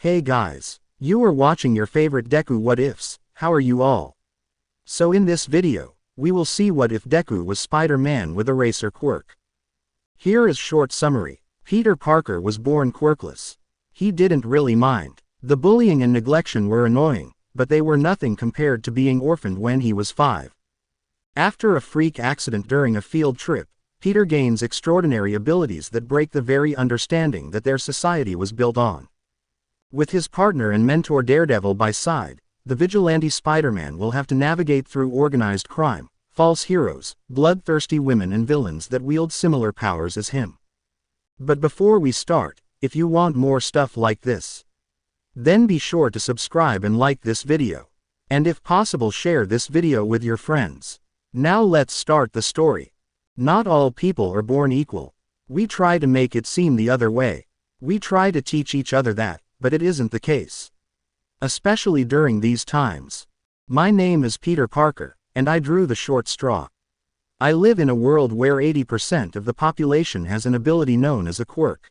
Hey guys, you are watching your favorite Deku What Ifs. How are you all? So in this video, we will see what if Deku was Spider-Man with a racer quirk. Here is short summary. Peter Parker was born quirkless. He didn't really mind. The bullying and neglection were annoying, but they were nothing compared to being orphaned when he was 5. After a freak accident during a field trip, Peter gains extraordinary abilities that break the very understanding that their society was built on. With his partner and mentor Daredevil by side, the vigilante Spider-Man will have to navigate through organized crime, false heroes, bloodthirsty women and villains that wield similar powers as him. But before we start, if you want more stuff like this, then be sure to subscribe and like this video. And if possible, share this video with your friends. Now let's start the story. Not all people are born equal. We try to make it seem the other way. We try to teach each other that, but it isn't the case. Especially during these times. My name is Peter Parker, and I drew the short straw. I live in a world where 80% of the population has an ability known as a quirk.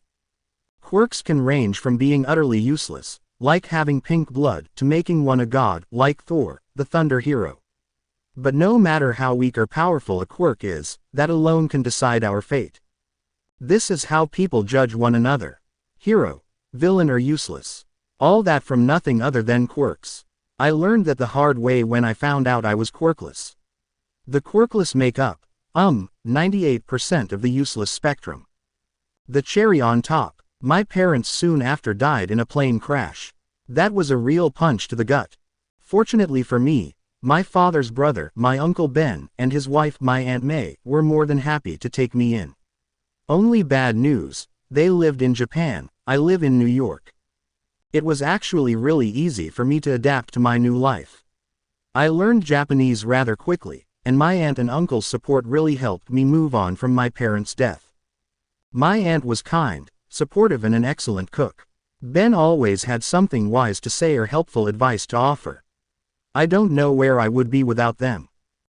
Quirks can range from being utterly useless, like having pink blood, to making one a god, like Thor, the thunder hero. But no matter how weak or powerful a quirk is, that alone can decide our fate. This is how people judge one another. Hero, villain or useless. All that from nothing other than quirks. I learned that the hard way when I found out I was quirkless. The quirkless make up, 98% of the useless spectrum. The cherry on top, my parents soon after died in a plane crash. That was a real punch to the gut. Fortunately for me, my father's brother, my Uncle Ben, and his wife, my Aunt May, were more than happy to take me in. Only bad news, they lived in Japan, I live in New York. It was actually really easy for me to adapt to my new life. I learned Japanese rather quickly, and my aunt and uncle's support really helped me move on from my parents' death. My aunt was kind, supportive and an excellent cook. Ben always had something wise to say or helpful advice to offer. I don't know where I would be without them.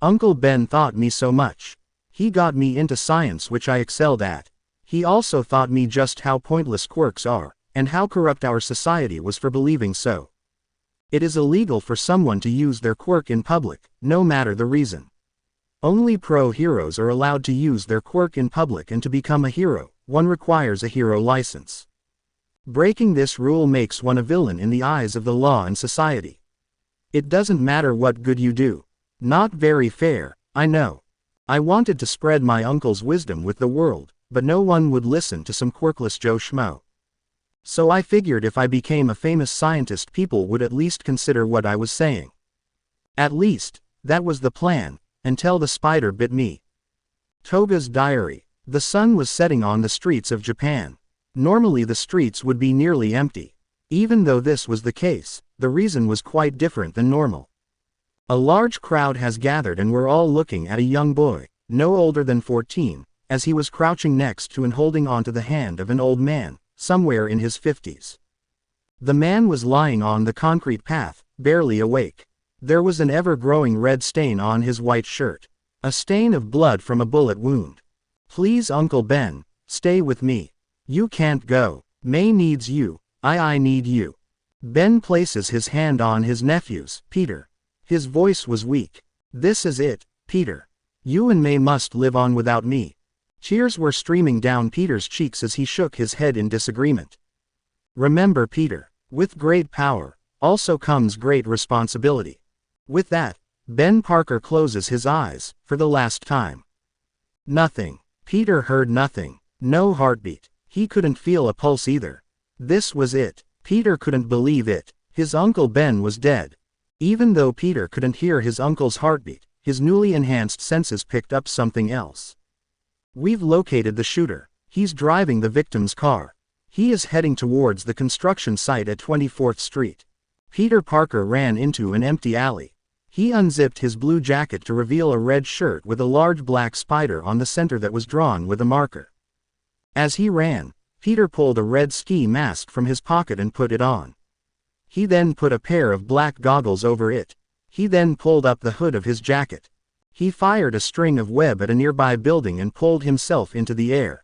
Uncle Ben taught me so much. He got me into science, which I excelled at. He also taught me just how pointless quirks are, and how corrupt our society was for believing so. It is illegal for someone to use their quirk in public, no matter the reason. Only pro-heroes are allowed to use their quirk in public, and to become a hero, one requires a hero license. Breaking this rule makes one a villain in the eyes of the law and society. It doesn't matter what good you do. Not very fair, I know. I wanted to spread my uncle's wisdom with the world, but no one would listen to some quirkless Joe Schmo. So I figured if I became a famous scientist, people would at least consider what I was saying. At least, that was the plan, until the spider bit me. Toga's diary. The sun was setting on the streets of Japan. Normally the streets would be nearly empty. Even though this was the case, the reason was quite different than normal. A large crowd has gathered and we're all looking at a young boy, no older than 14, as he was crouching next to and holding onto the hand of an old man, somewhere in his 50s. The man was lying on the concrete path, barely awake. There was an ever-growing red stain on his white shirt. A stain of blood from a bullet wound. Please Uncle Ben, stay with me. You can't go. May needs you. I need you. Ben places his hand on his nephew's, Peter. His voice was weak. This is it, Peter. You and May must live on without me. Tears were streaming down Peter's cheeks as he shook his head in disagreement. Remember, Peter, with great power, also comes great responsibility. With that, Ben Parker closes his eyes, for the last time. Nothing. Peter heard nothing. No heartbeat. He couldn't feel a pulse either. This was it. Peter couldn't believe it. His Uncle Ben was dead. Even though Peter couldn't hear his uncle's heartbeat, his newly enhanced senses picked up something else. We've located the shooter. He's driving the victim's car. He is heading towards the construction site at 24th Street. Peter Parker ran into an empty alley. He unzipped his blue jacket to reveal a red shirt with a large black spider on the center that was drawn with a marker. As he ran, Peter pulled a red ski mask from his pocket and put it on. He then put a pair of black goggles over it. He then pulled up the hood of his jacket. He fired a string of web at a nearby building and pulled himself into the air.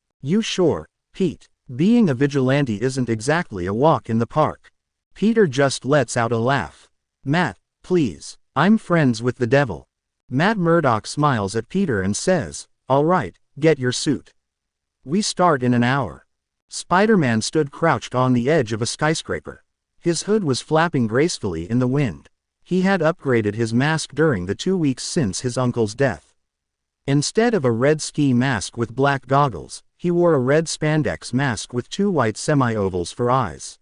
You sure, Pete? Being a vigilante isn't exactly a walk in the park. Peter just lets out a laugh. Matt, please. I'm friends with the devil. Matt Murdock smiles at Peter and says, all right, get your suit. We start in an hour. Spider-Man stood crouched on the edge of a skyscraper. His hood was flapping gracefully in the wind. He had upgraded his mask during the 2 weeks since his uncle's death. Instead of a red ski mask with black goggles, he wore a red spandex mask with 2 white semi-ovals for eyes.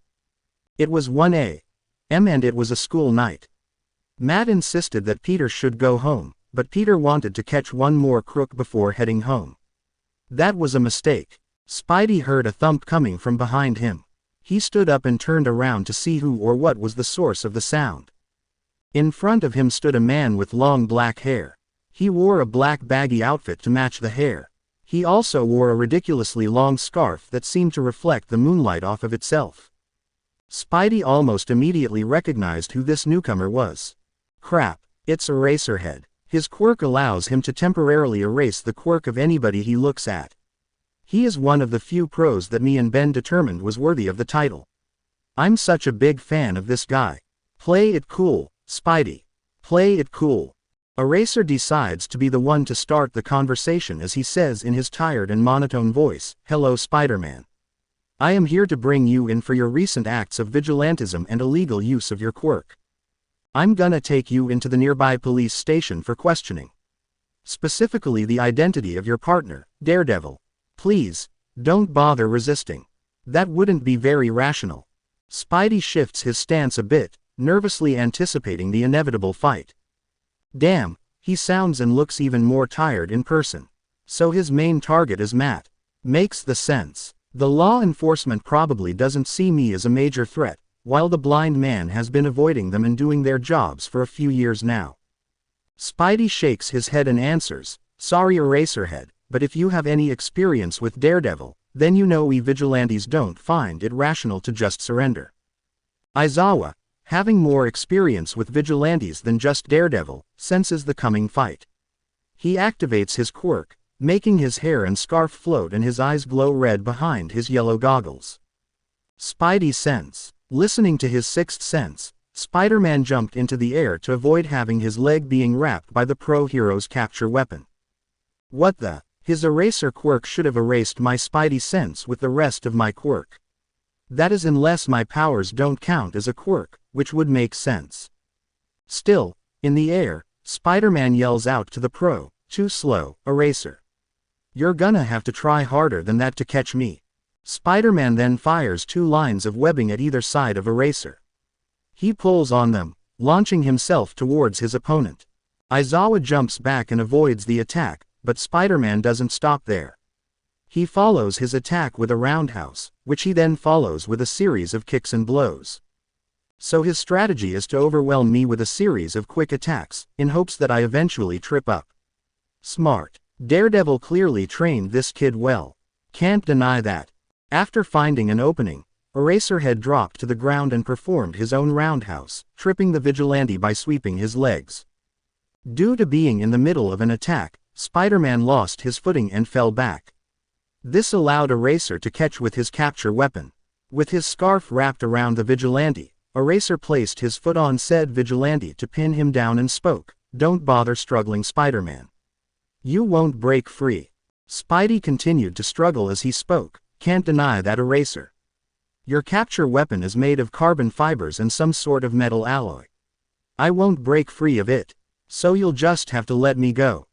It was 1 a.m. and it was a school night. Matt insisted that Peter should go home, but Peter wanted to catch one more crook before heading home. That was a mistake. Spidey heard a thump coming from behind him. He stood up and turned around to see who or what was the source of the sound. In front of him stood a man with long black hair. He wore a black baggy outfit to match the hair. He also wore a ridiculously long scarf that seemed to reflect the moonlight off of itself. Spidey almost immediately recognized who this newcomer was. Crap, it's Eraserhead. His quirk allows him to temporarily erase the quirk of anybody he looks at. He is one of the few pros that me and Ben determined was worthy of the title. I'm such a big fan of this guy. Play it cool, Spidey. Play it cool. Eraser decides to be the one to start the conversation as he says in his tired and monotone voice, hello Spider-Man. I am here to bring you in for your recent acts of vigilantism and illegal use of your quirk. I'm gonna take you into the nearby police station for questioning. Specifically the identity of your partner, Daredevil. Please, don't bother resisting. That wouldn't be very rational. Spidey shifts his stance a bit, nervously anticipating the inevitable fight. Damn, he sounds and looks even more tired in person. So his main target is Matt. Makes the sense. The law enforcement probably doesn't see me as a major threat, while the blind man has been avoiding them and doing their jobs for a few years now. Spidey shakes his head and answers, sorry Eraserhead, but if you have any experience with Daredevil, then you know we vigilantes don't find it rational to just surrender. Aizawa, having more experience with vigilantes than just Daredevil, senses the coming fight. He activates his quirk, making his hair and scarf float and his eyes glow red behind his yellow goggles. Spidey sense. Listening to his sixth sense, Spider-Man jumped into the air to avoid having his leg being wrapped by the pro-hero's capture weapon. What the? His eraser quirk should have erased my Spidey sense with the rest of my quirk. That is unless my powers don't count as a quirk, which would make sense. Still, in the air, Spider-Man yells out to the pro, too slow, Eraser. You're gonna have to try harder than that to catch me. Spider-Man then fires 2 lines of webbing at either side of Eraser. He pulls on them, launching himself towards his opponent. Aizawa jumps back and avoids the attack, but Spider-Man doesn't stop there. He follows his attack with a roundhouse, which he then follows with a series of kicks and blows. So his strategy is to overwhelm me with a series of quick attacks, in hopes that I eventually trip up. Smart. Daredevil clearly trained this kid well. Can't deny that. After finding an opening, Eraserhead dropped to the ground and performed his own roundhouse, tripping the vigilante by sweeping his legs. Due to being in the middle of an attack, Spider-Man lost his footing and fell back. This allowed Eraser to catch with his capture weapon. With his scarf wrapped around the vigilante, Eraser placed his foot on said vigilante to pin him down and spoke, "Don't bother struggling, Spider-Man. You won't break free." Spidey continued to struggle as he spoke, "Can't deny that, Eraser. Your capture weapon is made of carbon fibers and some sort of metal alloy. I won't break free of it, so you'll just have to let me go."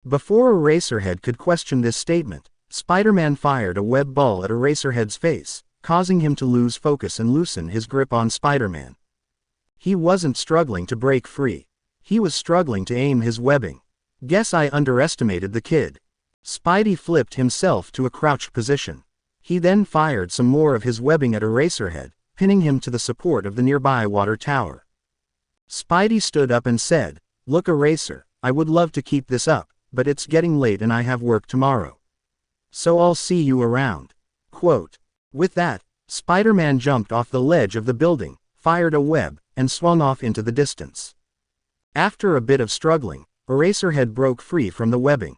Before Eraserhead could question this statement, Spider-Man fired a web ball at Eraserhead's face, causing him to lose focus and loosen his grip on Spider-Man. He wasn't struggling to break free. He was struggling to aim his webbing. Guess I underestimated the kid. Spidey flipped himself to a crouched position. He then fired some more of his webbing at Eraserhead, pinning him to the support of the nearby water tower. Spidey stood up and said, "Look Eraser, I would love to keep this up, but it's getting late and I have work tomorrow. So I'll see you around." Quote. With that, Spider-Man jumped off the ledge of the building, fired a web, and swung off into the distance. After a bit of struggling, Eraserhead broke free from the webbing.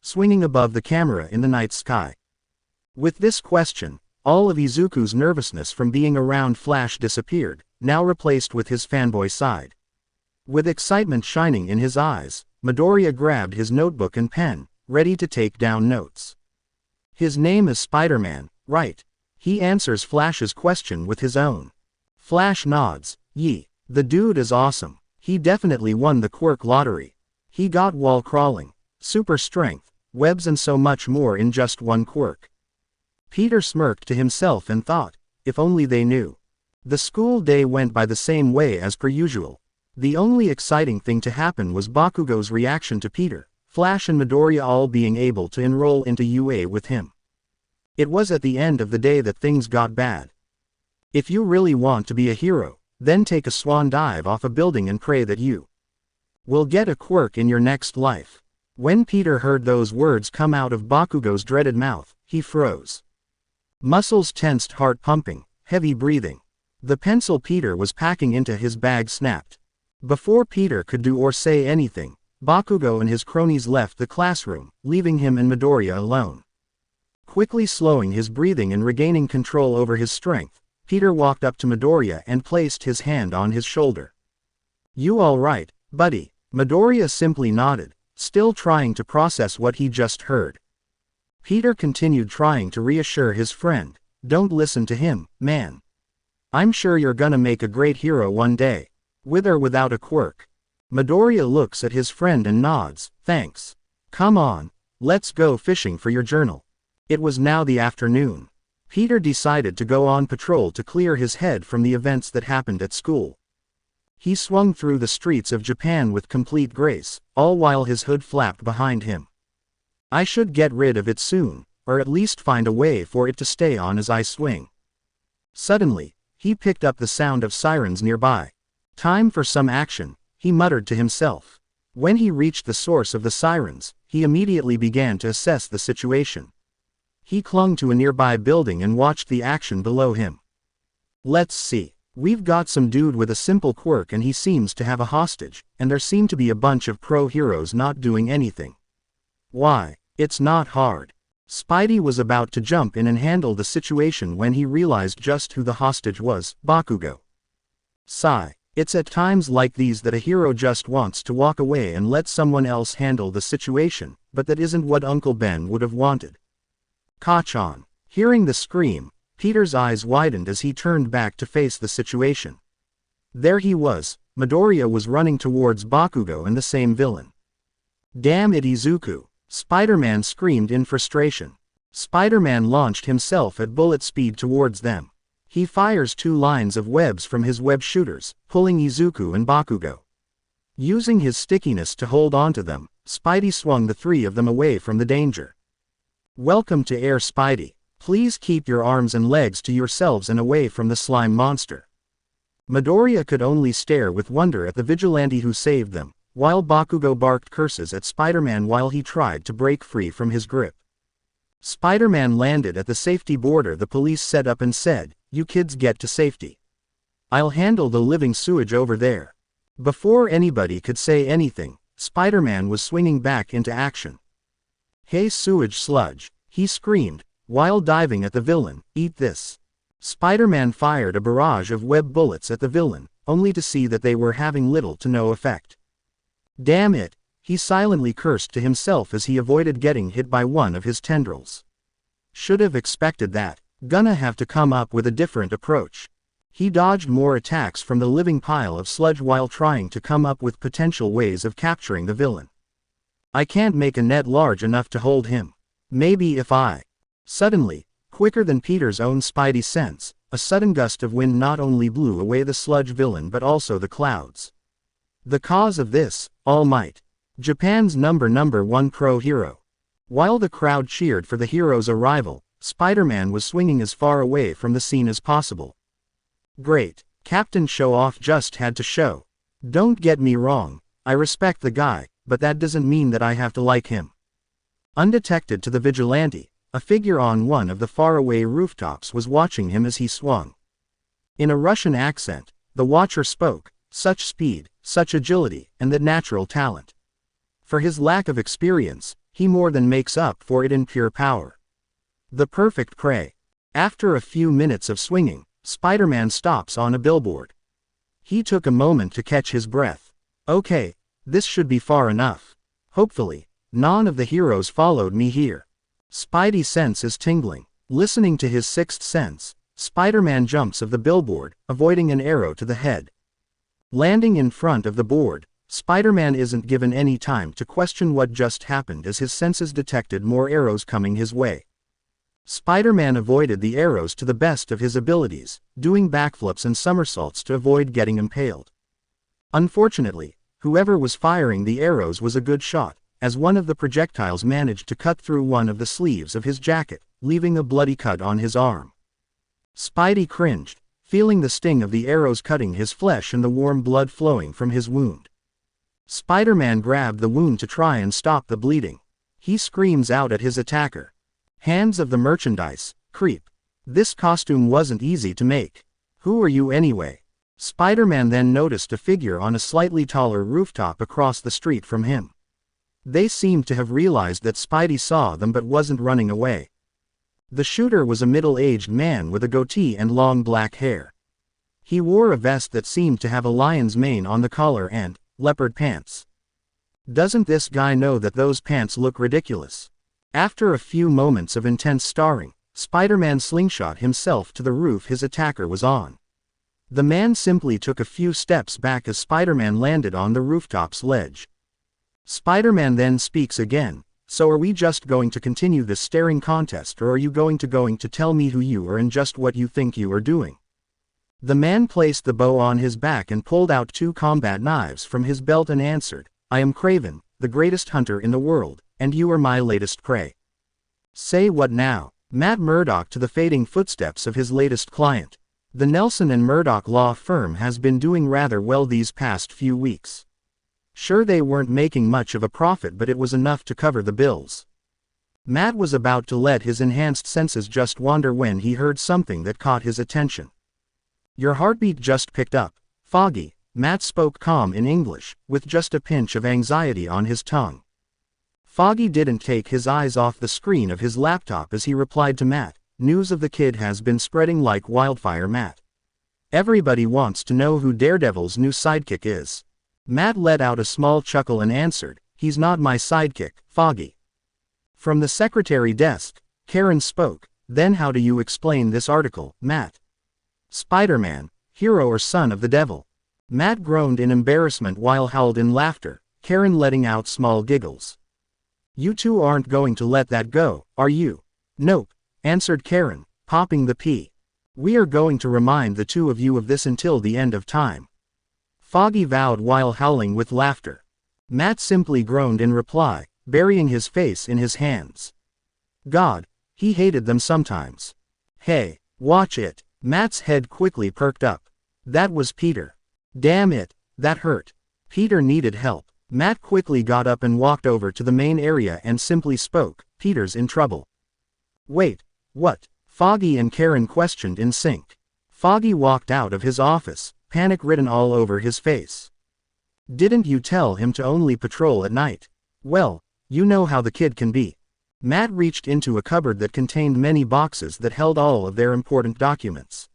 swinging above the camera in the night sky. With this question, all of Izuku's nervousness from being around Flash disappeared, now replaced with his fanboy side. With excitement shining in his eyes, Midoriya grabbed his notebook and pen, ready to take down notes. His name is Spider-Man, right? He answers Flash's question with his own. Flash nods. Yee, the dude is awesome. He definitely won the quirk lottery. He got wall crawling, super strength, webs and so much more in just one quirk. Peter smirked to himself and thought, if only they knew. The school day went by the same way as per usual. The only exciting thing to happen was Bakugo's reaction to Peter, Flash and Midoriya all being able to enroll into UA with him. It was at the end of the day that things got bad. If you really want to be a hero, then take a swan dive off a building and pray that you will get a quirk in your next life. When Peter heard those words come out of Bakugo's dreaded mouth, he froze. Muscles tensed, heart pumping, heavy breathing. The pencil Peter was packing into his bag snapped. Before Peter could do or say anything, Bakugo and his cronies left the classroom, leaving him and Midoriya alone. Quickly slowing his breathing and regaining control over his strength, Peter walked up to Midoriya and placed his hand on his shoulder. You all right, buddy? Midoriya simply nodded, still trying to process what he just heard. Peter continued trying to reassure his friend, don't listen to him, man. I'm sure you're gonna make a great hero one day. With or without a quirk. Midoriya looks at his friend and nods, thanks. Come on, let's go fishing for your journal. It was now the afternoon. Peter decided to go on patrol to clear his head from the events that happened at school. He swung through the streets of Japan with complete grace, all while his hood flapped behind him. I should get rid of it soon, or at least find a way for it to stay on as I swing. Suddenly, he picked up the sound of sirens nearby. Time for some action, he muttered to himself. When he reached the source of the sirens, he immediately began to assess the situation. He clung to a nearby building and watched the action below him. Let's see. We've got some dude with a simple quirk and he seems to have a hostage, and there seem to be a bunch of pro heroes not doing anything. Why? It's not hard. Spidey was about to jump in and handle the situation when he realized just who the hostage was, Bakugo. Sigh. It's at times like these that a hero just wants to walk away and let someone else handle the situation, but that isn't what Uncle Ben would have wanted. Kachan. Hearing the scream, Peter's eyes widened as he turned back to face the situation. There he was, Midoriya was running towards Bakugo and the same villain. Damn it, Izuku! Spider-Man screamed in frustration. Spider-Man launched himself at bullet speed towards them. He fires 2 lines of webs from his web shooters, pulling Izuku and Bakugo. Using his stickiness to hold onto them, Spidey swung the 3 of them away from the danger. Welcome to Air, Spidey. Please keep your arms and legs to yourselves and away from the slime monster. Midoriya could only stare with wonder at the vigilante who saved them, while Bakugo barked curses at Spider-Man while he tried to break free from his grip. Spider-Man landed at the safety border the police set up and said, "You kids get to safety. I'll handle the living sewage over there." Before anybody could say anything, Spider-Man was swinging back into action. "Hey sewage sludge," he screamed, while diving at the villain, "Eat this." Spider-Man fired a barrage of web bullets at the villain, only to see that they were having little to no effect. Damn it, he silently cursed to himself as he avoided getting hit by one of his tendrils. Should have expected that. Gonna have to come up with a different approach. He dodged more attacks from the living pile of sludge while trying to come up with potential ways of capturing the villain. I can't make a net large enough to hold him. Maybe if I... Suddenly, quicker than Peter's own spidey sense, a sudden gust of wind not only blew away the sludge villain but also the clouds. The cause of this, All Might. Japan's number 1 pro hero. While the crowd cheered for the hero's arrival, Spider-Man was swinging as far away from the scene as possible. Great. Captain Show-Off just had to show. Don't get me wrong, I respect the guy, but that doesn't mean that I have to like him. Undetected to the vigilante, a figure on one of the faraway rooftops was watching him as he swung. In a Russian accent, the watcher spoke, such speed, such agility, and that natural talent. For his lack of experience, he more than makes up for it in pure power. The perfect prey. After a few minutes of swinging, Spider-Man stops on a billboard. He took a moment to catch his breath. Okay, this should be far enough. Hopefully, none of the heroes followed me here. Spidey's sense is tingling. Listening to his sixth sense, Spider-Man jumps off the billboard, avoiding an arrow to the head. Landing in front of the board, Spider-Man isn't given any time to question what just happened as his senses detected more arrows coming his way. Spider-Man avoided the arrows to the best of his abilities, doing backflips and somersaults to avoid getting impaled. Unfortunately, whoever was firing the arrows was a good shot, as one of the projectiles managed to cut through one of the sleeves of his jacket, leaving a bloody cut on his arm. Spidey cringed, feeling the sting of the arrows cutting his flesh and the warm blood flowing from his wound. Spider-Man grabbed the wound to try and stop the bleeding. He screams out at his attacker. Hands of the merchandise, creep. This costume wasn't easy to make. Who are you anyway? Spider-Man then noticed a figure on a slightly taller rooftop across the street from him. They seemed to have realized that Spidey saw them but wasn't running away. The shooter was a middle-aged man with a goatee and long black hair. He wore a vest that seemed to have a lion's mane on the collar and leopard pants. Doesn't this guy know that those pants look ridiculous? After a few moments of intense starring, Spider-Man slingshot himself to the roof his attacker was on. The man simply took a few steps back as Spider-Man landed on the rooftop's ledge. Spider-Man then speaks again. So are we just going to continue this staring contest, or are you going to tell me who you are and just what you think you are doing? The man placed the bow on his back and pulled out 2 combat knives from his belt and answered, I am Kraven, the greatest hunter in the world, and you are my latest prey. Say what now? Matt Murdock to the fading footsteps of his latest client. The Nelson and Murdock law firm has been doing rather well these past few weeks. Sure, they weren't making much of a profit, but it was enough to cover the bills. Matt was about to let his enhanced senses just wander when he heard something that caught his attention. Your heartbeat just picked up, Foggy. Matt spoke calm in English, with just a pinch of anxiety on his tongue. Foggy didn't take his eyes off the screen of his laptop as he replied to Matt, news of the kid has been spreading like wildfire, Matt. Everybody wants to know who Daredevil's new sidekick is. Matt let out a small chuckle and answered, he's not my sidekick, Foggy. From the secretary desk, Karen spoke, then how do you explain this article, Matt? Spider-Man, hero or son of the devil? Matt groaned in embarrassment while howled in laughter, Karen letting out small giggles. You two aren't going to let that go, are you? Nope, answered Karen, popping the P. We are going to remind the two of you of this until the end of time. Foggy vowed while howling with laughter. Matt simply groaned in reply, burying his face in his hands. God, he hated them sometimes. Hey, watch it. Matt's head quickly perked up. That was Peter. Damn it, that hurt. Peter needed help. Matt quickly got up and walked over to the main area and simply spoke, Peter's in trouble. Wait, what? Foggy and Karen questioned in sync. Foggy walked out of his office, panic written all over his face. Didn't you tell him to only patrol at night? Well, you know how the kid can be. Matt reached into a cupboard that contained many boxes that held all of their important documents.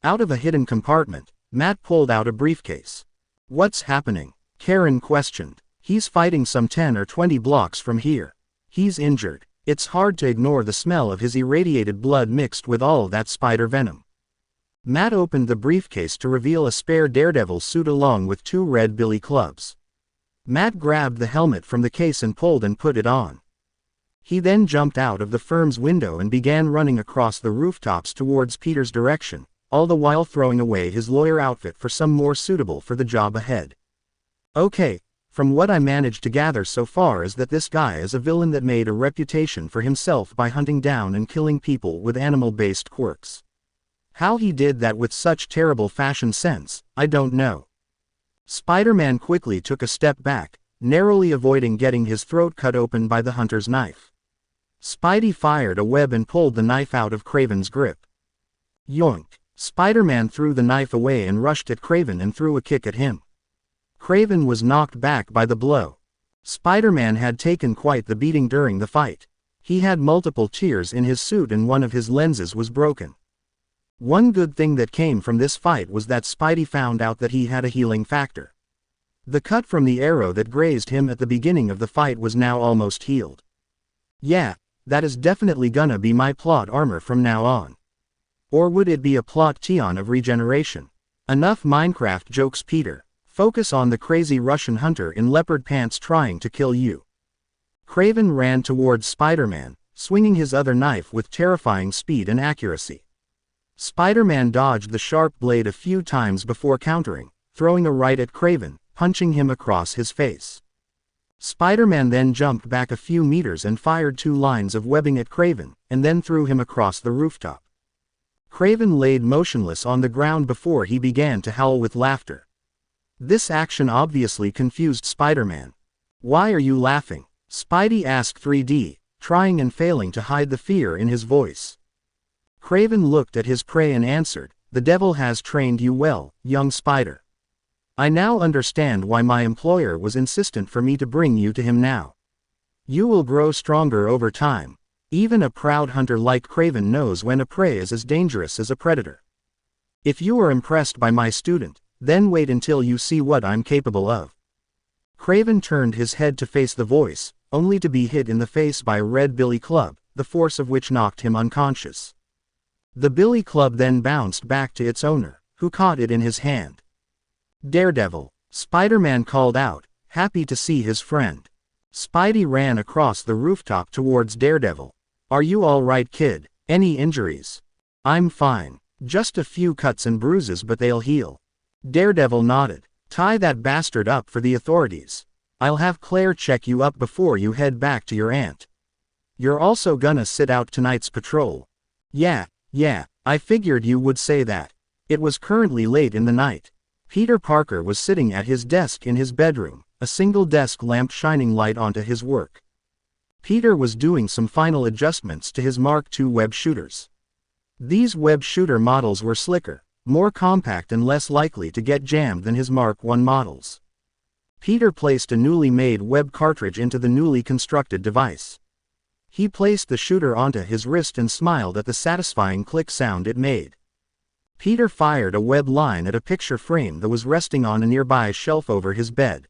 Out of a hidden compartment, Matt pulled out a briefcase. What's happening? Karen questioned. He's fighting some 10 or 20 blocks from here. He's injured. It's hard to ignore the smell of his irradiated blood mixed with all that spider venom. Matt opened the briefcase to reveal a spare Daredevil suit along with 2 red billy clubs. Matt grabbed the helmet from the case and pulled and put it on. He then jumped out of the firm's window and began running across the rooftops towards Peter's direction, all the while throwing away his lawyer outfit for some more suitable for the job ahead. Okay, from what I managed to gather so far is that this guy is a villain that made a reputation for himself by hunting down and killing people with animal-based quirks. How he did that with such terrible fashion sense, I don't know. Spider-Man quickly took a step back, narrowly avoiding getting his throat cut open by the hunter's knife. Spidey fired a web and pulled the knife out of Kraven's grip. Yoink! Spider-Man threw the knife away and rushed at Kraven and threw a kick at him. Kraven was knocked back by the blow. Spider-Man had taken quite the beating during the fight. He had multiple tears in his suit and one of his lenses was broken. One good thing that came from this fight was that Spidey found out that he had a healing factor. The cut from the arrow that grazed him at the beginning of the fight was now almost healed. Yeah, that is definitely gonna be my plot armor from now on. Or would it be a plot tion of regeneration? Enough Minecraft jokes, Peter. Focus on the crazy Russian hunter in leopard pants trying to kill you. Kraven ran towards Spider-Man, swinging his other knife with terrifying speed and accuracy. Spider-Man dodged the sharp blade a few times before countering, throwing a right at Kraven, punching him across his face. Spider-Man then jumped back a few meters and fired 2 lines of webbing at Kraven, and then threw him across the rooftop. Kraven laid motionless on the ground before he began to howl with laughter. This action obviously confused Spider-Man. "Why are you laughing?" Spidey asked 3D, trying and failing to hide the fear in his voice. Kraven looked at his prey and answered, "The devil has trained you well, young Spider. I now understand why my employer was insistent for me to bring you to him now. You will grow stronger over time. Even a proud hunter like Kraven knows when a prey is as dangerous as a predator. If you are impressed by my student, then wait until you see what I'm capable of." Kraven turned his head to face the voice, only to be hit in the face by a red billy club, the force of which knocked him unconscious. The billy club then bounced back to its owner, who caught it in his hand. "Daredevil," Spider-Man called out, happy to see his friend. Spidey ran across the rooftop towards Daredevil. "Are you all right, kid? Any injuries?" "I'm fine. Just a few cuts and bruises, but they'll heal." Daredevil nodded. "Tie that bastard up for the authorities. I'll have Claire check you up before you head back to your aunt. You're also gonna sit out tonight's patrol." Yeah, I figured you would say that." It was currently late in the night. Peter Parker was sitting at his desk in his bedroom, a single desk lamp shining light onto his work. Peter was doing some final adjustments to his Mark II web shooters. These web shooter models were slicker, more compact and less likely to get jammed than his Mark I models. Peter placed a newly made web cartridge into the newly constructed device. He placed the shooter onto his wrist and smiled at the satisfying click sound it made. Peter fired a web line at a picture frame that was resting on a nearby shelf over his bed.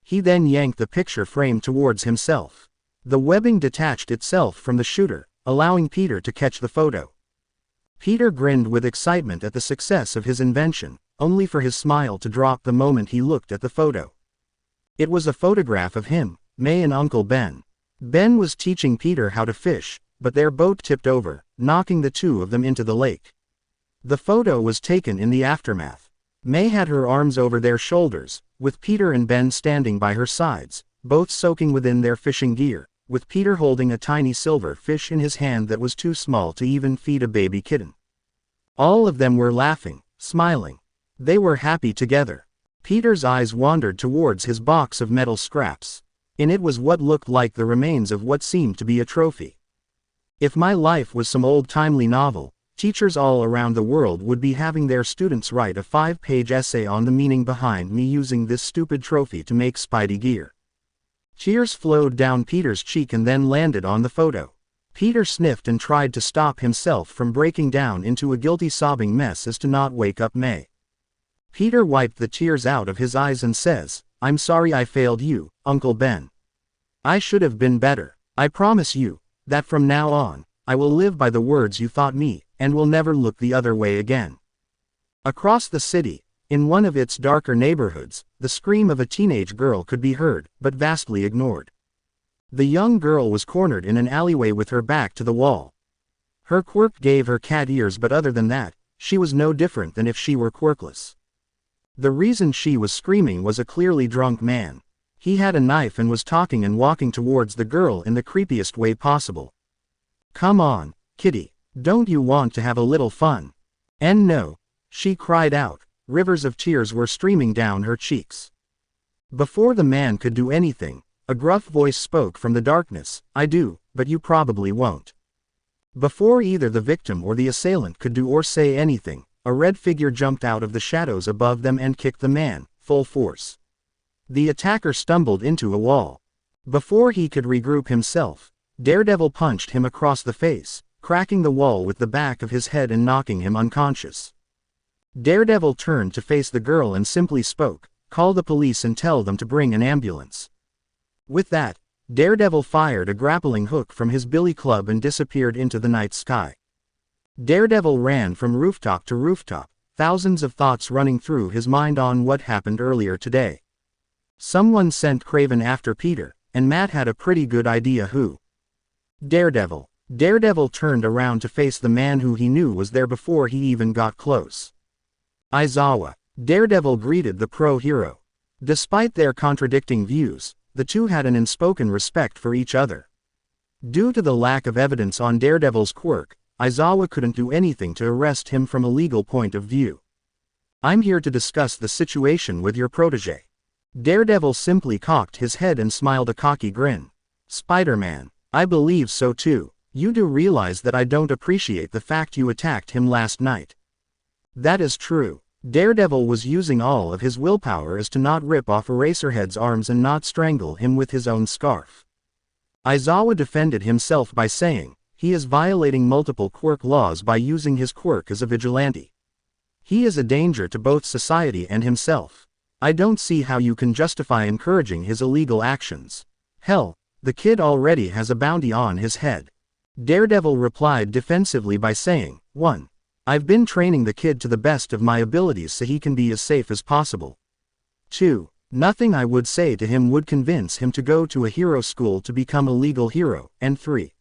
He then yanked the picture frame towards himself. The webbing detached itself from the shooter, allowing Peter to catch the photo. Peter grinned with excitement at the success of his invention, only for his smile to drop the moment he looked at the photo. It was a photograph of him, May and Uncle Ben. Ben was teaching Peter how to fish, but their boat tipped over, knocking the two of them into the lake. The photo was taken in the aftermath. May had her arms over their shoulders, with Peter and Ben standing by her sides, both soaking within their fishing gear, with Peter holding a tiny silver fish in his hand that was too small to even feed a baby kitten. All of them were laughing, smiling. They were happy together. Peter's eyes wandered towards his box of metal scraps. In it was what looked like the remains of what seemed to be a trophy. If my life was some old-timely novel, teachers all around the world would be having their students write a 5-page essay on the meaning behind me using this stupid trophy to make Spidey gear. Tears flowed down Peter's cheek and then landed on the photo. Peter sniffed and tried to stop himself from breaking down into a guilty sobbing mess as to not wake up May. Peter wiped the tears out of his eyes and says, "I'm sorry I failed you, Uncle Ben. I should have been better. I promise you that from now on, I will live by the words you taught me, and will never look the other way again." Across the city, in one of its darker neighborhoods, the scream of a teenage girl could be heard, but vastly ignored. The young girl was cornered in an alleyway with her back to the wall. Her quirk gave her cat ears, but other than that, she was no different than if she were quirkless. The reason she was screaming was a clearly drunk man. He had a knife and was talking and walking towards the girl in the creepiest way possible. "Come on, kitty, don't you want to have a little fun?" "And no," she cried out. Rivers of tears were streaming down her cheeks. Before the man could do anything, a gruff voice spoke from the darkness, "I do, but you probably won't." Before either the victim or the assailant could do or say anything, a red figure jumped out of the shadows above them and kicked the man, full force. The attacker stumbled into a wall. Before he could regroup himself, Daredevil punched him across the face, cracking the wall with the back of his head and knocking him unconscious. Daredevil turned to face the girl and simply spoke, "Call the police and tell them to bring an ambulance." With that, Daredevil fired a grappling hook from his billy club and disappeared into the night sky. Daredevil ran from rooftop to rooftop, thousands of thoughts running through his mind on what happened earlier today. Someone sent Kraven after Peter, and Matt had a pretty good idea who. Daredevil. Daredevil turned around to face the man who he knew was there before he even got close. Aizawa. Daredevil greeted the pro-hero. Despite their contradicting views, the two had an unspoken respect for each other. Due to the lack of evidence on Daredevil's quirk, Aizawa couldn't do anything to arrest him from a legal point of view. "I'm here to discuss the situation with your protege." Daredevil simply cocked his head and smiled a cocky grin. "Spider-Man, I believe so too. You do realize that I don't appreciate the fact you attacked him last night." "That is true." Daredevil was using all of his willpower as to not rip off Eraserhead's arms and not strangle him with his own scarf. Aizawa defended himself by saying, he is violating multiple quirk laws by using his quirk as a vigilante. He is a danger to both society and himself. I don't see how you can justify encouraging his illegal actions. Hell, the kid already has a bounty on his head. Daredevil replied defensively by saying, 1. I've been training the kid to the best of my abilities so he can be as safe as possible. 2. Nothing I would say to him would convince him to go to a hero school to become a legal hero. And 3.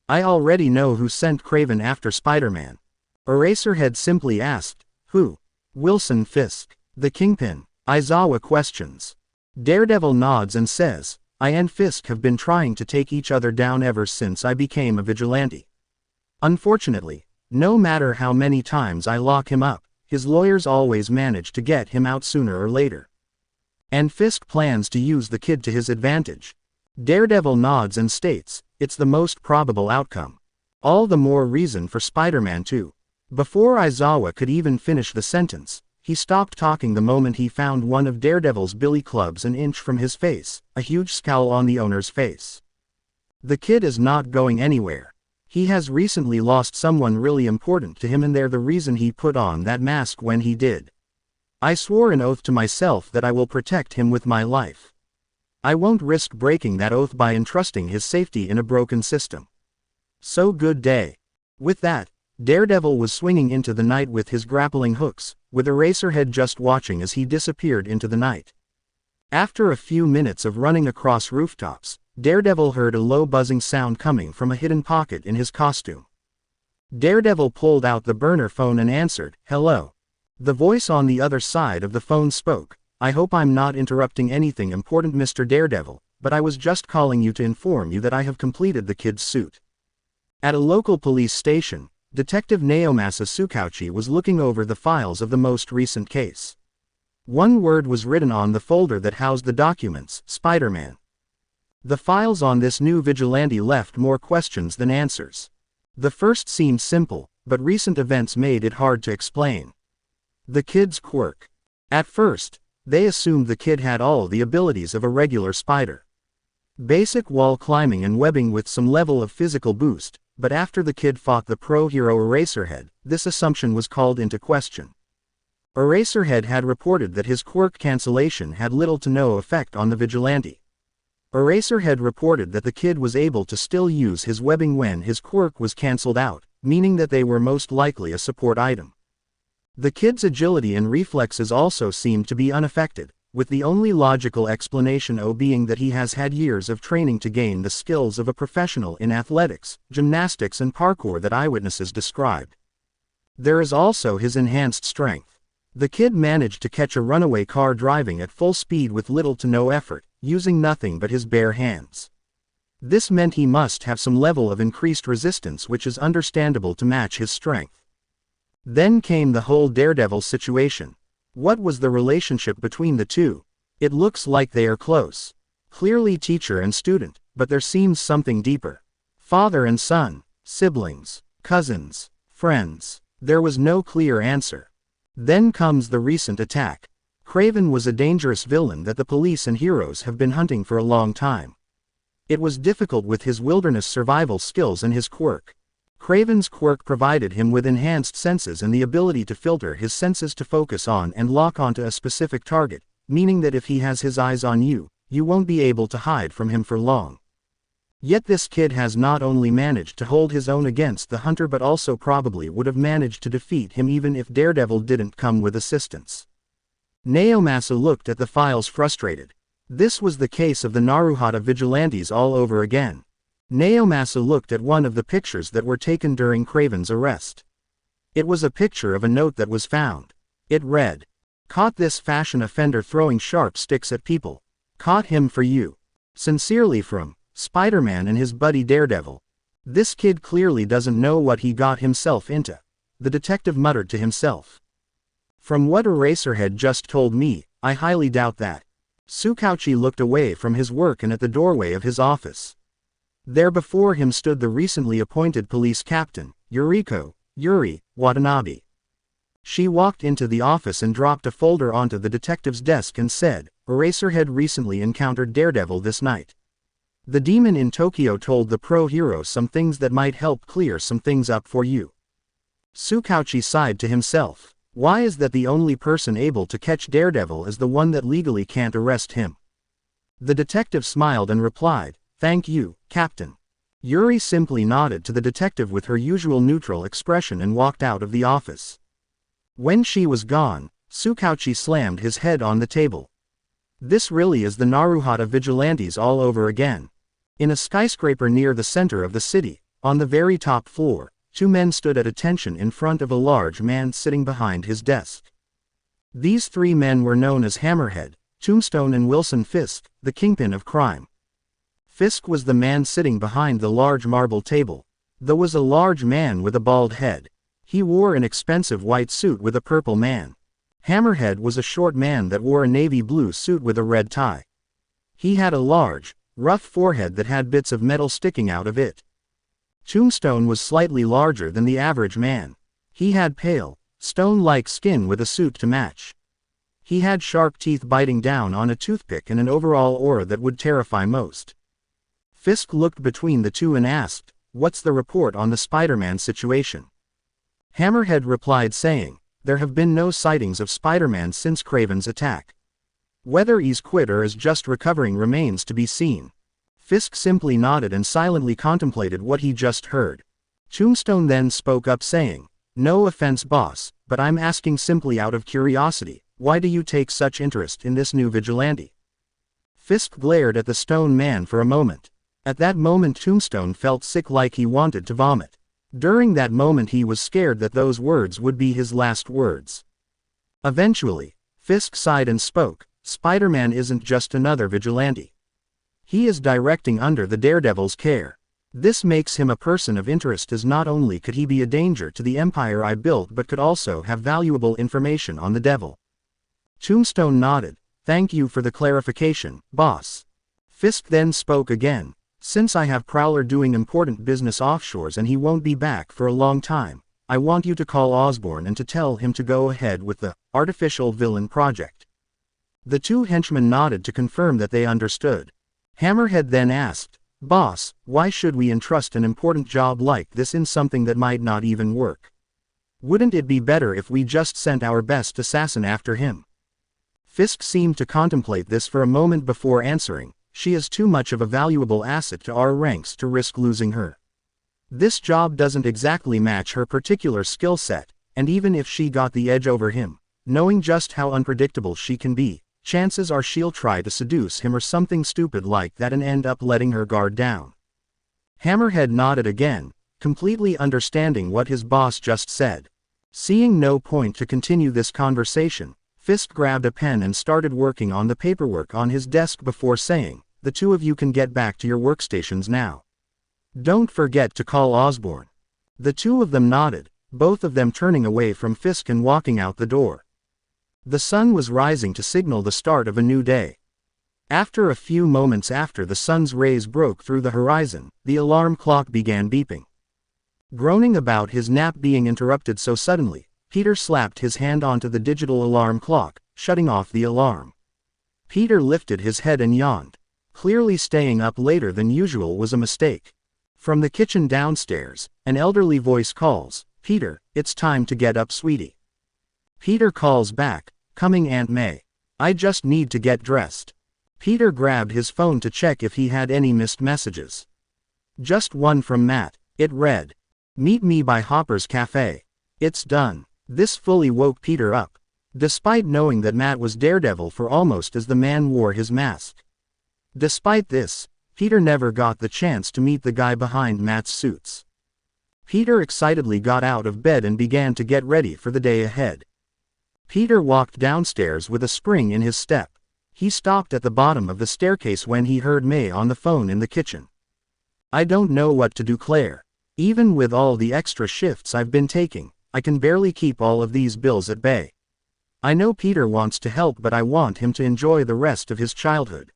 I already know who sent Kraven after Spider-Man. Eraserhead simply asked, who? Wilson Fisk, the Kingpin. Aizawa questions. Daredevil nods and says, I and Fisk have been trying to take each other down ever since I became a vigilante. Unfortunately, no matter how many times I lock him up, his lawyers always manage to get him out sooner or later. And Fisk plans to use the kid to his advantage. Daredevil nods and states, it's the most probable outcome. All the more reason for Spider-Man to. Before Aizawa could even finish the sentence, he stopped talking the moment he found one of Daredevil's billy clubs an inch from his face, a huge scowl on the owner's face. The kid is not going anywhere. He has recently lost someone really important to him and they're the reason he put on that mask when he did. I swore an oath to myself that I will protect him with my life. I won't risk breaking that oath by entrusting his safety in a broken system. So good day. With that, Daredevil was swinging into the night with his grappling hooks, with Eraserhead just watching as he disappeared into the night. After a few minutes of running across rooftops, Daredevil heard a low buzzing sound coming from a hidden pocket in his costume. Daredevil pulled out the burner phone and answered, hello. The voice on the other side of the phone spoke, I hope I'm not interrupting anything important, Mr. Daredevil, but I was just calling you to inform you that I have completed the kid's suit. At a local police station, Detective Naomasa Tsukauchi was looking over the files of the most recent case. One word was written on the folder that housed the documents, Spider-Man. The files on this new vigilante left more questions than answers. The first seemed simple, but recent events made it hard to explain. The kid's quirk. At first, they assumed the kid had all the abilities of a regular spider. Basic wall climbing and webbing with some level of physical boost, but after the kid fought the pro-hero Eraserhead, this assumption was called into question. Eraserhead had reported that his quirk cancellation had little to no effect on the vigilante. Eraserhead reported that the kid was able to still use his webbing when his quirk was cancelled out, meaning that they were most likely a support item. The kid's agility and reflexes also seemed to be unaffected, with the only logical explanation being that he has had years of training to gain the skills of a professional in athletics, gymnastics and parkour that eyewitnesses described. There is also his enhanced strength. The kid managed to catch a runaway car driving at full speed with little to no effort, using nothing but his bare hands. This meant he must have some level of increased resistance, which is understandable to match his strength. Then came the whole Daredevil situation. What was the relationship between the two? It looks like they are close. Clearly teacher and student, but there seems something deeper. Father and son, siblings, cousins, friends. There was no clear answer. Then comes the recent attack. Kraven was a dangerous villain that the police and heroes have been hunting for a long time. It was difficult with his wilderness survival skills and his quirk. Kraven's quirk provided him with enhanced senses and the ability to filter his senses to focus on and lock onto a specific target, meaning that if he has his eyes on you, you won't be able to hide from him for long. Yet this kid has not only managed to hold his own against the hunter but also probably would have managed to defeat him even if Daredevil didn't come with assistance. Naomasa looked at the files frustrated. This was the case of the Naruhata vigilantes all over again. Naomasa looked at one of the pictures that were taken during Kraven's arrest. It was a picture of a note that was found. It read, "Caught this fashion offender throwing sharp sticks at people. Caught him for you. Sincerely from Spider-Man and his buddy Daredevil." This kid clearly doesn't know what he got himself into, the detective muttered to himself. From what Eraserhead just told me, I highly doubt that. Tsukauchi looked away from his work and at the doorway of his office. There before him stood the recently appointed police captain, Yuri Watanabe. She walked into the office and dropped a folder onto the detective's desk and said, "Eraserhead recently encountered Daredevil this night. The demon in Tokyo told the pro-hero some things that might help clear some things up for you." Tsukauchi sighed to himself. Why is that the only person able to catch Daredevil is the one that legally can't arrest him? The detective smiled and replied, "Thank you, Captain." Yuri simply nodded to the detective with her usual neutral expression and walked out of the office. When she was gone, Tsukauchi slammed his head on the table. This really is the Naruhata vigilantes all over again. In a skyscraper near the center of the city, on the very top floor, two men stood at attention in front of a large man sitting behind his desk. These three men were known as Hammerhead, Tombstone and Wilson Fisk, the kingpin of crime. Fisk was the man sitting behind the large marble table. There was a large man with a bald head. He wore an expensive white suit with a purple man. Hammerhead was a short man that wore a navy blue suit with a red tie. He had a large, rough forehead that had bits of metal sticking out of it. Tombstone was slightly larger than the average man. He had pale, stone-like skin with a suit to match. He had sharp teeth biting down on a toothpick and an overall aura that would terrify most. Fisk looked between the two and asked, "What's the report on the Spider-Man situation?" Hammerhead replied saying, "There have been no sightings of Spider-Man since Kraven's attack. Whether he's quit or is just recovering remains to be seen." Fisk simply nodded and silently contemplated what he just heard. Tombstone then spoke up saying, "No offense boss, but I'm asking simply out of curiosity, why do you take such interest in this new vigilante?" Fisk glared at the stone man for a moment. At that moment Tombstone felt sick, like he wanted to vomit. During that moment he was scared that those words would be his last words. Eventually, Fisk sighed and spoke, "Spider-Man isn't just another vigilante. He is directing under the Daredevil's care. This makes him a person of interest, as not only could he be a danger to the empire I built but could also have valuable information on the devil." Tombstone nodded. "Thank you for the clarification, boss." Fisk then spoke again. "Since I have Prowler doing important business offshores and he won't be back for a long time, I want you to call Osborn and to tell him to go ahead with the artificial villain project." The two henchmen nodded to confirm that they understood. Hammerhead then asked, "Boss, why should we entrust an important job like this in something that might not even work? Wouldn't it be better if we just sent our best assassin after him?" Fisk seemed to contemplate this for a moment before answering, "She is too much of a valuable asset to our ranks to risk losing her. This job doesn't exactly match her particular skill set, and even if she got the edge over him, knowing just how unpredictable she can be, chances are she'll try to seduce him or something stupid like that and end up letting her guard down." Hammerhead nodded again, completely understanding what his boss just said. Seeing no point to continue this conversation, Fisk grabbed a pen and started working on the paperwork on his desk before saying, "The two of you can get back to your workstations now. Don't forget to call Osborn." The two of them nodded, both of them turning away from Fisk and walking out the door. The sun was rising to signal the start of a new day. After a few moments after the sun's rays broke through the horizon, the alarm clock began beeping. Groaning about his nap being interrupted so suddenly, Peter slapped his hand onto the digital alarm clock, shutting off the alarm. Peter lifted his head and yawned. Clearly staying up later than usual was a mistake. From the kitchen downstairs, an elderly voice calls, "Peter, it's time to get up, sweetie." Peter calls back, "Coming, Aunt May. I just need to get dressed." Peter grabbed his phone to check if he had any missed messages. Just one from Matt. It read, "Meet me by Hopper's Cafe. It's done." This fully woke Peter up. Despite knowing that Matt was Daredevil for almost as the man wore his mask. Despite this, Peter never got the chance to meet the guy behind Matt's suits. Peter excitedly got out of bed and began to get ready for the day ahead. Peter walked downstairs with a spring in his step. He stopped at the bottom of the staircase when he heard May on the phone in the kitchen. "I don't know what to do, Claire. Even with all the extra shifts I've been taking, I can barely keep all of these bills at bay. I know Peter wants to help, but I want him to enjoy the rest of his childhood.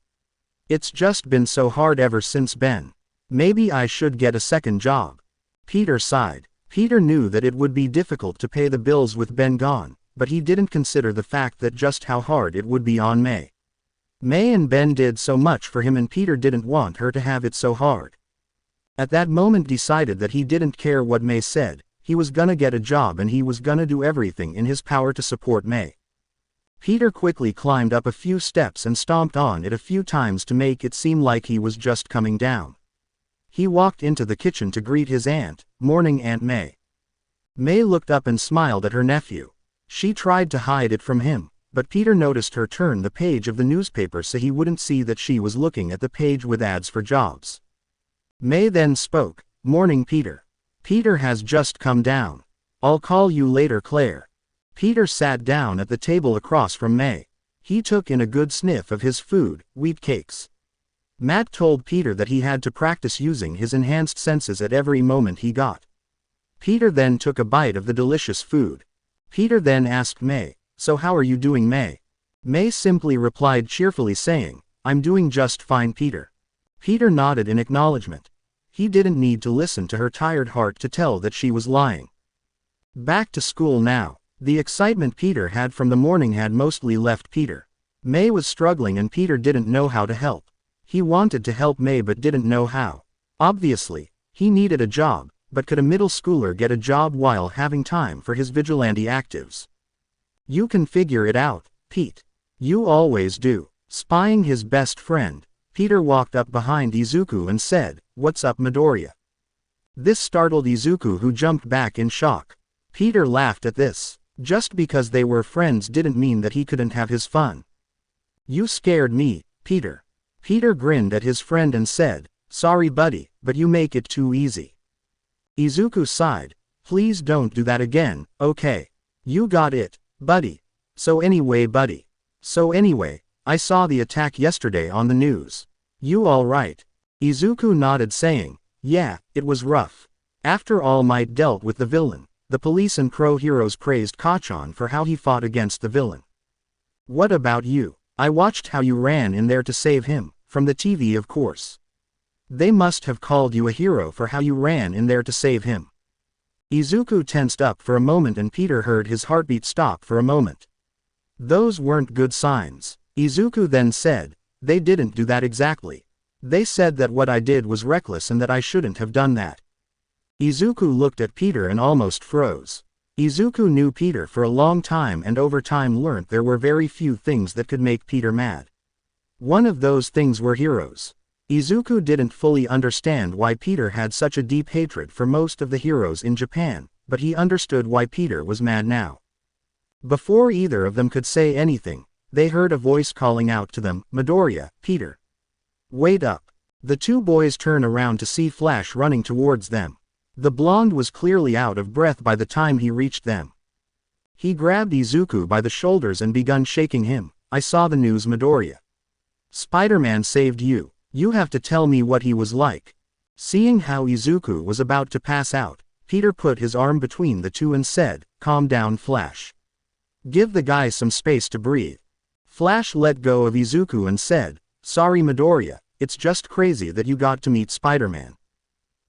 It's just been so hard ever since Ben. Maybe I should get a second job." Peter sighed. Peter knew that it would be difficult to pay the bills with Ben gone, but he didn't consider the fact that just how hard it would be on May. May and Ben did so much for him, and Peter didn't want her to have it so hard. At that moment decided that he didn't care what May said. He was gonna get a job and he was gonna do everything in his power to support May. Peter quickly climbed up a few steps and stomped on it a few times to make it seem like he was just coming down. He walked into the kitchen to greet his aunt. "Morning, Aunt May." May looked up and smiled at her nephew. She tried to hide it from him, but Peter noticed her turn the page of the newspaper so he wouldn't see that she was looking at the page with ads for jobs. May then spoke, "Morning, Peter. Peter has just come down. I'll call you later, Claire." Peter sat down at the table across from May. He took in a good sniff of his food, wheat cakes. Matt told Peter that he had to practice using his enhanced senses at every moment he got. Peter then took a bite of the delicious food. Peter then asked May, "So how are you doing, May?" May simply replied cheerfully saying, "I'm doing just fine, Peter." Peter nodded in acknowledgement. He didn't need to listen to her tired heart to tell that she was lying. Back to school now. The excitement Peter had from the morning had mostly left Peter. May was struggling and Peter didn't know how to help. He wanted to help May but didn't know how. Obviously, he needed a job, but could a middle schooler get a job while having time for his vigilante actives? "You can figure it out, Pete. You always do." Spying his best friend, Peter walked up behind Izuku and said, "What's up, Midoriya?" This startled Izuku, who jumped back in shock. Peter laughed at this. Just because they were friends didn't mean that he couldn't have his fun. "You scared me, Peter." Peter grinned at his friend and said, "Sorry buddy, but you make it too easy." Izuku sighed. "Please don't do that again, okay? You got it, buddy. So anyway, I saw the attack yesterday on the news. You all right?" Izuku nodded saying, "Yeah, it was rough. After All Might dealt with the villain, the police and Crow heroes praised Kachan for how he fought against the villain. What about you? I watched how you ran in there to save him, from the TV of course. They must have called you a hero for how you ran in there to save him." Izuku tensed up for a moment and Peter heard his heartbeat stop for a moment. Those weren't good signs. Izuku then said, "They didn't do that exactly. They said that what I did was reckless and that I shouldn't have done that." Izuku looked at Peter and almost froze. Izuku knew Peter for a long time and over time learnt there were very few things that could make Peter mad. One of those things were heroes. Izuku didn't fully understand why Peter had such a deep hatred for most of the heroes in Japan, but he understood why Peter was mad now. Before either of them could say anything, they heard a voice calling out to them, "Midoriya, Peter. Wait up." The two boys turned around to see Flash running towards them. The blonde was clearly out of breath by the time he reached them. He grabbed Izuku by the shoulders and began shaking him. "I saw the news, Midoriya. Spider-Man saved you. You have to tell me what he was like." Seeing how Izuku was about to pass out, Peter put his arm between the two and said, "Calm down, Flash. Give the guy some space to breathe." Flash let go of Izuku and said, "Sorry, Midoriya, it's just crazy that you got to meet Spider-Man.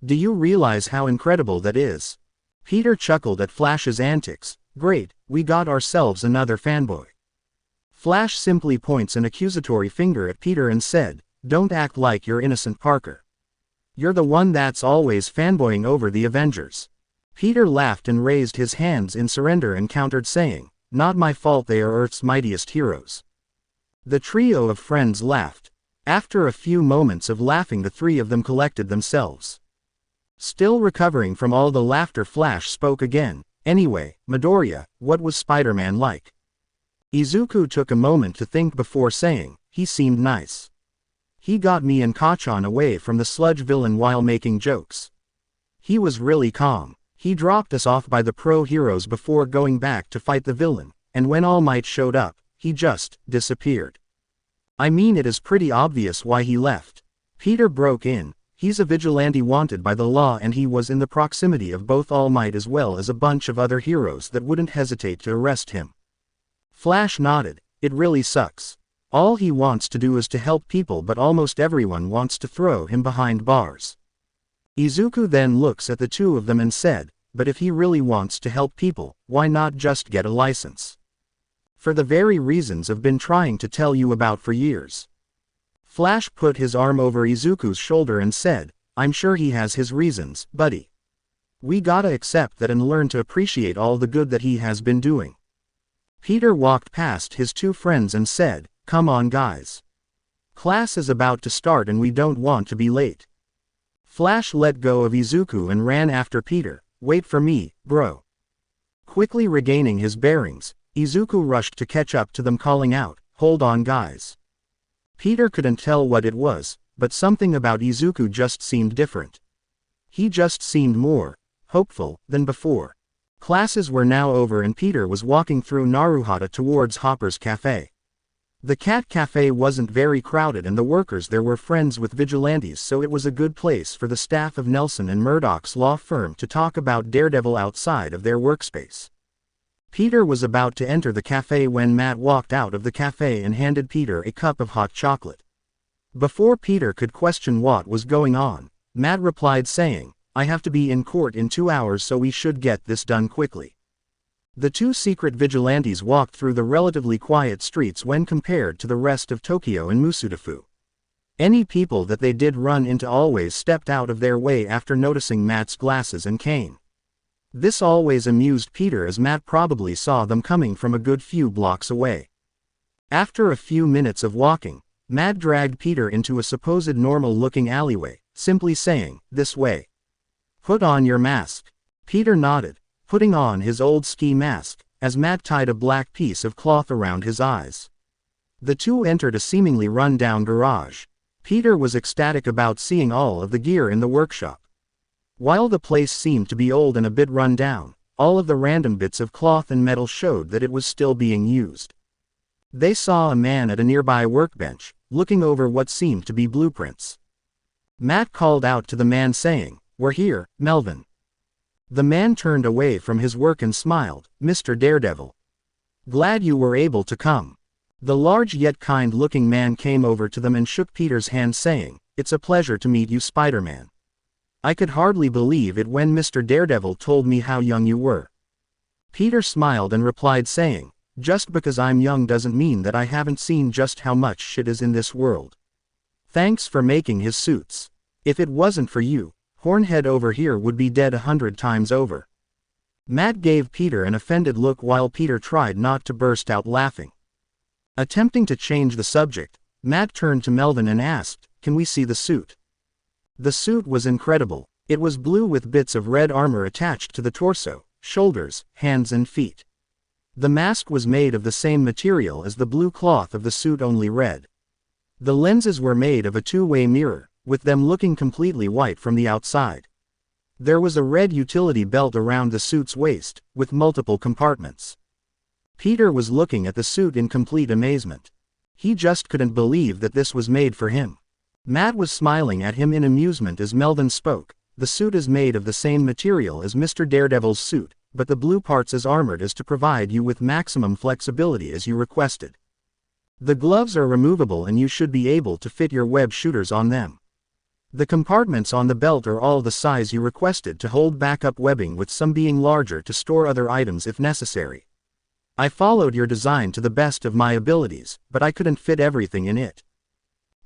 Do you realize how incredible that is?" Peter chuckled at Flash's antics. "Great, we got ourselves another fanboy." Flash simply points an accusatory finger at Peter and said, "Don't act like you're innocent, Parker. You're the one that's always fanboying over the Avengers." Peter laughed and raised his hands in surrender and countered saying, "Not my fault, they are Earth's mightiest heroes." The trio of friends laughed. After a few moments of laughing, the three of them collected themselves. Still recovering from all the laughter, Flash spoke again. "Anyway, Midoriya, what was Spider-Man like?" Izuku took a moment to think before saying, "He seemed nice. He got me and Kachan away from the sludge villain while making jokes. He was really calm. He dropped us off by the pro heroes before going back to fight the villain, and when All Might showed up, he just disappeared. I mean, it is pretty obvious why he left." Peter broke in. "He's a vigilante wanted by the law, and he was in the proximity of both All Might as well as a bunch of other heroes that wouldn't hesitate to arrest him." Flash nodded. "It really sucks. All he wants to do is to help people, but almost everyone wants to throw him behind bars." Izuku then looks at the two of them and said, "But if he really wants to help people, why not just get a license? For the very reasons I've been trying to tell you about for years." Flash put his arm over Izuku's shoulder and said, "I'm sure he has his reasons, buddy. We gotta accept that and learn to appreciate all the good that he has been doing." Peter walked past his two friends and said, "Come on, guys. Class is about to start and we don't want to be late." Flash let go of Izuku and ran after Peter. "Wait for me, bro." Quickly regaining his bearings, Izuku rushed to catch up to them, calling out, "Hold on, guys." Peter couldn't tell what it was, but something about Izuku just seemed different. He just seemed more hopeful than before. Classes were now over and Peter was walking through Naruhata towards Hopper's Cafe. The Cat Cafe wasn't very crowded and the workers there were friends with vigilantes, so it was a good place for the staff of Nelson and Murdoch's law firm to talk about Daredevil outside of their workspace. Peter was about to enter the cafe when Matt walked out of the cafe and handed Peter a cup of hot chocolate. Before Peter could question what was going on, Matt replied saying, "I have to be in court in 2 hours, so we should get this done quickly." The two secret vigilantes walked through the relatively quiet streets when compared to the rest of Tokyo and Musudafu. Any people that they did run into always stepped out of their way after noticing Matt's glasses and cane. This always amused Peter, as Matt probably saw them coming from a good few blocks away. After a few minutes of walking, Matt dragged Peter into a supposed normal-looking alleyway, simply saying, "This way. Put on your mask." Peter nodded, putting on his old ski mask, as Matt tied a black piece of cloth around his eyes. The two entered a seemingly run-down garage. Peter was ecstatic about seeing all of the gear in the workshop. While the place seemed to be old and a bit run down, all of the random bits of cloth and metal showed that it was still being used. They saw a man at a nearby workbench, looking over what seemed to be blueprints. Matt called out to the man saying, "We're here, Melvin." The man turned away from his work and smiled, "Mr. Daredevil. Glad you were able to come." The large yet kind-looking man came over to them and shook Peter's hand saying, "It's a pleasure to meet you, Spider-Man. I could hardly believe it when Mr. Daredevil told me how young you were." Peter smiled and replied saying, "Just because I'm young doesn't mean that I haven't seen just how much shit is in this world. Thanks for making his suits. If it wasn't for you, Hornhead over here would be dead 100 times over." Matt gave Peter an offended look while Peter tried not to burst out laughing. Attempting to change the subject, Matt turned to Melvin and asked, "Can we see the suit?" The suit was incredible. It was blue with bits of red armor attached to the torso, shoulders, hands and feet. The mask was made of the same material as the blue cloth of the suit, only red. The lenses were made of a two-way mirror, with them looking completely white from the outside. There was a red utility belt around the suit's waist, with multiple compartments. Peter was looking at the suit in complete amazement. He just couldn't believe that this was made for him. Matt was smiling at him in amusement as Melvin spoke. "The suit is made of the same material as Mr. Daredevil's suit, but the blue parts is armored as to provide you with maximum flexibility as you requested. The gloves are removable and you should be able to fit your web shooters on them. The compartments on the belt are all the size you requested to hold backup webbing, with some being larger to store other items if necessary. I followed your design to the best of my abilities, but I couldn't fit everything in it.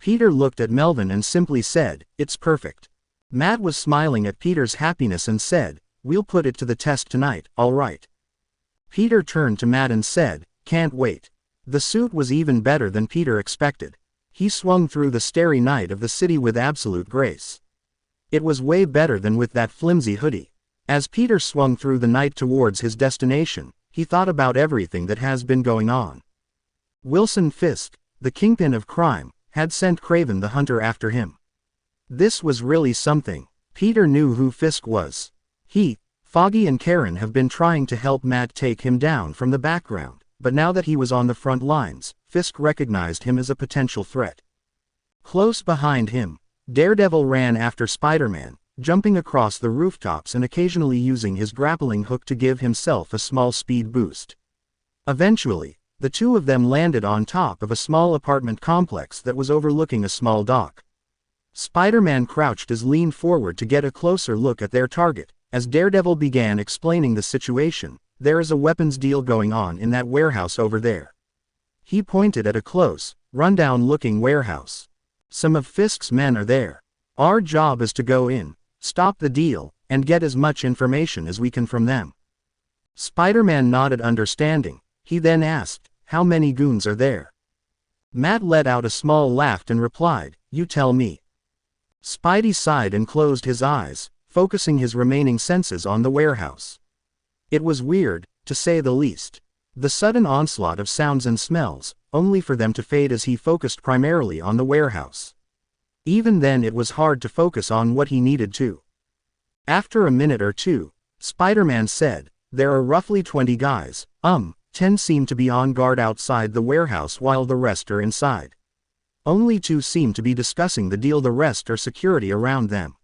Peter looked at Melvin and simply said, "It's perfect." Matt was smiling at Peter's happiness and said, "We'll put it to the test tonight, all right." Peter turned to Matt and said, "Can't wait." The suit was even better than Peter expected. He swung through the starry night of the city with absolute grace. It was way better than with that flimsy hoodie. As Peter swung through the night towards his destination, he thought about everything that has been going on. Wilson Fisk, the kingpin of crime, had sent Craven the Hunter after him. This was really something. Peter knew who Fisk was. He, Foggy and Karen have been trying to help Matt take him down from the background, but now that he was on the front lines, Fisk recognized him as a potential threat. Close behind him, Daredevil ran after Spider-Man, jumping across the rooftops and occasionally using his grappling hook to give himself a small speed boost. Eventually, the two of them landed on top of a small apartment complex that was overlooking a small dock. Spider-Man crouched as leaned forward to get a closer look at their target. As Daredevil began explaining the situation, "There is a weapons deal going on in that warehouse over there." He pointed at a close, rundown-looking warehouse. "Some of Fisk's men are there. Our job is to go in, stop the deal, and get as much information as we can from them." Spider-Man nodded understanding. He then asked, "How many goons are there?" Matt let out a small laugh and replied, "You tell me." Spidey sighed and closed his eyes, focusing his remaining senses on the warehouse. It was weird, to say the least. The sudden onslaught of sounds and smells, only for them to fade as he focused primarily on the warehouse. Even then it was hard to focus on what he needed to. After a minute or two, Spider-Man said, "There are roughly 20 guys, 10 seem to be on guard outside the warehouse while the rest are inside. Only 2 seem to be discussing the deal, the rest are security around them."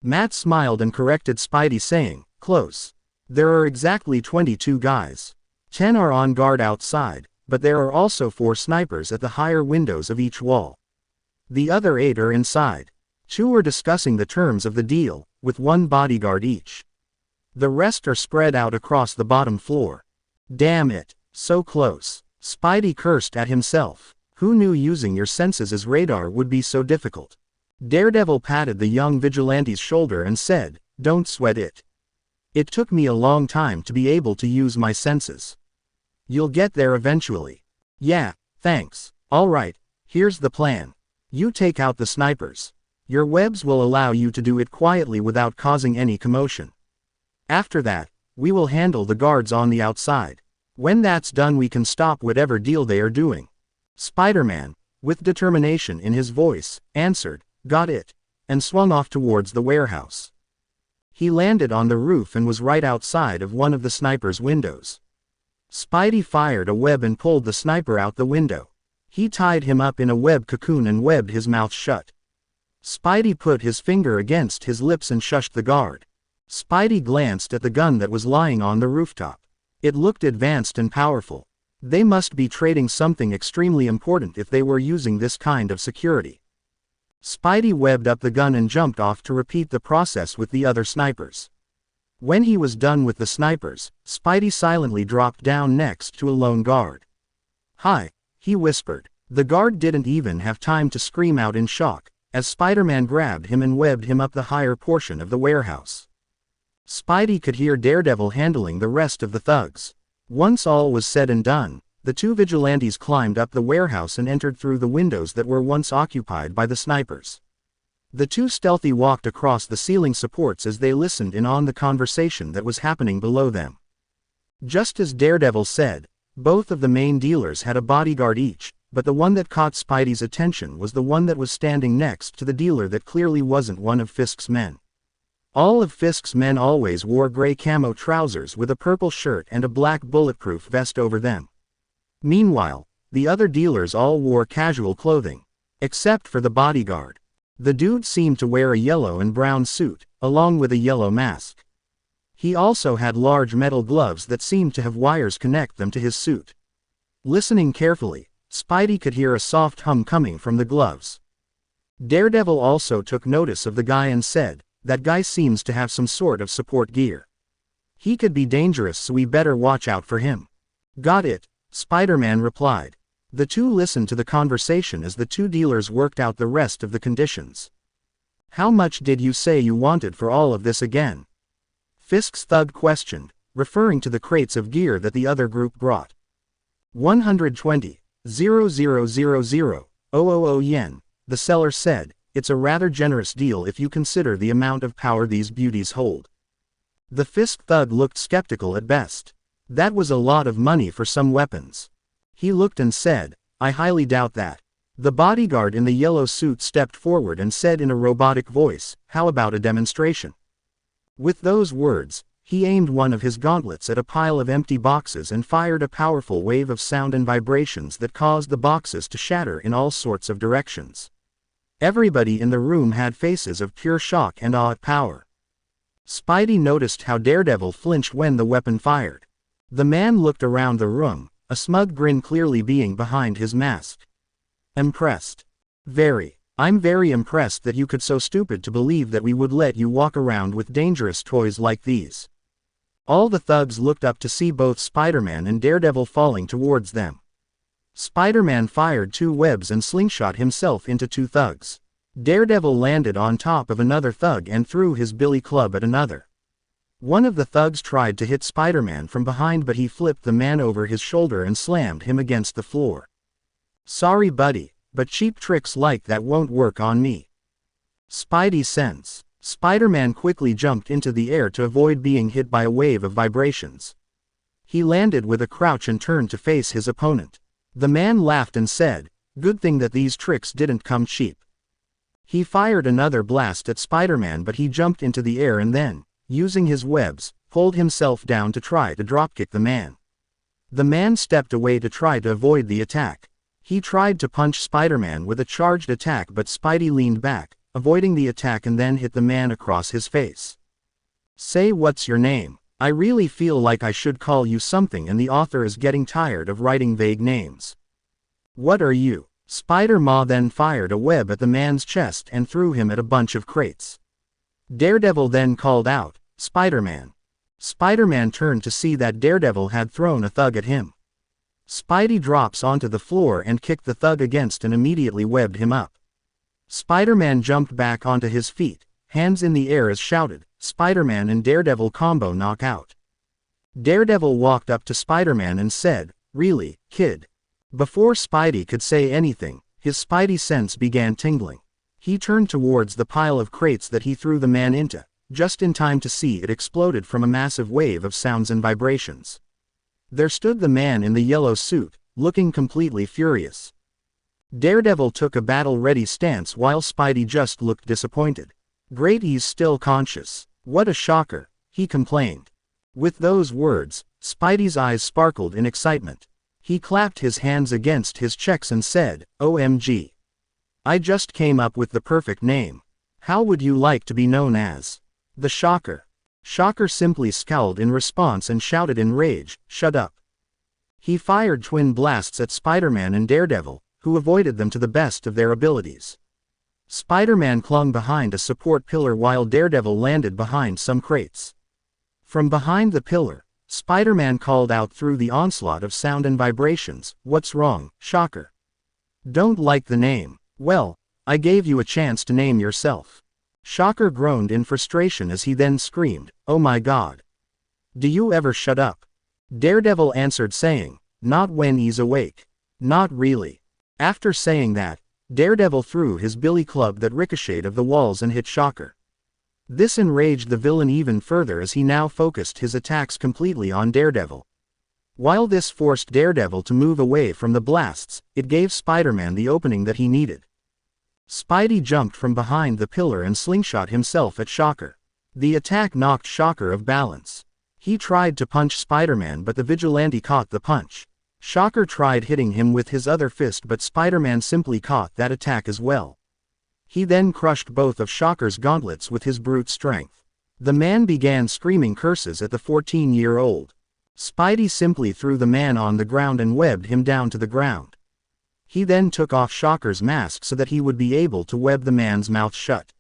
Matt smiled and corrected Spidey saying, "Close. There are exactly 22 guys. 10 are on guard outside, but there are also 4 snipers at the higher windows of each wall. The other 8 are inside. 2 are discussing the terms of the deal, with 1 bodyguard each. The rest are spread out across the bottom floor." Damn it, so close. Spidey cursed at himself. Who knew using your senses as radar would be so difficult? Daredevil patted the young vigilante's shoulder and said, "Don't sweat it. It took me a long time to be able to use my senses. You'll get there eventually." "Yeah, thanks. All right, here's the plan. You take out the snipers. Your webs will allow you to do it quietly without causing any commotion. After that, we will handle the guards on the outside. When that's done we can stop whatever deal they are doing." Spider-Man, with determination in his voice, answered, "Got it," and swung off towards the warehouse. He landed on the roof and was right outside of one of the sniper's windows. Spidey fired a web and pulled the sniper out the window. He tied him up in a web cocoon and webbed his mouth shut. Spidey put his finger against his lips and shushed the guard. Spidey glanced at the gun that was lying on the rooftop. It looked advanced and powerful. They must be trading something extremely important if they were using this kind of security. Spidey webbed up the gun and jumped off to repeat the process with the other snipers. When he was done with the snipers, Spidey silently dropped down next to a lone guard. "Hi," he whispered. The guard didn't even have time to scream out in shock, as Spider-Man grabbed him and webbed him up the higher portion of the warehouse. Spidey could hear Daredevil handling the rest of the thugs. Once all was said and done, the 2 vigilantes climbed up the warehouse and entered through the windows that were once occupied by the snipers. The 2 stealthily walked across the ceiling supports as they listened in on the conversation that was happening below them. Just as Daredevil said, both of the main dealers had a bodyguard each, but the one that caught Spidey's attention was the one that was standing next to the dealer that clearly wasn't one of Fisk's men. All of Fisk's men always wore gray camo trousers with a purple shirt and a black bulletproof vest over them. Meanwhile, the other dealers all wore casual clothing. Except for the bodyguard. The dude seemed to wear a yellow and brown suit, along with a yellow mask. He also had large metal gloves that seemed to have wires connect them to his suit. Listening carefully, Spidey could hear a soft hum coming from the gloves. Daredevil also took notice of the guy and said, "That guy seems to have some sort of support gear. He could be dangerous, so we better watch out for him." Got it, Spider-Man replied. The two listened to the conversation as the two dealers worked out the rest of the conditions. How much did you say you wanted for all of this again? Fisk's thug questioned, referring to the crates of gear that the other group brought. 120,000,000 yen, the seller said. It's a rather generous deal if you consider the amount of power these beauties hold. The Fisk thug looked skeptical at best. That was a lot of money for some weapons. He looked and said, I highly doubt that. The bodyguard in the yellow suit stepped forward and said in a robotic voice, how about a demonstration? With those words, he aimed one of his gauntlets at a pile of empty boxes and fired a powerful wave of sound and vibrations that caused the boxes to shatter in all sorts of directions. Everybody in the room had faces of pure shock and awe at power. Spidey noticed how Daredevil flinched when the weapon fired. The man looked around the room, a smug grin clearly being behind his mask. Impressed. Very. I'm very impressed that you could so stupid to believe that we would let you walk around with dangerous toys like these. All the thugs looked up to see both Spider-Man and Daredevil falling towards them. Spider-Man fired 2 webs and slingshot himself into 2 thugs. Daredevil landed on top of another thug and threw his billy club at another. One of the thugs tried to hit Spider-Man from behind, but he flipped the man over his shoulder and slammed him against the floor. Sorry buddy, but cheap tricks like that won't work on me. Spidey sense. Spider-Man quickly jumped into the air to avoid being hit by a wave of vibrations. He landed with a crouch and turned to face his opponent. The man laughed and said, good thing that these tricks didn't come cheap. He fired another blast at Spider-Man, but he jumped into the air and then, using his webs, pulled himself down to try to dropkick the man. The man stepped away to try to avoid the attack. He tried to punch Spider-Man with a charged attack, but Spidey leaned back, avoiding the attack, and then hit the man across his face. Say what's your name? I really feel like I should call you something, and the author is getting tired of writing vague names. What are you? Spider-Man then fired a web at the man's chest and threw him at a bunch of crates. Daredevil then called out, Spider-Man. Spider-Man turned to see that Daredevil had thrown a thug at him. Spidey drops onto the floor and kicked the thug against and immediately webbed him up. Spider-Man jumped back onto his feet, hands in the air as shouted, Spider-Man and Daredevil combo knockout. Daredevil walked up to Spider-Man and said, really, kid? Before Spidey could say anything, his Spidey sense began tingling. He turned towards the pile of crates that he threw the man into, just in time to see it exploded from a massive wave of sounds and vibrations. There stood the man in the yellow suit, looking completely furious. Daredevil took a battle-ready stance while Spidey just looked disappointed. Great, he's still conscious. What a shocker, he complained. With those words, Spidey's eyes sparkled in excitement. He clapped his hands against his chest and said, OMG. I just came up with the perfect name. How would you like to be known as? The Shocker. Shocker simply scowled in response and shouted in rage, shut up. He fired twin blasts at Spider-Man and Daredevil, who avoided them to the best of their abilities. Spider-Man clung behind a support pillar while Daredevil landed behind some crates. From behind the pillar, Spider-Man called out through the onslaught of sound and vibrations, what's wrong, Shocker? Don't like the name? Well, I gave you a chance to name yourself. Shocker groaned in frustration as he then screamed, oh my god. Do you ever shut up? Daredevil answered saying, not when he's awake. Not really. After saying that, Daredevil threw his billy club that ricocheted off the walls and hit Shocker. This enraged the villain even further as he now focused his attacks completely on Daredevil. While this forced Daredevil to move away from the blasts, it gave Spider-Man the opening that he needed. Spidey jumped from behind the pillar and slingshot himself at Shocker. The attack knocked Shocker off balance. He tried to punch Spider-Man, but the vigilante caught the punch. Shocker tried hitting him with his other fist, but Spider-Man simply caught that attack as well. He then crushed both of Shocker's gauntlets with his brute strength. The man began screaming curses at the 14-year-old. Spidey simply threw the man on the ground and webbed him down to the ground. He then took off Shocker's mask so that he would be able to web the man's mouth shut.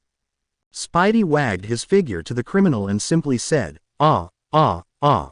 Spidey wagged his figure to the criminal and simply said, ah, ah, ah.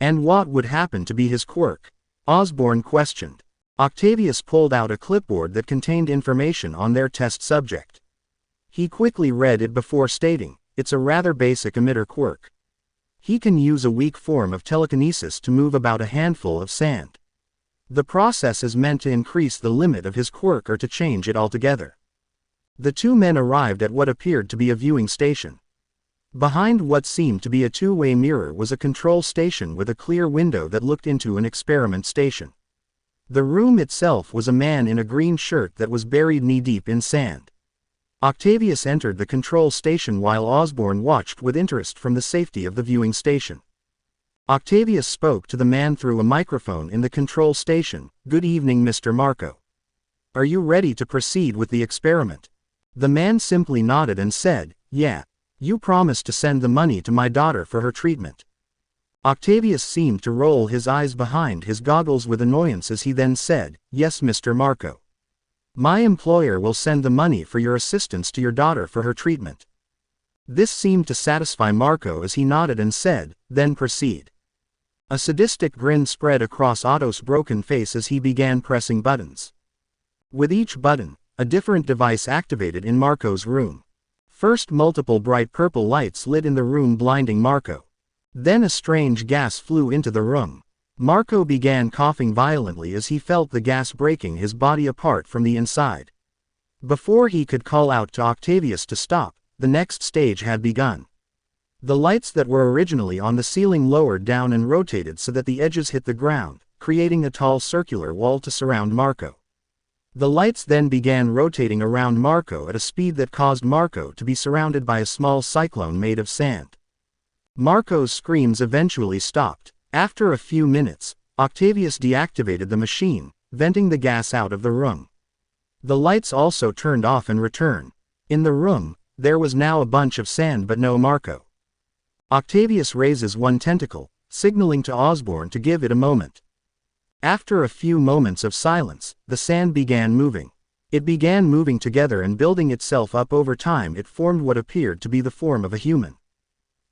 And what would happen to be his quirk? Osborn questioned. Octavius pulled out a clipboard that contained information on their test subject. He quickly read it before stating, "It's a rather basic emitter quirk. He can use a weak form of telekinesis to move about a handful of sand. The process is meant to increase the limit of his quirk or to change it altogether." The two men arrived at what appeared to be a viewing station. Behind what seemed to be a two-way mirror was a control station with a clear window that looked into an experiment station. The room itself was a man in a green shirt that was buried knee-deep in sand. Octavius entered the control station while Osborn watched with interest from the safety of the viewing station. Octavius spoke to the man through a microphone in the control station. "Good evening, Mr. Marco. Are you ready to proceed with the experiment?" The man simply nodded and said, "Yeah. You promised to send the money to my daughter for her treatment." Octavius seemed to roll his eyes behind his goggles with annoyance as he then said, "Yes, Mr. Marco. My employer will send the money for your assistance to your daughter for her treatment." This seemed to satisfy Marco as he nodded and said, "Then proceed." A sadistic grin spread across Otto's broken face as he began pressing buttons. With each button, a different device activated in Marco's room. First, multiple bright purple lights lit in the room, blinding Marco. Then a strange gas flew into the room. Marco began coughing violently as he felt the gas breaking his body apart from the inside. Before he could call out to Octavius to stop, the next stage had begun. The lights that were originally on the ceiling lowered down and rotated so that the edges hit the ground, creating a tall circular wall to surround Marco. The lights then began rotating around Marco at a speed that caused Marco to be surrounded by a small cyclone made of sand. Marco's screams eventually stopped. After a few minutes, Octavius deactivated the machine, venting the gas out of the room. The lights also turned off and returned. In the room, there was now a bunch of sand but no Marco. Octavius raises one tentacle, signaling to Osborn to give it a moment. After a few moments of silence, the sand began moving. It began moving together and building itself up. Over time it formed what appeared to be the form of a human.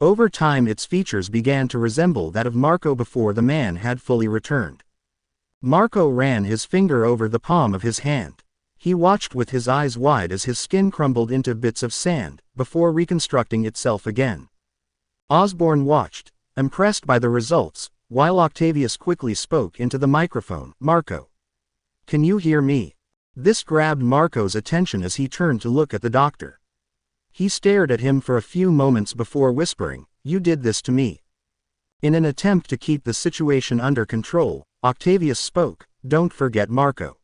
Over time its features began to resemble that of Marco before the man had fully returned. Marco ran his finger over the palm of his hand. He watched with his eyes wide as his skin crumbled into bits of sand, before reconstructing itself again. Osborn watched, impressed by the results, while Octavius quickly spoke into the microphone. "Marco. Can you hear me?" This grabbed Marco's attention as he turned to look at the doctor. He stared at him for a few moments before whispering, "You did this to me." In an attempt to keep the situation under control, Octavius spoke, "Don't forget, Marco.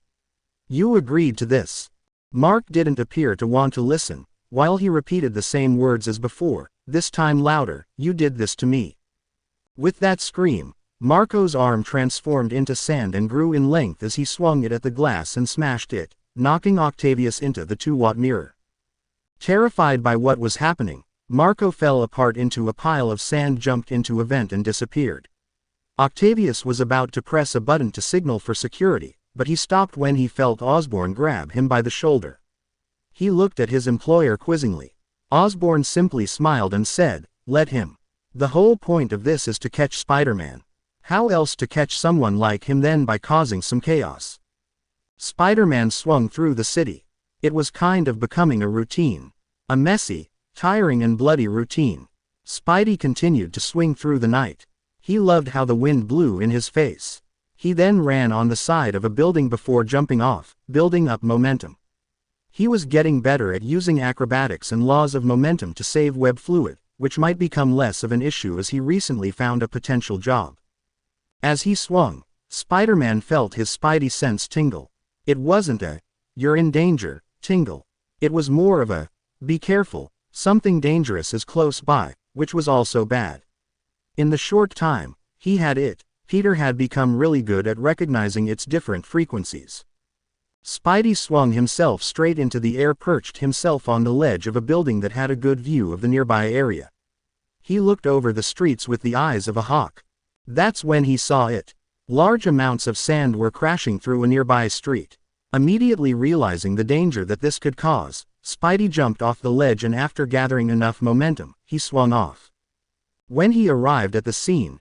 You agreed to this." Mark didn't appear to want to listen, while he repeated the same words as before, this time louder, "You did this to me." With that scream, Marco's arm transformed into sand and grew in length as he swung it at the glass and smashed it, knocking Octavius into the 2-watt mirror. Terrified by what was happening, Marco fell apart into a pile of sand, jumped into a vent and disappeared. Octavius was about to press a button to signal for security, but he stopped when he felt Osborn grab him by the shoulder. He looked at his employer quizzingly. Osborn simply smiled and said, "Let him. The whole point of this is to catch Spider-Man. How else to catch someone like him than by causing some chaos?" Spider-Man swung through the city. It was kind of becoming a routine. A messy, tiring and bloody routine. Spidey continued to swing through the night. He loved how the wind blew in his face. He then ran on the side of a building before jumping off, building up momentum. He was getting better at using acrobatics and laws of momentum to save web fluid, which might become less of an issue as he recently found a potential job. As he swung, Spider-Man felt his Spidey sense tingle. It wasn't a, "You're in danger," tingle. It was more of a, "Be careful, something dangerous is close by," which was also bad. In the short time Peter had become really good at recognizing its different frequencies. Spidey swung himself straight into the air, perched himself on the ledge of a building that had a good view of the nearby area. He looked over the streets with the eyes of a hawk. That's when he saw it. Large amounts of sand were crashing through a nearby street. Immediately realizing the danger that this could cause, Spidey jumped off the ledge and after gathering enough momentum, he swung off. When he arrived at the scene,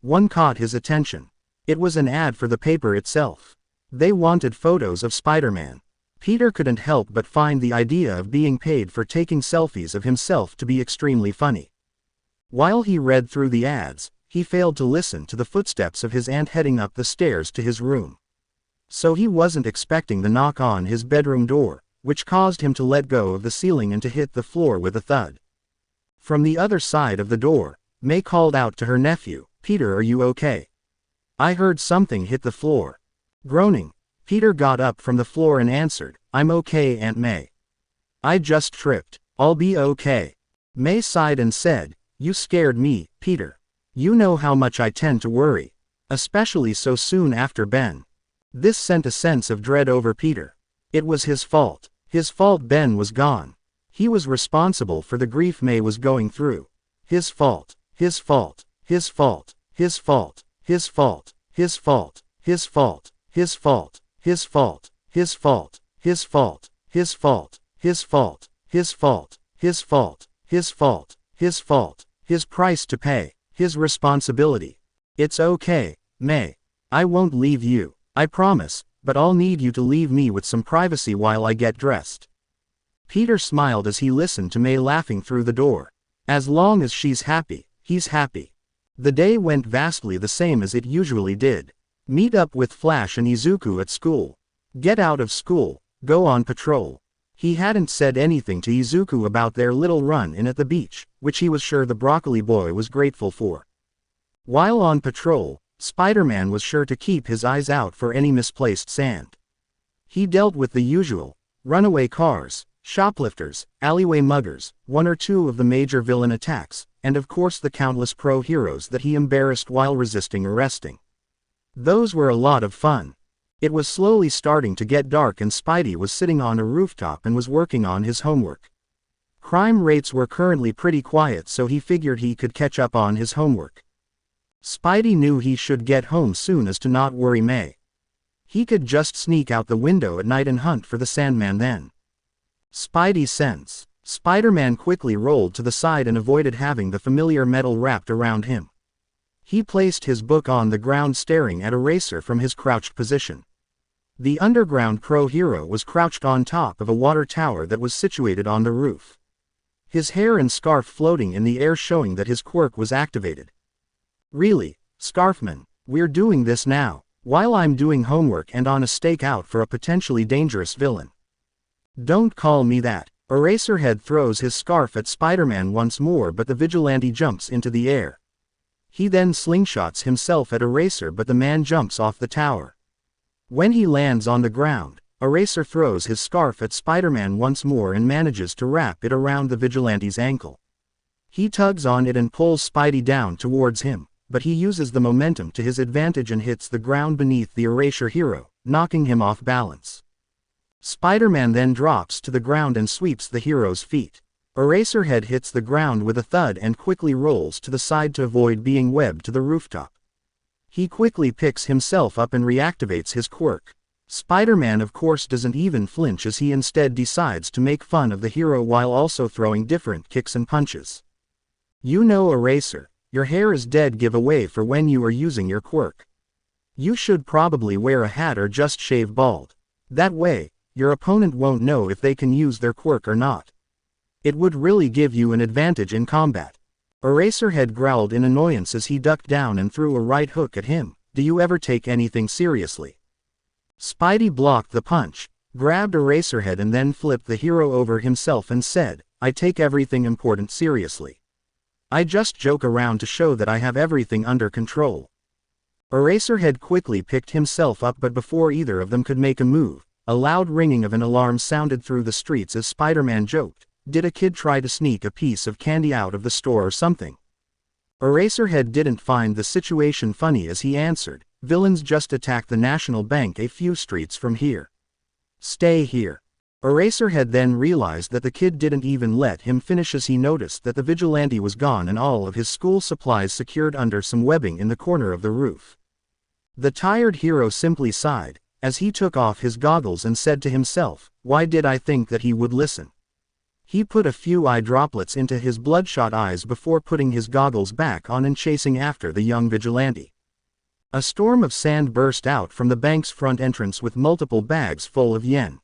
One caught his attention. It was an ad for the paper itself. They wanted photos of Spider-Man. Peter couldn't help but find the idea of being paid for taking selfies of himself to be extremely funny. While he read through the ads, he failed to listen to the footsteps of his aunt heading up the stairs to his room. So he wasn't expecting the knock on his bedroom door, which caused him to let go of the ceiling and to hit the floor with a thud. From the other side of the door, May called out to her nephew, "Peter, are you okay? I heard something hit the floor." Groaning, Peter got up from the floor and answered, "I'm okay, Aunt May. I just tripped. I'll be okay." May sighed and said, "You scared me, Peter. You know how much I tend to worry. Especially so soon after Ben." This sent a sense of dread over Peter. It was his fault. His fault Ben was gone. He was responsible for the grief May was going through. His fault. His fault. His fault. His fault. His fault. His fault. His fault. His fault. His fault. His fault. His fault. His fault. His fault. His fault. His fault. His fault. His fault. His price to pay. His responsibility. It's okay, May. I won't leave you, I promise, but I'll need you to leave me with some privacy while I get dressed. Peter smiled as he listened to May laughing through the door. As long as she's happy, he's happy. The day went vastly the same as it usually did. Meet up with Flash and Izuku at school. Get out of school, go on patrol. He hadn't said anything to Izuku about their little run-in at the beach, which he was sure the broccoli boy was grateful for. While on patrol, Spider-Man was sure to keep his eyes out for any misplaced sand. He dealt with the usual: runaway cars, shoplifters, alleyway muggers, one or two of the major villain attacks, and of course the countless pro-heroes that he embarrassed while resisting arresting. Those were a lot of fun. It was slowly starting to get dark and Spidey was sitting on a rooftop and was working on his homework. Crime rates were currently pretty quiet, so he figured he could catch up on his homework. Spidey knew he should get home soon as to not worry May. He could just sneak out the window at night and hunt for the Sandman then. Spidey sense. Spider-Man quickly rolled to the side and avoided having the familiar metal wrapped around him. He placed his book on the ground staring at Eraser from his crouched position. The underground pro-hero was crouched on top of a water tower that was situated on the roof. His hair and scarf floating in the air showing that his quirk was activated. "Really, Scarfman, we're doing this now, while I'm doing homework and on a stakeout for a potentially dangerous villain." "Don't call me that." Eraserhead throws his scarf at Spider-Man once more, but the vigilante jumps into the air. He then slingshots himself at Eraser, but the man jumps off the tower. When he lands on the ground, Eraser throws his scarf at Spider-Man once more and manages to wrap it around the vigilante's ankle. He tugs on it and pulls Spidey down towards him, but he uses the momentum to his advantage and hits the ground beneath the Eraser hero, knocking him off balance. Spider-Man then drops to the ground and sweeps the hero's feet. Eraserhead hits the ground with a thud and quickly rolls to the side to avoid being webbed to the rooftop. He quickly picks himself up and reactivates his quirk. Spider-Man of course doesn't even flinch as he instead decides to make fun of the hero while also throwing different kicks and punches. "You know, Eraser, your hair is dead giveaway for when you are using your quirk. You should probably wear a hat or just shave bald. That way, your opponent won't know if they can use their quirk or not. It would really give you an advantage in combat." Eraserhead growled in annoyance as he ducked down and threw a right hook at him. "Do you ever take anything seriously?" Spidey blocked the punch, grabbed Eraserhead and then flipped the hero over himself and said, "I take everything important seriously. I just joke around to show that I have everything under control." Eraserhead quickly picked himself up, but before either of them could make a move, a loud ringing of an alarm sounded through the streets as Spider-Man joked, "Did a kid try to sneak a piece of candy out of the store or something?" Eraserhead didn't find the situation funny as he answered, "Villains just attacked the National Bank a few streets from here. Stay here." Eraserhead then realized that the kid didn't even let him finish as he noticed that the vigilante was gone and all of his school supplies secured under some webbing in the corner of the roof. The tired hero simply sighed, as he took off his goggles and said to himself, "Why did I think that he would listen?" He put a few eye droplets into his bloodshot eyes before putting his goggles back on and chasing after the young vigilante. A storm of sand burst out from the bank's front entrance with multiple bags full of yen.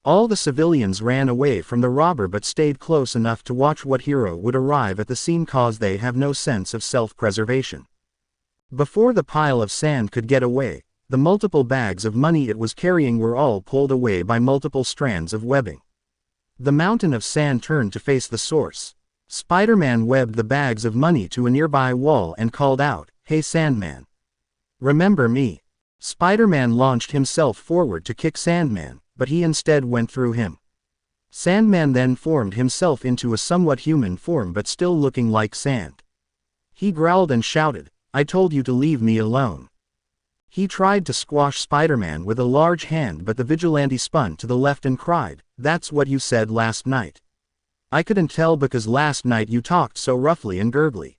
All the civilians ran away from the robber but stayed close enough to watch what hero would arrive at the scene cause they have no sense of self-preservation. Before the pile of sand could get away, the multiple bags of money it was carrying were all pulled away by multiple strands of webbing. The mountain of sand turned to face the source. Spider-Man webbed the bags of money to a nearby wall and called out, "Hey Sandman. Remember me?" Spider-Man launched himself forward to kick Sandman, but he instead went through him. Sandman then formed himself into a somewhat human form but still looking like sand. He growled and shouted, "I told you to leave me alone." He tried to squash Spider-Man with a large hand but the vigilante spun to the left and cried, "That's what you said last night. I couldn't tell because last night you talked so roughly and gurgly.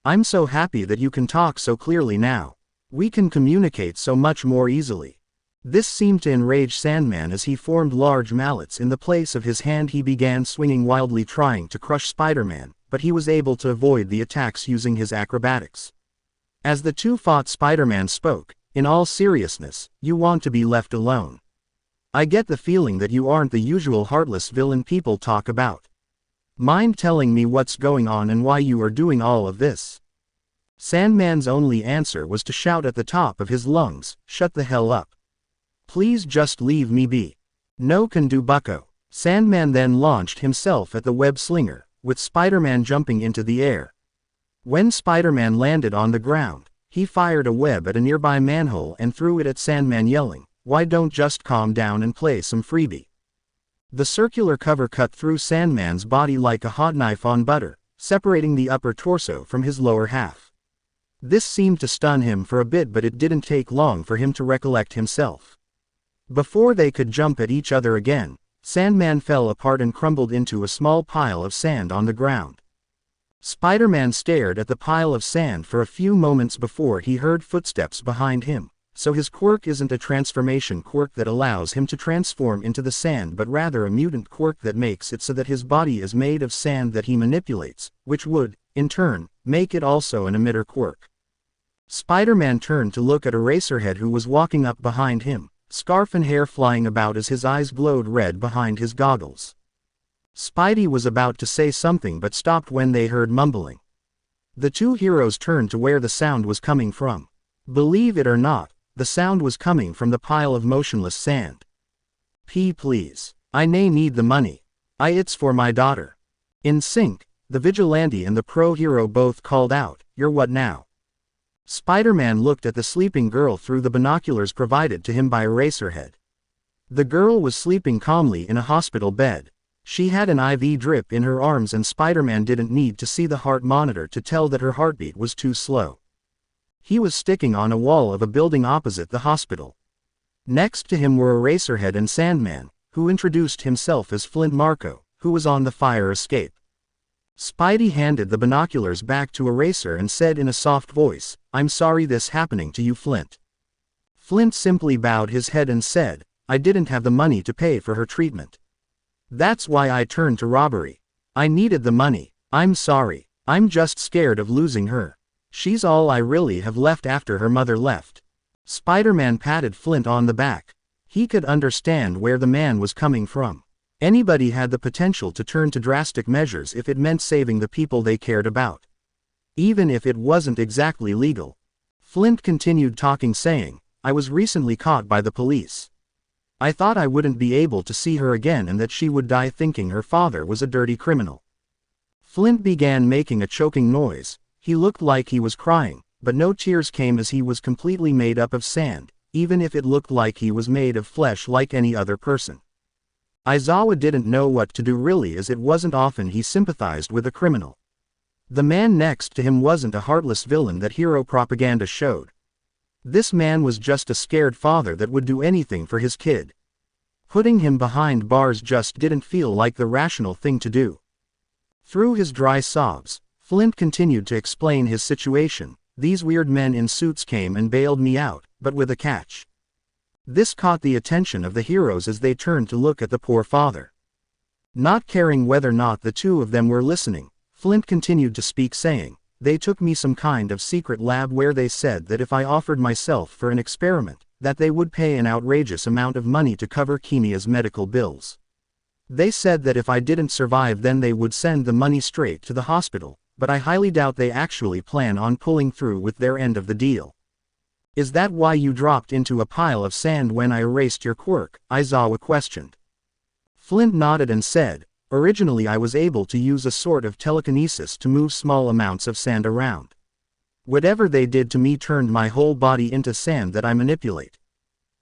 I'm so happy that you can talk so clearly now. We can communicate so much more easily." This seemed to enrage Sandman as he formed large mallets in the place of his hand. He began swinging wildly trying to crush Spider-Man, but he was able to avoid the attacks using his acrobatics. As the two fought, Spider-Man spoke, "In all seriousness, you want to be left alone. I get the feeling that you aren't the usual heartless villain people talk about. Mind telling me what's going on and why you are doing all of this?" Sandman's only answer was to shout at the top of his lungs, "Shut the hell up. Please just leave me be. No can do bucko." Sandman then launched himself at the web slinger, with Spider-Man jumping into the air. When Spider-Man landed on the ground, he fired a web at a nearby manhole and threw it at Sandman yelling, "Why don't just calm down and play some freebie?" The circular cover cut through Sandman's body like a hot knife on butter, separating the upper torso from his lower half. This seemed to stun him for a bit but it didn't take long for him to recollect himself. Before they could jump at each other again, Sandman fell apart and crumbled into a small pile of sand on the ground. Spider-Man stared at the pile of sand for a few moments before he heard footsteps behind him. So his quirk isn't a transformation quirk that allows him to transform into the sand but rather a mutant quirk that makes it so that his body is made of sand that he manipulates, which would, in turn, make it also an emitter quirk. Spider-Man turned to look at Eraserhead who was walking up behind him, scarf and hair flying about as his eyes glowed red behind his goggles. Spidey was about to say something but stopped when they heard mumbling. The two heroes turned to where the sound was coming from. Believe it or not, the sound was coming from the pile of motionless sand. Please. I need the money. It's for my daughter." In sync, the vigilante and the pro-hero both called out, "You're what now?" Spider-Man looked at the sleeping girl through the binoculars provided to him by Eraserhead. The girl was sleeping calmly in a hospital bed. She had an IV drip in her arms and Spider-Man didn't need to see the heart monitor to tell that her heartbeat was too slow. He was sticking on a wall of a building opposite the hospital. Next to him were Eraserhead and Sandman, who introduced himself as Flint Marko, who was on the fire escape. Spidey handed the binoculars back to Eraser and said in a soft voice, "I'm sorry this happening to you, Flint." Flint simply bowed his head and said, "I didn't have the money to pay for her treatment. That's why I turned to robbery. I needed the money. I'm sorry. I'm just scared of losing her. She's all I really have left after her mother left." Spider-Man patted Flint on the back. He could understand where the man was coming from. Anybody had the potential to turn to drastic measures if it meant saving the people they cared about. Even if it wasn't exactly legal. Flint continued talking saying, "I was recently caught by the police. I thought I wouldn't be able to see her again and that she would die thinking her father was a dirty criminal." Flint began making a choking noise. He looked like he was crying, but no tears came as he was completely made up of sand, even if it looked like he was made of flesh like any other person. Aizawa didn't know what to do really as it wasn't often he sympathized with a criminal. The man next to him wasn't a heartless villain that hero propaganda showed. This man was just a scared father that would do anything for his kid. Putting him behind bars just didn't feel like the rational thing to do. Through his dry sobs, Flint continued to explain his situation. "These weird men in suits came and bailed me out, but with a catch." This caught the attention of the heroes as they turned to look at the poor father. Not caring whether or not the two of them were listening, Flint continued to speak, saying, "They took me some kind of secret lab where they said that if I offered myself for an experiment, that they would pay an outrageous amount of money to cover Kimia's medical bills. They said that if I didn't survive then they would send the money straight to the hospital, but I highly doubt they actually plan on pulling through with their end of the deal." "Is that why you dropped into a pile of sand when I erased your quirk?" Aizawa questioned. Flint nodded and said, "Originally I was able to use a sort of telekinesis to move small amounts of sand around. Whatever they did to me turned my whole body into sand that I manipulate.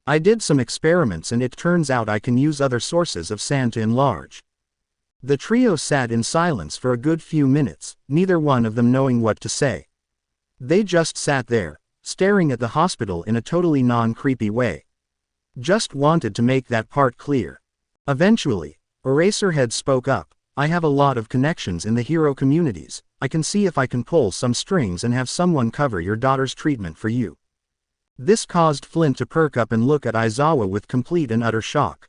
I did some experiments and it turns out I can use other sources of sand to enlarge." The trio sat in silence for a good few minutes, neither one of them knowing what to say. They just sat there, staring at the hospital in a totally non-creepy way. Just wanted to make that part clear. Eventually, Eraserhead spoke up, "I have a lot of connections in the hero communities. I can see if I can pull some strings and have someone cover your daughter's treatment for you." This caused Flint to perk up and look at Aizawa with complete and utter shock.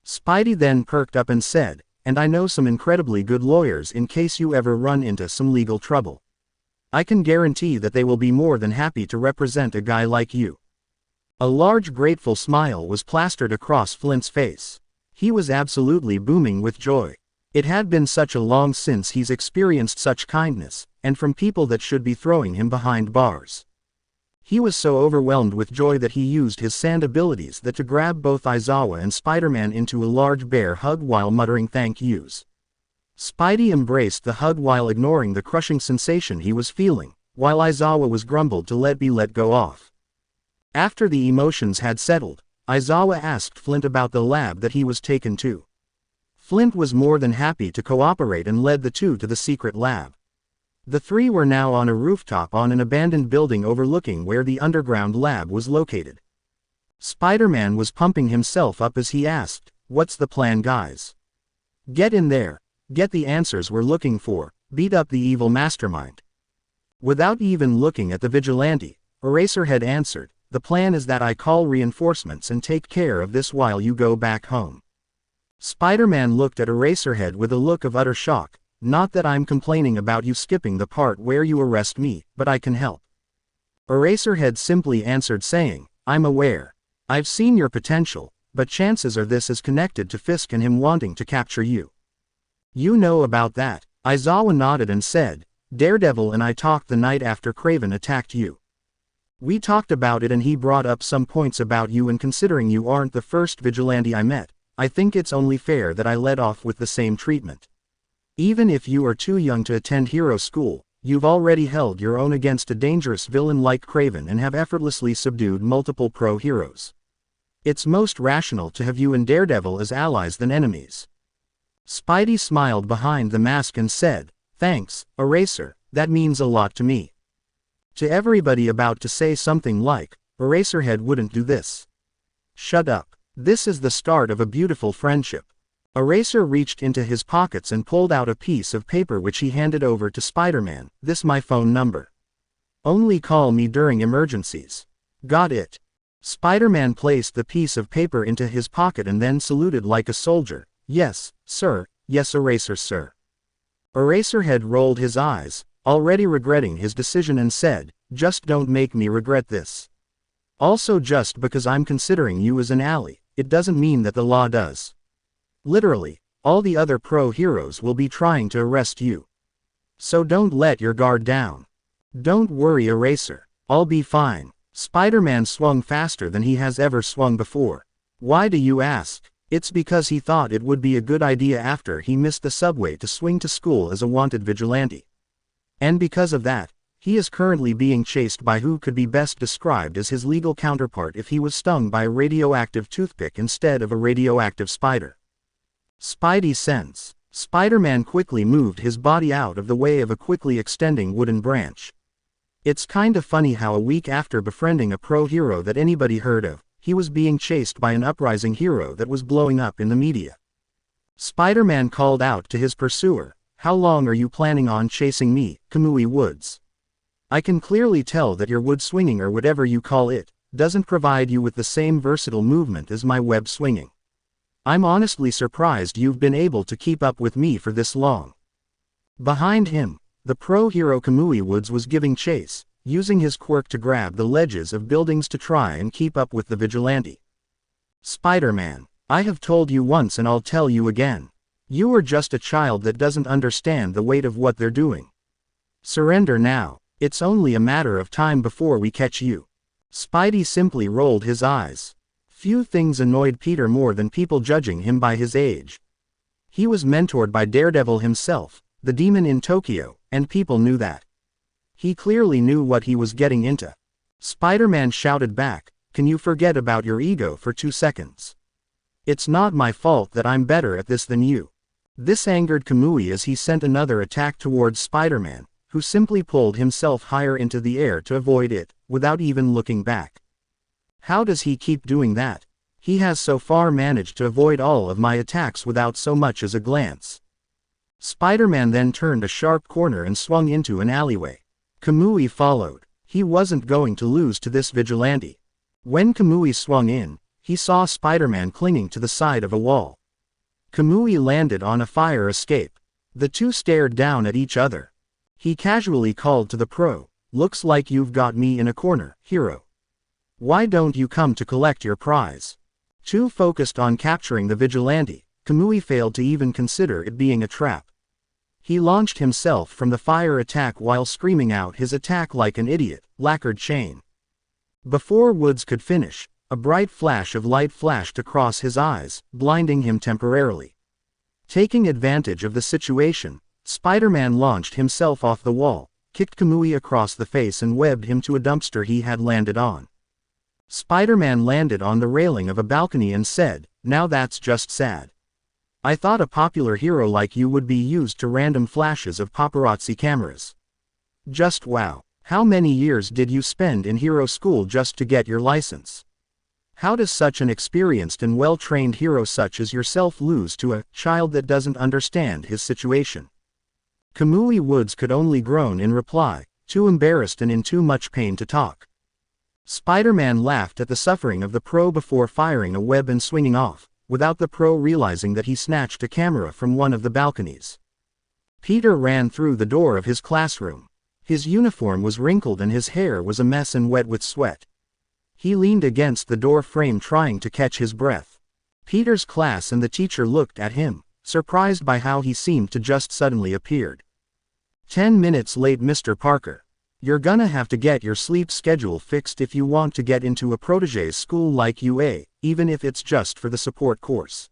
Spidey then perked up and said, "And I know some incredibly good lawyers in case you ever run into some legal trouble. I can guarantee that they will be more than happy to represent a guy like you." A large grateful smile was plastered across Flint's face. He was absolutely booming with joy. It had been such a long since he's experienced such kindness, and from people that should be throwing him behind bars. He was so overwhelmed with joy that he used his sand abilities to grab both Aizawa and Spider-Man into a large bear hug while muttering thank yous. Spidey embraced the hug while ignoring the crushing sensation he was feeling, while Aizawa was grumbled to let go off. After the emotions had settled, Aizawa asked Flint about the lab that he was taken to. Flint was more than happy to cooperate and led the two to the secret lab. The three were now on a rooftop on an abandoned building overlooking where the underground lab was located. Spider-Man was pumping himself up as he asked, "What's the plan, guys? Get in there, get the answers we're looking for, beat up the evil mastermind." Without even looking at the vigilante, Eraserhead answered, "The plan is that I call reinforcements and take care of this while you go back home." Spider-Man looked at Eraserhead with a look of utter shock. "Not that I'm complaining about you skipping the part where you arrest me, but I can help." Eraserhead simply answered saying, "I'm aware. I've seen your potential, but chances are this is connected to Fisk and him wanting to capture you." "You know about that?" Aizawa nodded and said, "Daredevil and I talked the night after Kraven attacked you. We talked about it and he brought up some points about you, and considering you aren't the first vigilante I met, I think it's only fair that I let off with the same treatment. Even if you are too young to attend hero school, you've already held your own against a dangerous villain like Kraven and have effortlessly subdued multiple pro-heroes. It's most rational to have you and Daredevil as allies than enemies." Spidey smiled behind the mask and said, "Thanks, Eraser, that means a lot to me." To everybody about to say something like, "Eraserhead wouldn't do this. Shut up. This is the start of a beautiful friendship." Eraser reached into his pockets and pulled out a piece of paper which he handed over to Spider-Man. "This my phone number. Only call me during emergencies. Got it?" Spider-Man placed the piece of paper into his pocket and then saluted like a soldier. "Yes, sir, yes Eraser sir." Eraserhead rolled his eyes, already regretting his decision, and said, "Just don't make me regret this. Also, just because I'm considering you as an ally, it doesn't mean that the law does. Literally, all the other pro-heroes will be trying to arrest you. So don't let your guard down. Don't worry Eraser, I'll be fine." Spider-Man swung faster than he has ever swung before. Why do you ask? It's because he thought it would be a good idea after he missed the subway to swing to school as a wanted vigilante. And because of that, he is currently being chased by who could be best described as his legal counterpart if he was stung by a radioactive toothpick instead of a radioactive spider. Spidey sense. Spider-Man quickly moved his body out of the way of a quickly extending wooden branch. It's kinda funny how a week after befriending a pro-hero that anybody heard of, he was being chased by an uprising hero that was blowing up in the media. Spider-Man called out to his pursuer, "How long are you planning on chasing me, Kamui Woods? I can clearly tell that your wood swinging, or whatever you call it, doesn't provide you with the same versatile movement as my web swinging. I'm honestly surprised you've been able to keep up with me for this long." Behind him, the pro hero Kamui Woods was giving chase, using his quirk to grab the ledges of buildings to try and keep up with the vigilante. "Spider-Man, I have told you once and I'll tell you again. You are just a child that doesn't understand the weight of what they're doing. Surrender now, it's only a matter of time before we catch you." Spidey simply rolled his eyes. Few things annoyed Peter more than people judging him by his age. He was mentored by Daredevil himself, the demon in Tokyo, and people knew that. He clearly knew what he was getting into. Spider-Man shouted back, "Can you forget about your ego for 2 seconds? It's not my fault that I'm better at this than you." This angered Kamui as he sent another attack towards Spider-Man, who simply pulled himself higher into the air to avoid it, without even looking back. How does he keep doing that? He has so far managed to avoid all of my attacks without so much as a glance. Spider-Man then turned a sharp corner and swung into an alleyway. Kamui followed. He wasn't going to lose to this vigilante. When Kamui swung in, he saw Spider-Man clinging to the side of a wall. Kamui landed on a fire escape. The two stared down at each other. He casually called to the pro, "Looks like you've got me in a corner, hero. Why don't you come to collect your prize?" Too focused on capturing the vigilante, Kamui failed to even consider it being a trap. He launched himself from the fire attack while screaming out his attack like an idiot, "Lacquered chain." Before Woods could finish, a bright flash of light flashed across his eyes, blinding him temporarily. Taking advantage of the situation, Spider-Man launched himself off the wall, kicked Kamui across the face and webbed him to a dumpster he had landed on. Spider-Man landed on the railing of a balcony and said, "Now that's just sad. I thought a popular hero like you would be used to random flashes of paparazzi cameras. Just wow. How many years did you spend in hero school just to get your license? How does such an experienced and well-trained hero such as yourself lose to a child that doesn't understand his situation?" Kamui Woods could only groan in reply, too embarrassed and in too much pain to talk. Spider-Man laughed at the suffering of the pro before firing a web and swinging off, without the pro realizing that he snatched a camera from one of the balconies. Peter ran through the door of his classroom. His uniform was wrinkled and his hair was a mess and wet with sweat. He leaned against the door frame trying to catch his breath. Peter's class and the teacher looked at him, surprised by how he seemed to just suddenly appeared. 10 minutes late, Mr. Parker. You're gonna have to get your sleep schedule fixed if you want to get into a protégé school like UA, even if it's just for the support course."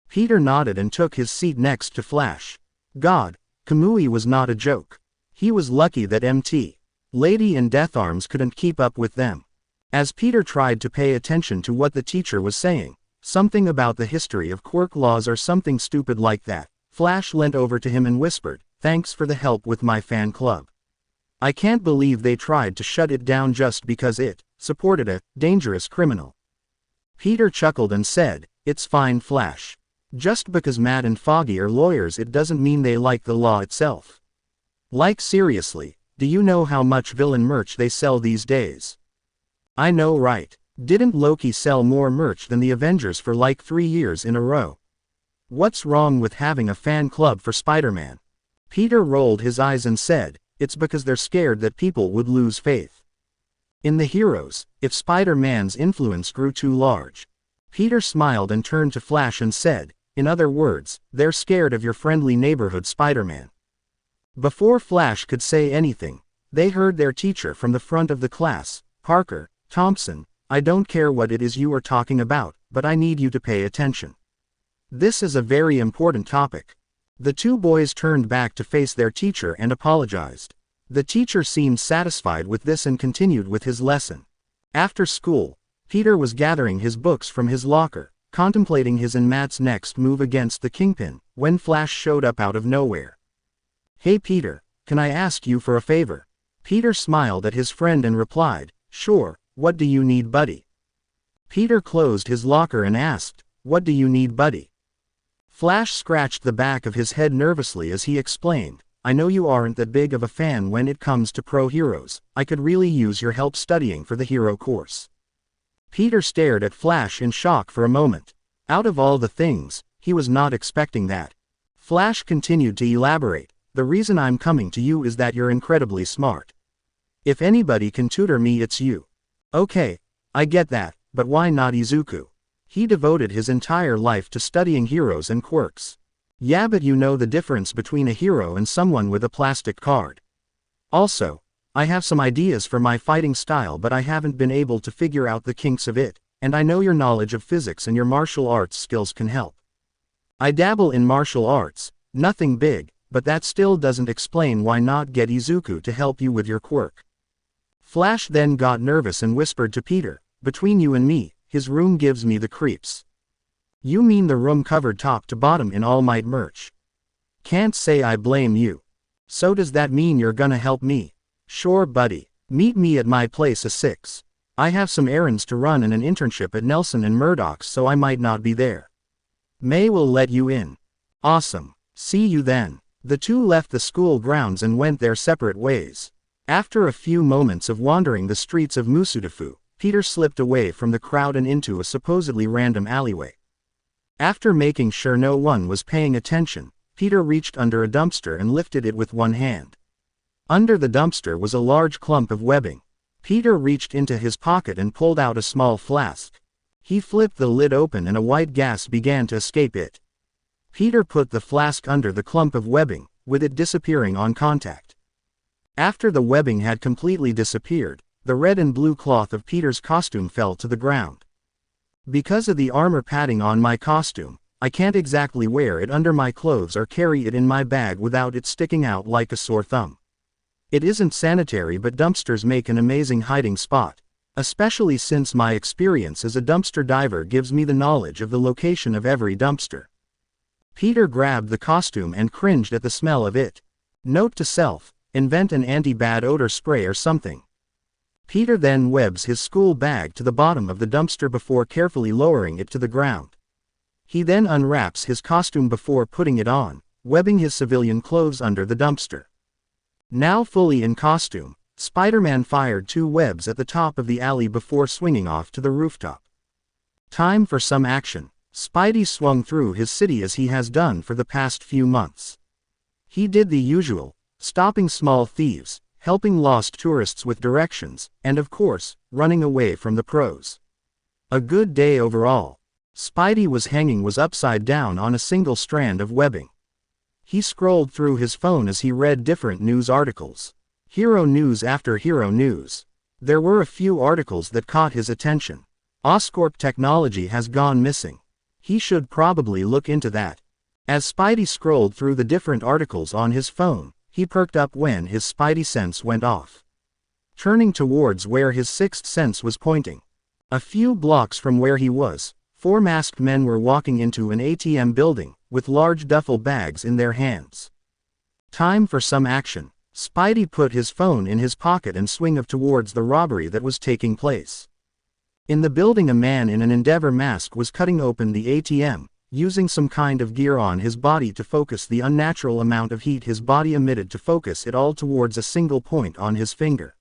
Peter nodded and took his seat next to Flash. God, Kamui was not a joke. He was lucky that MT. Lady and Death Arms couldn't keep up with them. As Peter tried to pay attention to what the teacher was saying, something about the history of quirk laws or something stupid like that, Flash leant over to him and whispered, "Thanks for the help with my fan club. I can't believe they tried to shut it down just because it supported a dangerous criminal." Peter chuckled and said, "It's fine, Flash. Just because Matt and Foggy are lawyers it doesn't mean they like the law itself. Like seriously, do you know how much villain merch they sell these days? I know, right? Didn't Loki sell more merch than the Avengers for like 3 years in a row? What's wrong with having a fan club for Spider-Man?" Peter rolled his eyes and said, "It's because they're scared that people would lose faith in the heroes, if Spider-Man's influence grew too large." Peter smiled and turned to Flash and said, "In other words, they're scared of your friendly neighborhood Spider-Man." Before Flash could say anything, they heard their teacher from the front of the class, "Parker, Thompson, I don't care what it is you are talking about, but I need you to pay attention. This is a very important topic." The two boys turned back to face their teacher and apologized. The teacher seemed satisfied with this and continued with his lesson. After school, Peter was gathering his books from his locker, contemplating his and Matt's next move against the Kingpin, when Flash showed up out of nowhere. "Hey Peter, can I ask you for a favor?" Peter smiled at his friend and replied, "Sure, what do you need, buddy?" Peter closed his locker and asked, "What do you need, buddy?" Flash scratched the back of his head nervously as he explained, "I know you aren't that big of a fan when it comes to pro heroes. I could really use your help studying for the hero course." Peter stared at Flash in shock for a moment. Out of all the things, he was not expecting that. Flash continued to elaborate, "The reason I'm coming to you is that you're incredibly smart. If anybody can tutor me, it's you." Okay, I get that, but why not Izuku? He devoted his entire life to studying heroes and quirks. Yeah, but you know the difference between a hero and someone with a plastic card. Also, I have some ideas for my fighting style, but I haven't been able to figure out the kinks of it, and I know your knowledge of physics and your martial arts skills can help. I dabble in martial arts, nothing big, but that still doesn't explain why not get Izuku to help you with your quirk. Flash then got nervous and whispered to Peter, "Between you and me, his room gives me the creeps." You mean the room covered top to bottom in All Might merch? Can't say I blame you. So does that mean you're gonna help me? Sure buddy. Meet me at my place at 6. I have some errands to run and an internship at Nelson and Murdoch's, so I might not be there. May will let you in. Awesome. See you then. The two left the school grounds and went their separate ways. After a few moments of wandering the streets of Musudafu, Peter slipped away from the crowd and into a supposedly random alleyway. After making sure no one was paying attention, Peter reached under a dumpster and lifted it with one hand. Under the dumpster was a large clump of webbing. Peter reached into his pocket and pulled out a small flask. He flipped the lid open and a white gas began to escape it. Peter put the flask under the clump of webbing, with it disappearing on contact. After the webbing had completely disappeared, the red and blue cloth of Peter's costume fell to the ground. Because of the armor padding on my costume, I can't exactly wear it under my clothes or carry it in my bag without it sticking out like a sore thumb. It isn't sanitary, but dumpsters make an amazing hiding spot, especially since my experience as a dumpster diver gives me the knowledge of the location of every dumpster. Peter grabbed the costume and cringed at the smell of it. Note to self, invent an anti-bad odor spray or something. Peter then webs his school bag to the bottom of the dumpster before carefully lowering it to the ground. He then unwraps his costume before putting it on, webbing his civilian clothes under the dumpster. Now fully in costume, Spider-Man fired 2 webs at the top of the alley before swinging off to the rooftop. Time for some action. Spidey swung through his city as he has done for the past few months. He did the usual, stopping small thieves, helping lost tourists with directions, and of course, running away from the pros. A good day overall. Spidey was upside down on a single strand of webbing. He scrolled through his phone as he read different news articles. Hero news after hero news. There were a few articles that caught his attention. Oscorp technology has gone missing. He should probably look into that. As Spidey scrolled through the different articles on his phone, he perked up when his Spidey sense went off, turning towards where his sixth sense was pointing. A few blocks from where he was, 4 masked men were walking into an ATM building, with large duffel bags in their hands. Time for some action. Spidey put his phone in his pocket and swung towards the robbery that was taking place. In the building, a man in an Endeavor mask was cutting open the ATM, using some kind of gear on his body to focus the unnatural amount of heat his body emitted to focus it all towards a single point on his finger.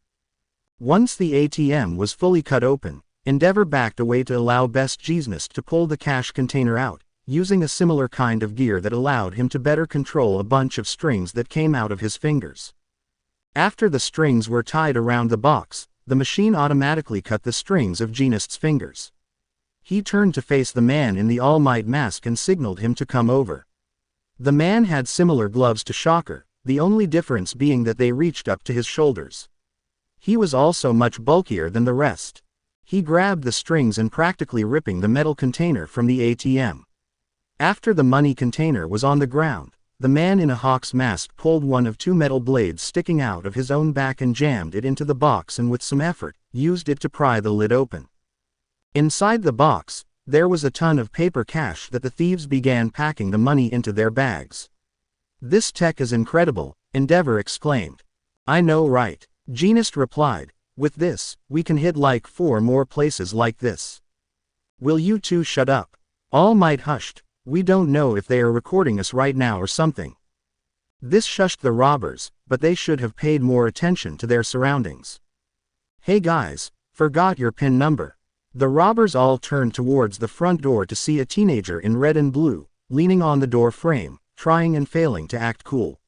Once the ATM was fully cut open, Endeavor backed away to allow Best Jesus to pull the cash container out, using a similar kind of gear that allowed him to better control a bunch of strings that came out of his fingers. After the strings were tied around the box, the machine automatically cut the strings of Genist's fingers. He turned to face the man in the All Might mask and signaled him to come over. The man had similar gloves to Shocker, the only difference being that they reached up to his shoulders. He was also much bulkier than the rest. He grabbed the strings and practically ripping the metal container from the ATM. After the money container was on the ground, the man in a hawk's mask pulled one of 2 metal blades sticking out of his own back and jammed it into the box and with some effort, used it to pry the lid open. Inside the box, there was a ton of paper cash that the thieves began packing the money into their bags. "This tech is incredible," Endeavor exclaimed. "I know, right?" Genist replied. "With this, we can hit like 4 more places like this." "Will you two shut up?" All Might hushed. "We don't know if they are recording us right now or something." This shushed the robbers, but they should have paid more attention to their surroundings. "Hey guys, forgot your PIN number. The robbers all turned towards the front door to see a teenager in red and blue, leaning on the door frame, trying and failing to act cool.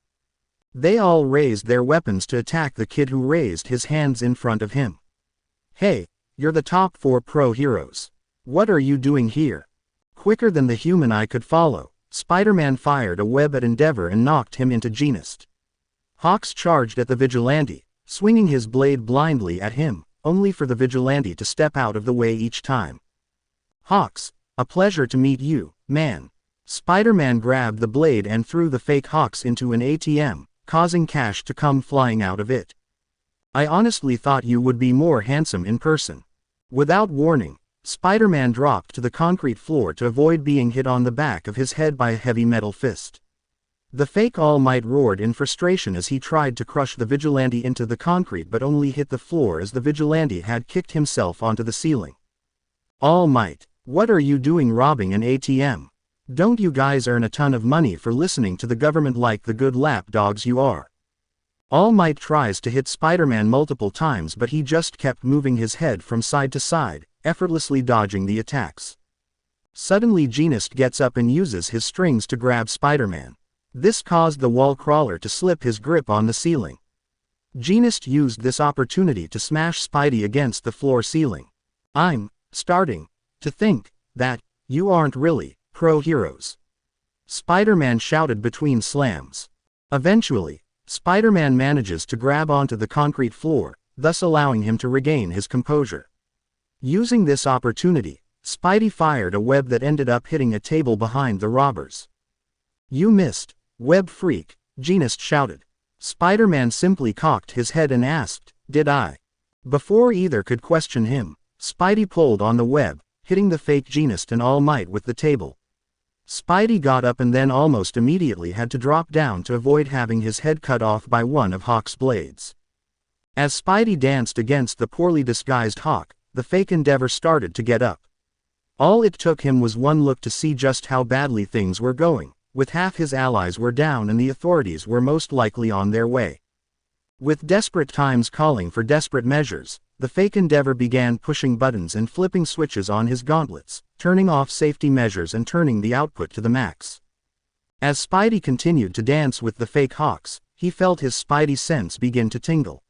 They all raised their weapons to attack the kid who raised his hands in front of him. "Hey, you're the top 4 pro heroes. What are you doing here?" Quicker than the human eye could follow, Spider-Man fired a web at Endeavor and knocked him into Genist. Hawks charged at the vigilante, swinging his blade blindly at him, only for the vigilante to step out of the way each time. "Hawks, a pleasure to meet you, man." Spider-Man grabbed the blade and threw the fake Hawks into an ATM, causing cash to come flying out of it. "I honestly thought you would be more handsome in person." Without warning, Spider-Man dropped to the concrete floor to avoid being hit on the back of his head by a heavy metal fist. The fake All Might roared in frustration as he tried to crush the vigilante into the concrete but only hit the floor as the vigilante had kicked himself onto the ceiling. "All Might, what are you doing robbing an ATM? Don't you guys earn a ton of money for listening to the government like the good lap dogs you are?" All Might tries to hit Spider-Man multiple times but he just kept moving his head from side to side, effortlessly dodging the attacks. Suddenly Genist gets up and uses his strings to grab Spider-Man. This caused the wall crawler to slip his grip on the ceiling. Genist used this opportunity to smash Spidey against the floor ceiling. "I'm starting to think that you aren't really pro heroes," Spider-Man shouted between slams. Eventually, Spider-Man manages to grab onto the concrete floor, thus allowing him to regain his composure. Using this opportunity, Spidey fired a web that ended up hitting a table behind the robbers. "You missed, web freak," Genist shouted. Spider-Man simply cocked his head and asked, "Did I?" Before either could question him, Spidey pulled on the web, hitting the fake Genist and All Might with the table. Spidey got up and then almost immediately had to drop down to avoid having his head cut off by one of Hawk's blades. As Spidey danced against the poorly disguised Hawk, the fake Endeavor started to get up. All it took him was one look to see just how badly things were going, with half his allies were down and the authorities were most likely on their way. With desperate times calling for desperate measures, the fake Endeavor began pushing buttons and flipping switches on his gauntlets, turning off safety measures and turning the output to the max. As Spidey continued to dance with the fake Hawks, he felt his Spidey sense begin to tingle.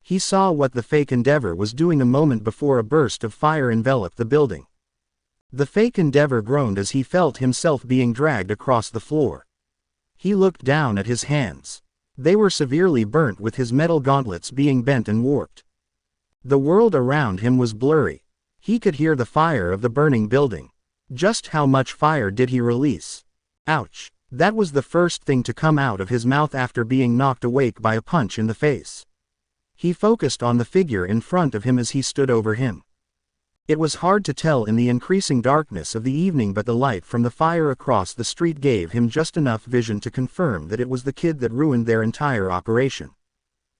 He saw what the fake Endeavor was doing a moment before a burst of fire enveloped the building. The fake Endeavor groaned as he felt himself being dragged across the floor. He looked down at his hands. They were severely burnt with his metal gauntlets being bent and warped. The world around him was blurry. He could hear the fire of the burning building. Just how much fire did he release? Ouch! That was the first thing to come out of his mouth after being knocked awake by a punch in the face. He focused on the figure in front of him as he stood over him. It was hard to tell in the increasing darkness of the evening, but the light from the fire across the street gave him just enough vision to confirm that it was the kid that ruined their entire operation.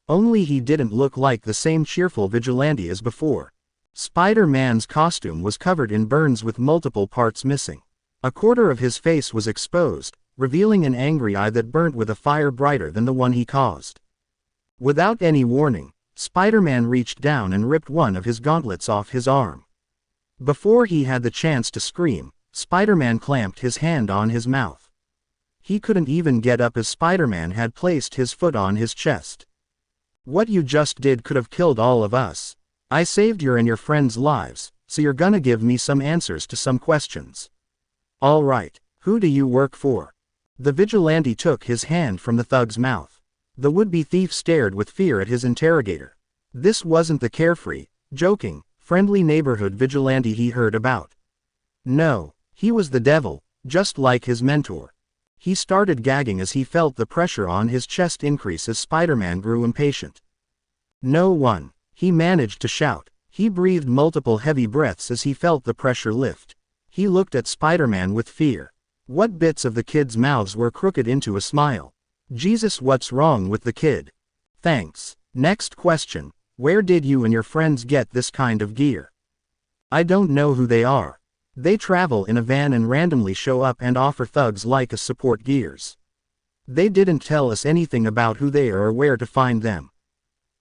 Only he didn't look like the same cheerful vigilante as before. Spider-Man's costume was covered in burns with multiple parts missing. A quarter of his face was exposed, revealing an angry eye that burnt with a fire brighter than the one he caused. Without any warning, Spider-Man reached down and ripped one of his gauntlets off his arm. Before he had the chance to scream, Spider-Man clamped his hand on his mouth. He couldn't even get up as Spider-Man had placed his foot on his chest. "What you just did could have killed all of us. I saved your and your friends' lives, so you're gonna give me some answers to some questions. All right, who do you work for?" The vigilante took his hand from the thug's mouth. The would-be thief stared with fear at his interrogator. This wasn't the carefree, joking, friendly neighborhood vigilante he heard about. No, he was the devil, just like his mentor. He started gagging as he felt the pressure on his chest increase as Spider-Man grew impatient. "No one," he managed to shout. He breathed multiple heavy breaths as he felt the pressure lift. He looked at Spider-Man with fear. What bits of the kids' mouths were crooked into a smile? Jesus, what's wrong with the kid? Thanks. Next question. Where did you and your friends get this kind of gear? I don't know who they are. They travel in a van and randomly show up and offer thugs like us support gears. They didn't tell us anything about who they are or where to find them.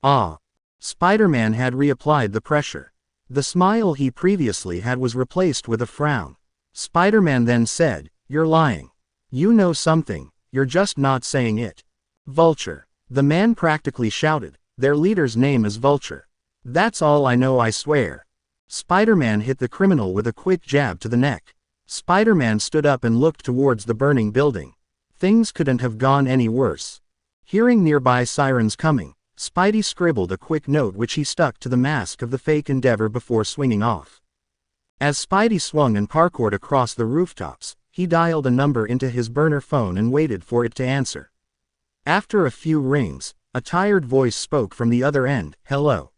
Ah. Spider-Man had reapplied the pressure. The smile he previously had was replaced with a frown. Spider-Man then said, "You're lying. You know something, you're just not saying it." "Vulture." The man practically shouted. "Their leader's name is Vulture. That's all I know, I swear." Spider-Man hit the criminal with a quick jab to the neck. Spider-Man stood up and looked towards the burning building. Things couldn't have gone any worse. Hearing nearby sirens coming, Spidey scribbled a quick note which he stuck to the mask of the fake Endeavor before swinging off. As Spidey swung and parkoured across the rooftops, he dialed a number into his burner phone and waited for it to answer. After a few rings, a tired voice spoke from the other end. "Hello.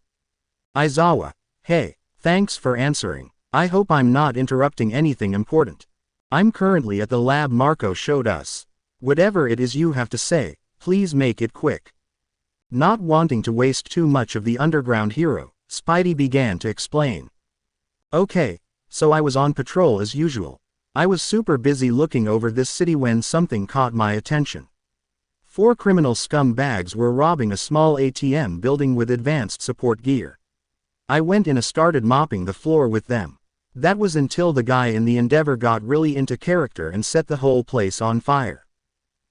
Aizawa. Hey, thanks for answering. I hope I'm not interrupting anything important. I'm currently at the lab Marco showed us. Whatever it is you have to say, please make it quick." Not wanting to waste too much of the underground hero, Spidey began to explain. "Okay, so I was on patrol as usual. I was super busy looking over this city when something caught my attention. 4 criminal scumbags were robbing a small ATM building with advanced support gear. I went in and started mopping the floor with them. That was until the guy in the Endeavor got really into character and set the whole place on fire.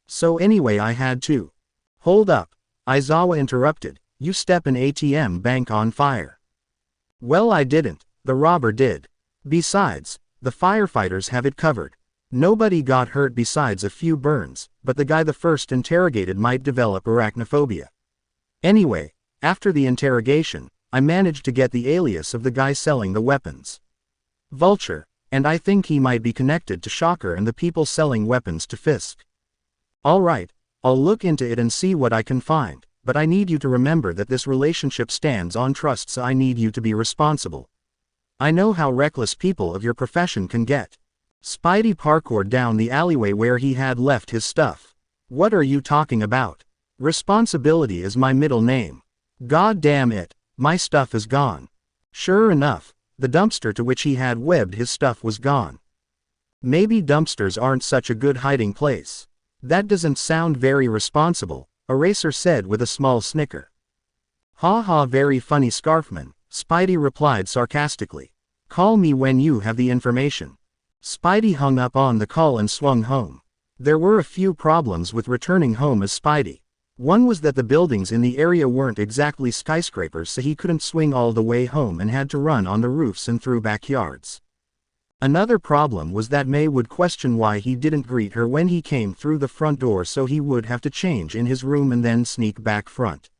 So anyway, I had to." "Hold up," Aizawa interrupted. "You step an ATM bank on fire." "Well, I didn't, the robber did. Besides, the firefighters have it covered. Nobody got hurt besides a few burns, but the guy the first interrogated might develop arachnophobia. Anyway, after the interrogation, I managed to get the alias of the guy selling the weapons. Vulture, and I think he might be connected to Shocker and the people selling weapons to Fisk. Alright, I'll look into it and see what I can find, but I need you to remember that this relationship stands on trust, so I need you to be responsible. I know how reckless people of your profession can get." Spidey parkoured down the alleyway where he had left his stuff. "What are you talking about? Responsibility is my middle name. God damn it, my stuff is gone." Sure enough, the dumpster to which he had webbed his stuff was gone. "Maybe dumpsters aren't such a good hiding place. That doesn't sound very responsible," Eraser said with a small snicker. "Ha ha, very funny, Scarfman," Spidey replied sarcastically. "Call me when you have the information." Spidey hung up on the call and swung home. There were a few problems with returning home as Spidey. One was that the buildings in the area weren't exactly skyscrapers, so he couldn't swing all the way home and had to run on the roofs and through backyards. Another problem was that May would question why he didn't greet her when he came through the front door, so he would have to change in his room and then sneak back front.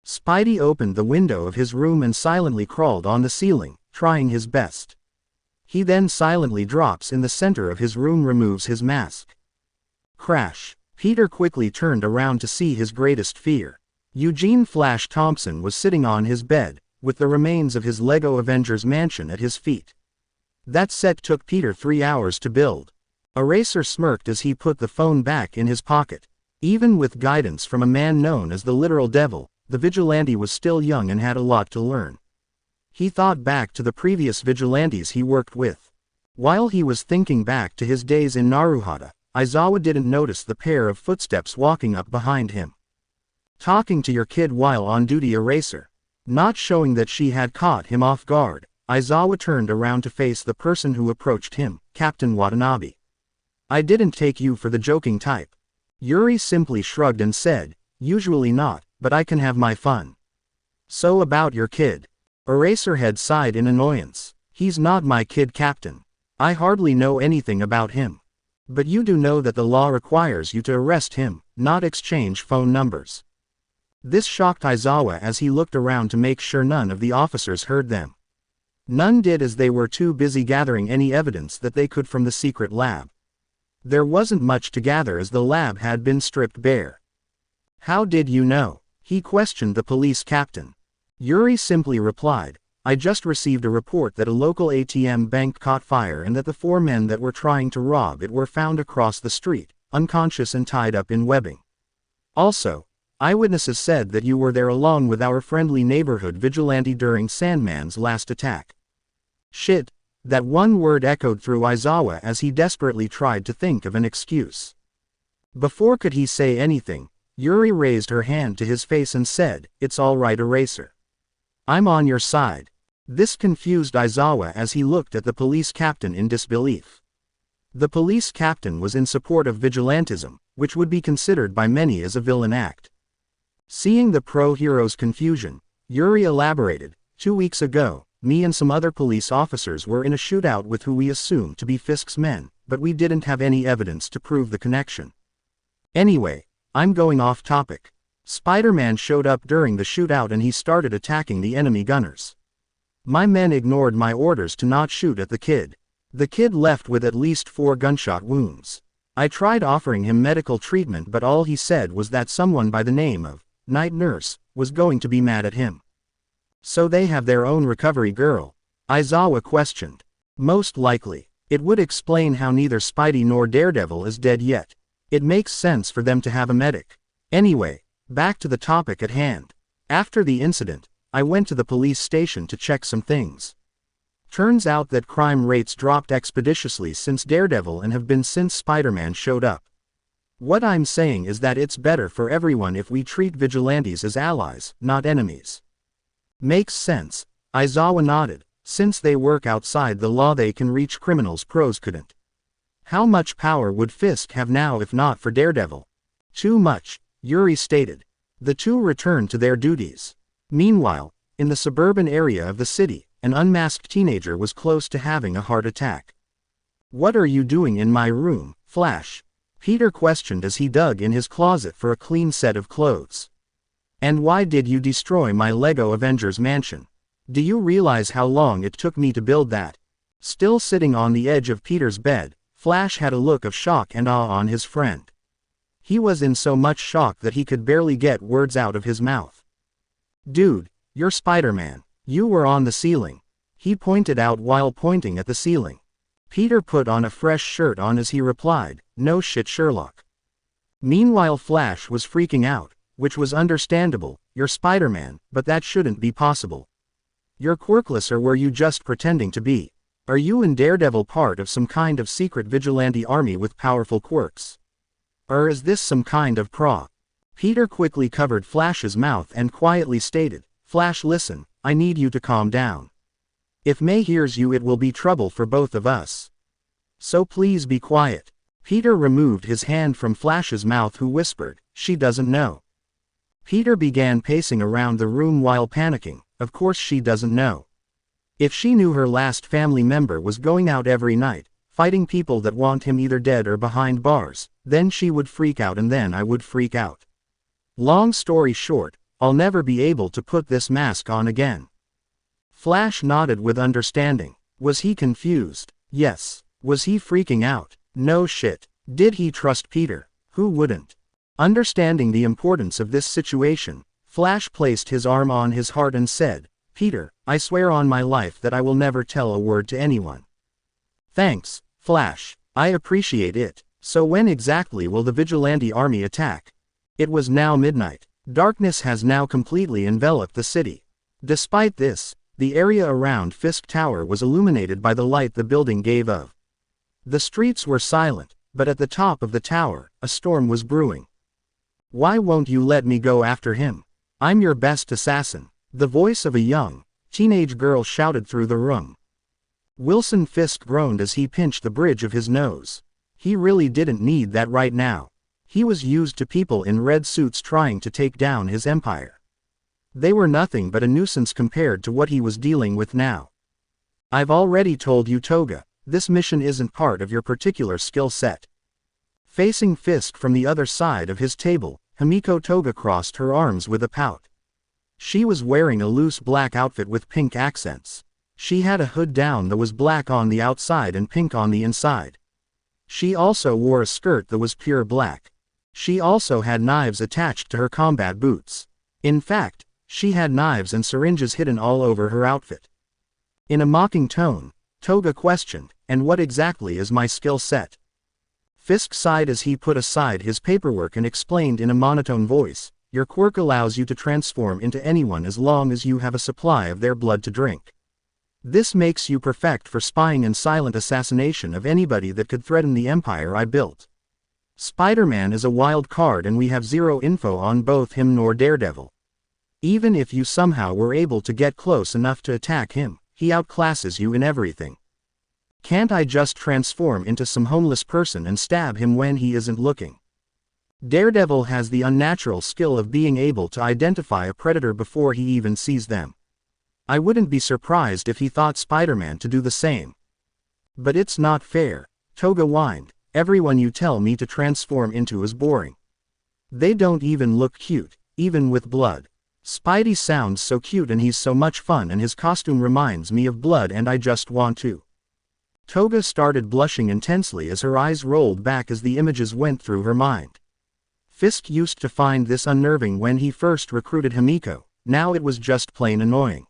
Spidey opened the window of his room and silently crawled on the ceiling, trying his best. He then silently drops in the center of his room, removes his mask. Crash. Peter quickly turned around to see his greatest fear. Eugene Flash Thompson was sitting on his bed, with the remains of his Lego Avengers mansion at his feet. That set took Peter 3 hours to build. Eraser smirked as he put the phone back in his pocket. Even with guidance from a man known as the literal devil, the vigilante was still young and had a lot to learn. He thought back to the previous vigilantes he worked with. While he was thinking back to his days in Naruhata, Aizawa didn't notice the pair of footsteps walking up behind him. "Talking to your kid while on duty, Eraser." Not showing that she had caught him off guard, Aizawa turned around to face the person who approached him, Captain Watanabe. "I didn't take you for the joking type." Yuri simply shrugged and said, "Usually not, but I can have my fun." "So about your kid." Eraserhead sighed in annoyance. "He's not my kid, Captain. I hardly know anything about him. But you do know that the law requires you to arrest him, not exchange phone numbers." This shocked Aizawa as he looked around to make sure none of the officers heard them. None did, as they were too busy gathering any evidence that they could from the secret lab. There wasn't much to gather as the lab had been stripped bare. "How did you know?" he questioned the police captain. Yuri simply replied, "I just received a report that a local ATM bank caught fire and that the 4 men that were trying to rob it were found across the street, unconscious and tied up in webbing. Also, eyewitnesses said that you were there along with our friendly neighborhood vigilante during Sandman's last attack." Shit, that one word echoed through Aizawa as he desperately tried to think of an excuse. Before could he say anything, Yuri raised her hand to his face and said, "It's all right, Eraser. I'm on your side." This confused Aizawa as he looked at the police captain in disbelief. The police captain was in support of vigilantism, which would be considered by many as a villain act. Seeing the pro-hero's confusion, Yuri elaborated, 2 weeks ago, me and some other police officers were in a shootout with who we assumed to be Fisk's men, but we didn't have any evidence to prove the connection. Anyway, I'm going off topic. Spider-Man showed up during the shootout and he started attacking the enemy gunners. My men ignored my orders to not shoot at the kid. The kid left with at least 4 gunshot wounds. I tried offering him medical treatment, but all he said was that someone by the name of Night Nurse was going to be mad at him. So they have their own recovery girl? Aizawa questioned. Most likely. It would explain how neither Spidey nor Daredevil is dead yet. It makes sense for them to have a medic. Anyway, back to the topic at hand. After the incident, I went to the police station to check some things. Turns out that crime rates dropped expeditiously since Daredevil and have been since Spider-Man showed up. What I'm saying is that it's better for everyone if we treat vigilantes as allies, not enemies. Makes sense, Aizawa nodded. Since they work outside the law they can reach criminals pros couldn't. How much power would Fisk have now if not for Daredevil? Too much, Yuri stated. The two returned to their duties. Meanwhile, in the suburban area of the city, an unmasked teenager was close to having a heart attack. What are you doing in my room, Flash? Peter questioned as he dug in his closet for a clean set of clothes. And why did you destroy my Lego Avengers mansion? Do you realize how long it took me to build that? Still sitting on the edge of Peter's bed, Flash had a look of shock and awe on his friend. He was in so much shock that he could barely get words out of his mouth. Dude, you're Spider-Man. You were on the ceiling. He pointed out while pointing at the ceiling. Peter put on a fresh shirt on as he replied, no shit Sherlock. Meanwhile Flash was freaking out, which was understandable. You're Spider-Man, but that shouldn't be possible. You're quirkless, or were you just pretending to be? Are you and Daredevil part of some kind of secret vigilante army with powerful quirks? Or is this some kind of prop? Peter quickly covered Flash's mouth and quietly stated, Flash, listen, I need you to calm down. If May hears you it will be trouble for both of us. So please be quiet. Peter removed his hand from Flash's mouth, who whispered, she doesn't know. Peter began pacing around the room while panicking. Of course she doesn't know. If she knew her last family member was going out every night, fighting people that want him either dead or behind bars, then she would freak out and then I would freak out. Long story short, I'll never be able to put this mask on again. Flash nodded with understanding. Was he confused? Yes. Was he freaking out? No shit. Did he trust Peter? Who wouldn't? Understanding the importance of this situation, Flash placed his arm on his heart and said, Peter, I swear on my life that I will never tell a word to anyone. Thanks, Flash. I appreciate it. So when exactly will the vigilante army attack? It was now midnight. Darkness has now completely enveloped the city. Despite this, the area around Fisk Tower was illuminated by the light the building gave off. The streets were silent, but at the top of the tower, a storm was brewing. Why won't you let me go after him? I'm your best assassin. The voice of a young, teenage girl shouted through the room. Wilson Fisk groaned as he pinched the bridge of his nose. He really didn't need that right now. He was used to people in red suits trying to take down his empire. They were nothing but a nuisance compared to what he was dealing with now. I've already told you, Toga, this mission isn't part of your particular skill set. Facing Fisk from the other side of his table, Himiko Toga crossed her arms with a pout. She was wearing a loose black outfit with pink accents. She had a hood down that was black on the outside and pink on the inside. She also wore a skirt that was pure black. She also had knives attached to her combat boots. In fact, she had knives and syringes hidden all over her outfit. In a mocking tone, Toga questioned, and what exactly is my skill set? Fisk sighed as he put aside his paperwork and explained in a monotone voice, your quirk allows you to transform into anyone as long as you have a supply of their blood to drink. This makes you perfect for spying and silent assassination of anybody that could threaten the empire I built. Spider-Man is a wild card and we have zero info on both him nor Daredevil. Even if you somehow were able to get close enough to attack him, he outclasses you in everything. Can't I just transform into some homeless person and stab him when he isn't looking? Daredevil has the unnatural skill of being able to identify a predator before he even sees them. I wouldn't be surprised if he thought Spider-Man to do the same. But it's not fair, Toga whined. Everyone you tell me to transform into is boring. They don't even look cute, even with blood. Spidey sounds so cute and he's so much fun and his costume reminds me of blood and I just want to. Toga started blushing intensely as her eyes rolled back as the images went through her mind. Fisk used to find this unnerving when he first recruited Himiko, now it was just plain annoying.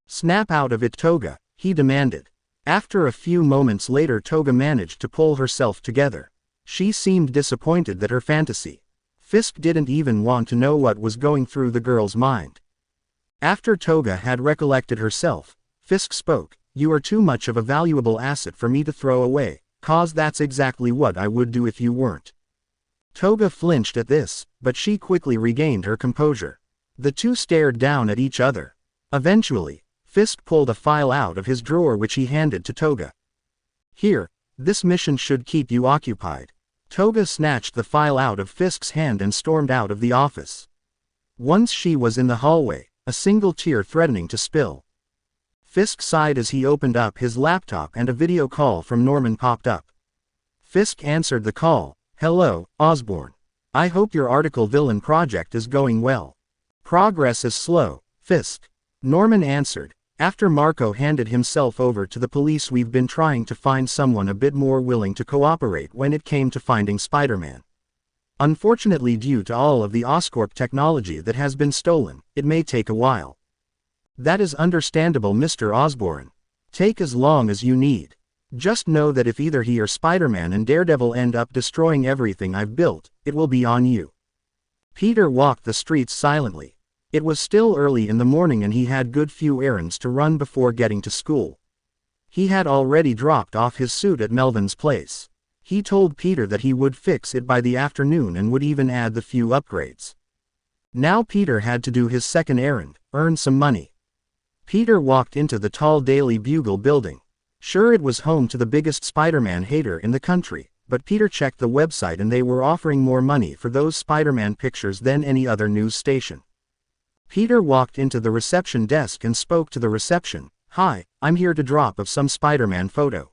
Snap out of it, Toga, he demanded. After a few moments later, Toga managed to pull herself together. She seemed disappointed that her fantasy. Fisk didn't even want to know what was going through the girl's mind. After Toga had recollected herself, Fisk spoke, "You are too much of a valuable asset for me to throw away, 'cause that's exactly what I would do if you weren't." Toga flinched at this, but she quickly regained her composure. The two stared down at each other. Eventually, Fisk pulled a file out of his drawer which he handed to Toga. "Here, this mission should keep you occupied." Toga snatched the file out of Fisk's hand and stormed out of the office. Once she was in the hallway, a single tear threatening to spill. Fisk sighed as he opened up his laptop and a video call from Norman popped up. Fisk answered the call. "Hello, Osborn. I hope your article villain project is going well." "Progress is slow, Fisk," Norman answered. After Marco handed himself over to the police, "We've been trying to find someone a bit more willing to cooperate when it came to finding Spider-Man. Unfortunately, due to all of the Oscorp technology that has been stolen, it may take a while." "That is understandable, Mr. Osborn. Take as long as you need. Just know that if either he or Spider-Man and Daredevil end up destroying everything I've built, it will be on you." Peter walked the streets silently. It was still early in the morning and he had good few errands to run before getting to school. He had already dropped off his suit at Melvin's place. He told Peter that he would fix it by the afternoon and would even add the few upgrades. Now Peter had to do his second errand, earn some money. Peter walked into the tall Daily Bugle building. Sure, it was home to the biggest Spider-Man hater in the country, but Peter checked the website and they were offering more money for those Spider-Man pictures than any other news station. Peter walked into the reception desk and spoke to the reception. "Hi, I'm here to drop off some Spider-Man photo.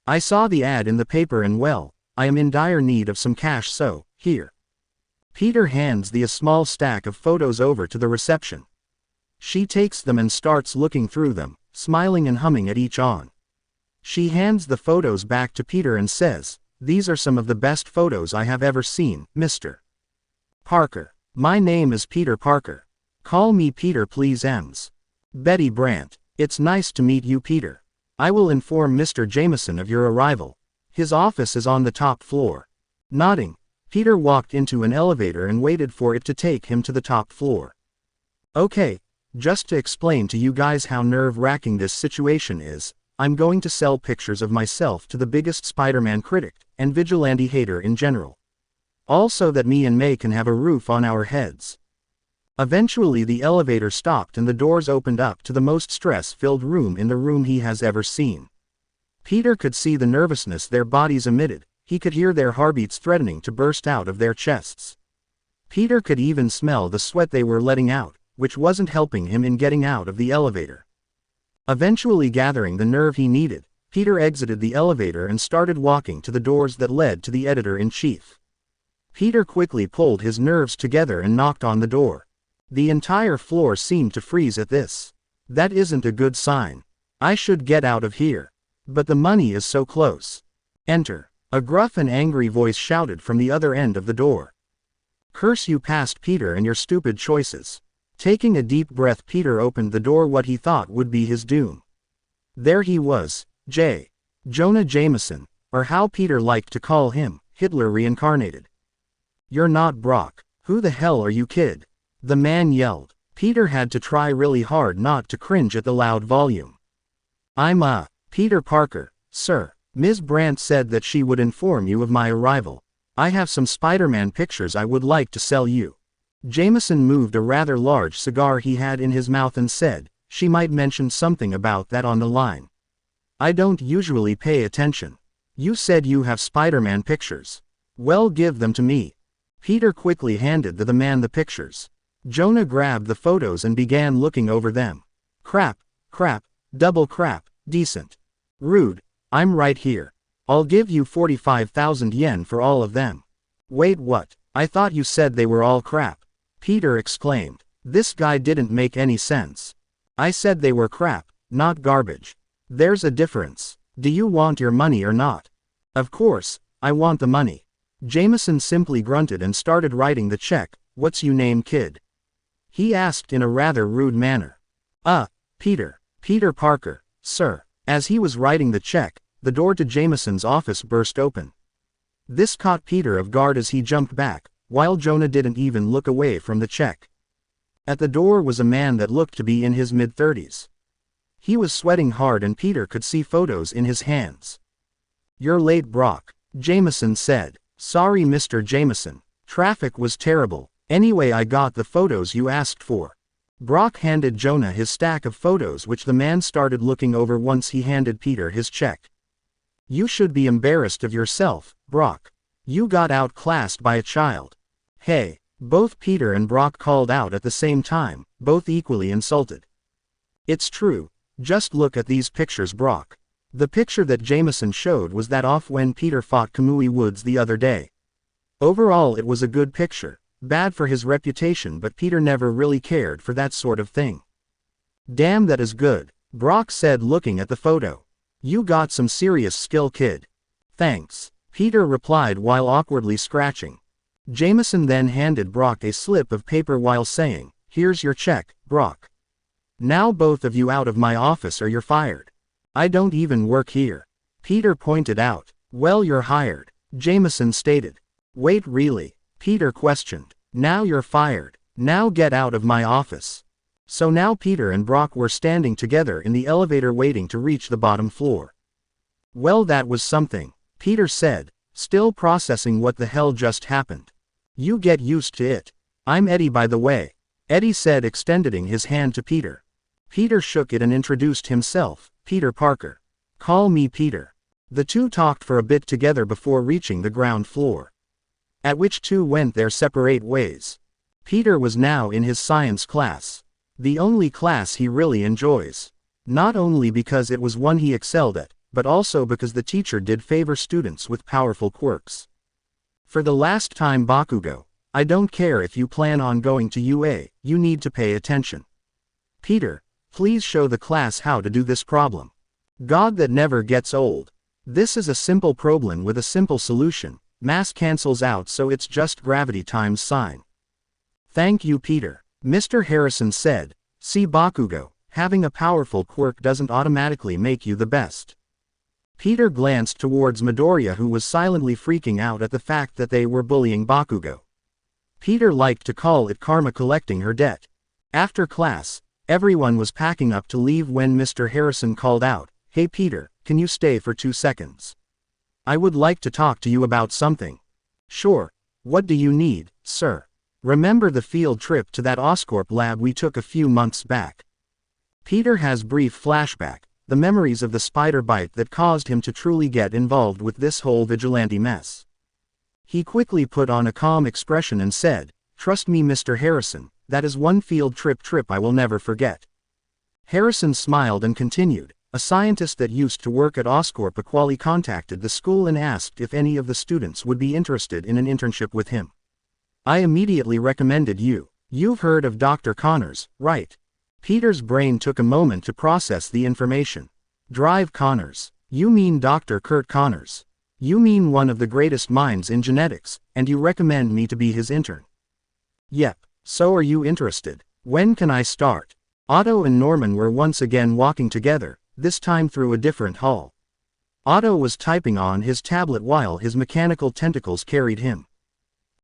I saw the ad in the paper and well, I am in dire need of some cash, so, here." Peter hands a small stack of photos over to the reception. She takes them and starts looking through them, smiling and humming at each on. She hands the photos back to Peter and says, "These are some of the best photos I have ever seen, Mr. Parker. My name is Peter Parker. Call me Peter, please, Ems. Betty Brant. It's nice to meet you, Peter. I will inform Mr. Jameson of your arrival. His office is on the top floor." Nodding, Peter walked into an elevator and waited for it to take him to the top floor. "Okay, just to explain to you guys how nerve-wracking this situation is, I'm going to sell pictures of myself to the biggest Spider-Man critic, and vigilante hater in general. Also that me and May can have a roof on our heads." Eventually the elevator stopped and the doors opened up to the most stress-filled room in the room he has ever seen. Peter could see the nervousness their bodies emitted, he could hear their heartbeats threatening to burst out of their chests. Peter could even smell the sweat they were letting out, which wasn't helping him in getting out of the elevator. Eventually gathering the nerve he needed, Peter exited the elevator and started walking to the doors that led to the editor-in-chief. Peter quickly pulled his nerves together and knocked on the door. The entire floor seemed to freeze at this. That isn't a good sign. I should get out of here. But the money is so close. Enter. A gruff and angry voice shouted from the other end of the door. "Curse you past, Peter, and your stupid choices." Taking a deep breath, Peter opened the door, what he thought would be his doom. There he was, Jonah Jameson, or how Peter liked to call him, Hitler reincarnated. "You're not Brock. Who the hell are you, kid?" the man yelled. Peter had to try really hard not to cringe at the loud volume. "I'm Peter Parker, sir. Ms. Brandt said that she would inform you of my arrival. I have some Spider-Man pictures I would like to sell you." Jameson moved a rather large cigar he had in his mouth and said, She might mention something about that on the line. I don't usually pay attention. You said you have Spider-Man pictures. Well, give them to me. Peter quickly handed the man the pictures. Jonah grabbed the photos and began looking over them. Crap, double crap, decent. Rude, I'm right here. I'll give you 45,000 yen for all of them. Wait, what? I thought you said they were all crap. Peter exclaimed. This guy didn't make any sense. I said they were crap, not garbage. There's a difference. Do you want your money or not? Of course, I want the money. Jameson simply grunted and started writing the check. What's your name, kid? He asked in a rather rude manner. Peter Parker, sir. As he was writing the check, the door to Jameson's office burst open. This caught Peter off guard as he jumped back, while Jonah didn't even look away from the check. At the door was a man that looked to be in his mid-30s. He was sweating hard and Peter could see photos in his hands. You're late, Brock, Jameson said. Sorry, Mr. Jameson. Traffic was terrible. Anyway, I got the photos you asked for. Brock handed Jonah his stack of photos, which the man started looking over once he handed Peter his check. You should be embarrassed of yourself, Brock. You got outclassed by a child. Hey, both Peter and Brock called out at the same time, both equally insulted. It's true. Just look at these pictures, Brock. The picture that Jameson showed was that off when Peter fought Kamui Woods the other day. Overall, it was a good picture. Bad for his reputation, but Peter never really cared for that sort of thing. Damn, that is good, Brock said, looking at the photo. You got some serious skill, kid. Thanks, Peter replied while awkwardly scratching. Jameson then handed Brock a slip of paper while saying, Here's your check, Brock. Now both of you out of my office or you're fired. I don't even work here. Peter pointed out. Well, you're hired, Jameson stated. Wait, really? Peter questioned. Now you're fired. Now get out of my office. So now Peter and Brock were standing together in the elevator waiting to reach the bottom floor. Well, that was something, Peter said, still processing what the hell just happened. You get used to it. I'm Eddie, by the way, Eddie said, extending his hand to Peter. Peter shook it and introduced himself, Peter Parker. Call me Peter. The two talked for a bit together before reaching the ground floor, at which two went their separate ways. Peter was now in his science class, the only class he really enjoys. Not only because it was one he excelled at, but also because the teacher did favor students with powerful quirks. For the last time, Bakugo, I don't care if you plan on going to UA, you need to pay attention. Peter, please show the class how to do this problem. God, that never gets old. This is a simple problem with a simple solution. Mass cancels out, so it's just gravity times sine. Thank you, Peter, Mr. Harrison said. See, Bakugo, having a powerful quirk doesn't automatically make you the best. Peter glanced towards Midoriya, who was silently freaking out at the fact that they were bullying Bakugo. Peter liked to call it karma collecting her debt. After class, everyone was packing up to leave when Mr. Harrison called out, Hey Peter, can you stay for 2 seconds? I would like to talk to you about something. Sure. What do you need, sir? Remember the field trip to that Oscorp lab we took a few months back? Peter has brief flashback, the memories of the spider bite that caused him to truly get involved with this whole vigilante mess. He quickly put on a calm expression and said, Trust me, Mr. Harrison, that is one field trip I will never forget. Harrison smiled and continued, A scientist that used to work at Oscorp Equali contacted the school and asked if any of the students would be interested in an internship with him. I immediately recommended you. You've heard of Dr. Connors, right? Peter's brain took a moment to process the information. Drive Connors. You mean Dr. Kurt Connors. You mean one of the greatest minds in genetics, and you recommend me to be his intern? Yep. So are you interested? When can I start? Otto and Norman were once again walking together, this time through a different hall. Otto was typing on his tablet while his mechanical tentacles carried him.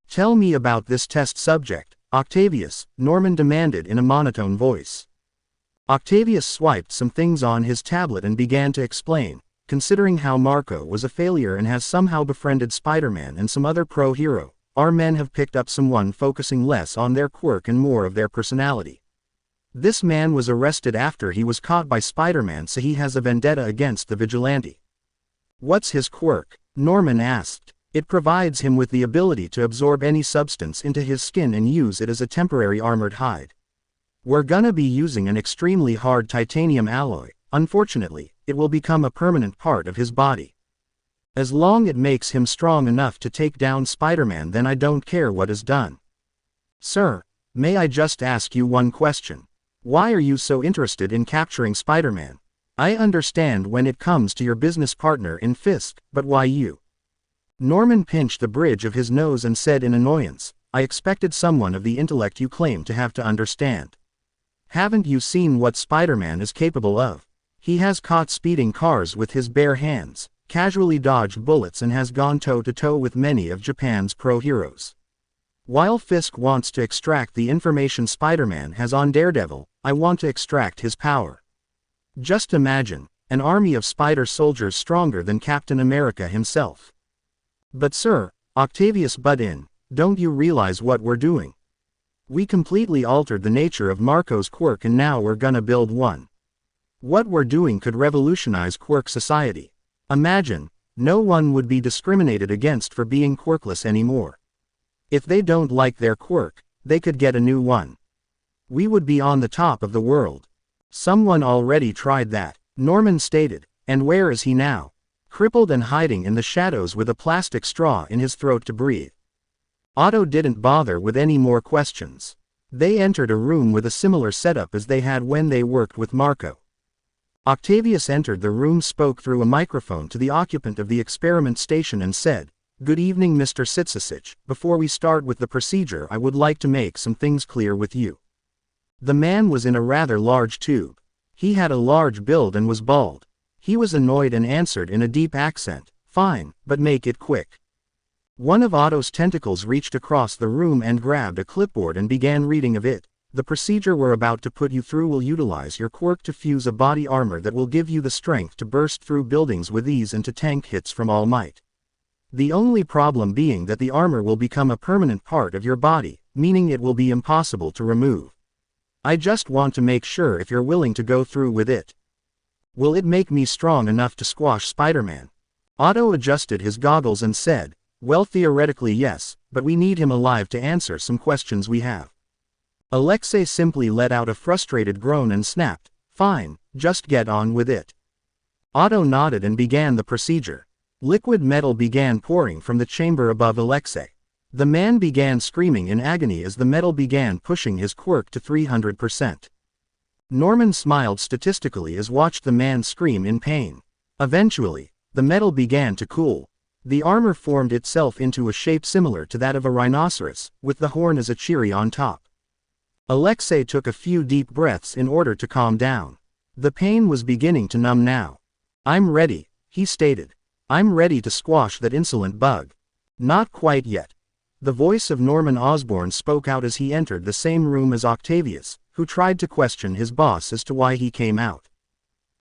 Tell me about this test subject, Octavius, Norman demanded in a monotone voice. Octavius swiped some things on his tablet and began to explain, considering how Marco was a failure and has somehow befriended Spider-Man and some other pro-hero, our men have picked up someone focusing less on their quirk and more of their personality. This man was arrested after he was caught by Spider-Man, so he has a vendetta against the vigilante. What's his quirk? Norman asked. It provides him with the ability to absorb any substance into his skin and use it as a temporary armored hide. We're gonna be using an extremely hard titanium alloy. Unfortunately, it will become a permanent part of his body. As long as it makes him strong enough to take down Spider-Man, then I don't care what is done. Sir, may I just ask you one question? Why are you so interested in capturing Spider-Man? I understand when it comes to your business partner in Fisk, but why you? Norman pinched the bridge of his nose and said in annoyance, I expected someone of the intellect you claim to have to understand. Haven't you seen what Spider-Man is capable of? He has caught speeding cars with his bare hands, casually dodged bullets, and has gone toe-to-toe with many of Japan's pro-heroes. While Fisk wants to extract the information Spider-Man has on Daredevil, I want to extract his power. Just imagine, an army of spider soldiers stronger than Captain America himself. But sir, Octavius butt in, don't you realize what we're doing? We completely altered the nature of Marco's quirk and now we're gonna build one. What we're doing could revolutionize quirk society. Imagine, no one would be discriminated against for being quirkless anymore. If they don't like their quirk, they could get a new one. We would be on the top of the world. Someone already tried that, Norman stated, and where is he now? Crippled and hiding in the shadows with a plastic straw in his throat to breathe. Otto didn't bother with any more questions. They entered a room with a similar setup as they had when they worked with Marco. Octavius entered the room, spoke through a microphone to the occupant of the experiment station and said, Good evening, Mr. Sitsasich. Before we start with the procedure, I would like to make some things clear with you. The man was in a rather large tube. He had a large build and was bald. He was annoyed and answered in a deep accent, Fine, but make it quick. One of Otto's tentacles reached across the room and grabbed a clipboard and began reading of it. The procedure we're about to put you through will utilize your quirk to fuse a body armor that will give you the strength to burst through buildings with ease and to tank hits from all might. The only problem being that the armor will become a permanent part of your body, meaning it will be impossible to remove. I just want to make sure if you're willing to go through with it. Will it make me strong enough to squash Spider-Man? Otto adjusted his goggles and said, Well, theoretically yes, but we need him alive to answer some questions we have. Alexei simply let out a frustrated groan and snapped, Fine, just get on with it. Otto nodded and began the procedure. Liquid metal began pouring from the chamber above Alexei. The man began screaming in agony as the metal began pushing his quirk to 300%. Norman smiled statistically as watched the man scream in pain. Eventually, the metal began to cool. The armor formed itself into a shape similar to that of a rhinoceros, with the horn as a cherry on top. Alexei took a few deep breaths in order to calm down. The pain was beginning to numb now. I'm ready, he stated. I'm ready to squash that insolent bug. Not quite yet. The voice of Norman Osborn spoke out as he entered the same room as Octavius, who tried to question his boss as to why he came out.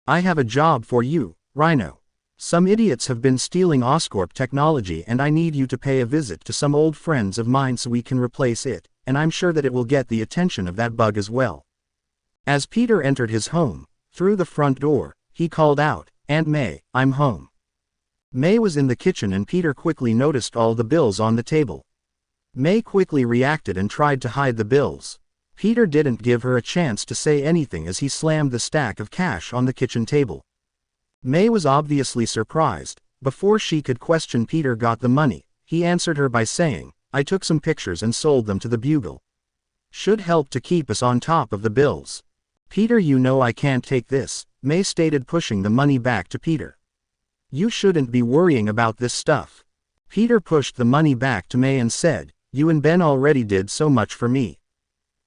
I have a job for you, Rhino. Some idiots have been stealing Oscorp technology and I need you to pay a visit to some old friends of mine so we can replace it, and I'm sure that it will get the attention of that bug as well. As Peter entered his home, through the front door, he called out, Aunt May, I'm home. May was in the kitchen and Peter quickly noticed all the bills on the table. May quickly reacted and tried to hide the bills. Peter didn't give her a chance to say anything as he slammed the stack of cash on the kitchen table. May was obviously surprised. Before she could question Peter got the money, he answered her by saying, I took some pictures and sold them to the Bugle. Should help to keep us on top of the bills. Peter, you know I can't take this, May stated, pushing the money back to Peter. You shouldn't be worrying about this stuff. Peter pushed the money back to May and said, You and Ben already did so much for me.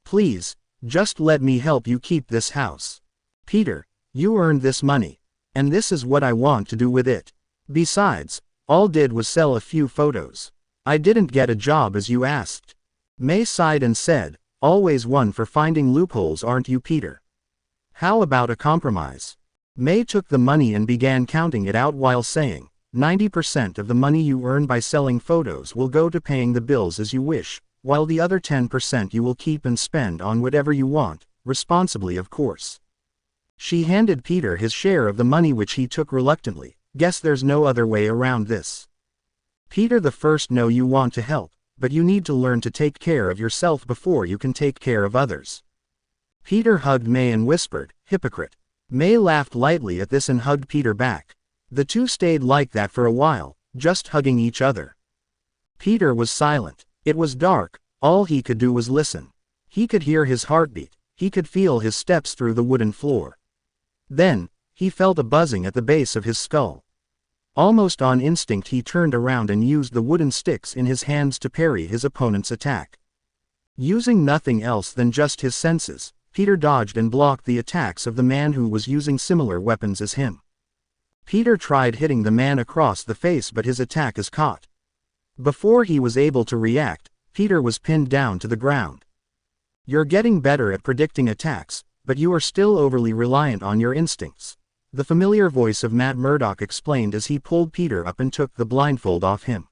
Please, just let me help you keep this house. Peter, you earned this money. And this is what I want to do with it. Besides, all did was sell a few photos. I didn't get a job as you asked. May sighed and said, Always one for finding loopholes, aren't you, Peter? How about a compromise? May took the money and began counting it out while saying, 90% of the money you earn by selling photos will go to paying the bills as you wish, while the other 10% you will keep and spend on whatever you want, responsibly of course. She handed Peter his share of the money which he took reluctantly. Guess there's no other way around this. Peter the first know you want to help, but you need to learn to take care of yourself before you can take care of others. Peter hugged May and whispered, hypocrite. May laughed lightly at this and hugged Peter back. The two stayed like that for a while, just hugging each other. Peter was silent. It was dark, all he could do was listen. He could hear his heartbeat, he could feel his steps through the wooden floor. Then, he felt a buzzing at the base of his skull. Almost on instinct he turned around and used the wooden sticks in his hands to parry his opponent's attack. Using nothing else than just his senses, Peter dodged and blocked the attacks of the man who was using similar weapons as him. Peter tried hitting the man across the face, but his attack is caught. Before he was able to react, Peter was pinned down to the ground. You're getting better at predicting attacks, but you are still overly reliant on your instincts, the familiar voice of Matt Murdock explained as he pulled Peter up and took the blindfold off him.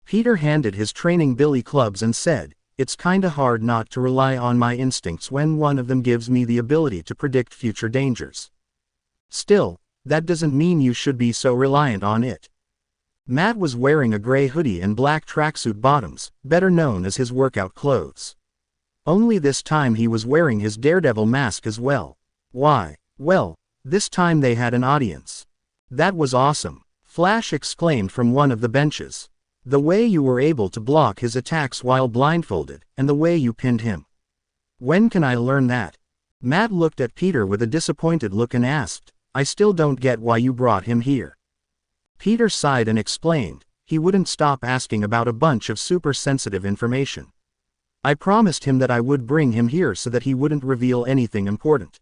Peter handed his training billy clubs and said, "It's kinda hard not to rely on my instincts when one of them gives me the ability to predict future dangers. Still, that doesn't mean you should be so reliant on it." Matt was wearing a gray hoodie and black tracksuit bottoms, better known as his workout clothes. Only this time he was wearing his Daredevil mask as well. Why? Well, this time they had an audience. That was awesome, Flash exclaimed from one of the benches. The way you were able to block his attacks while blindfolded, and the way you pinned him. When can I learn that? Matt looked at Peter with a disappointed look and asked, I still don't get why you brought him here. Peter sighed and explained, he wouldn't stop asking about a bunch of super sensitive information. I promised him that I would bring him here so that he wouldn't reveal anything important.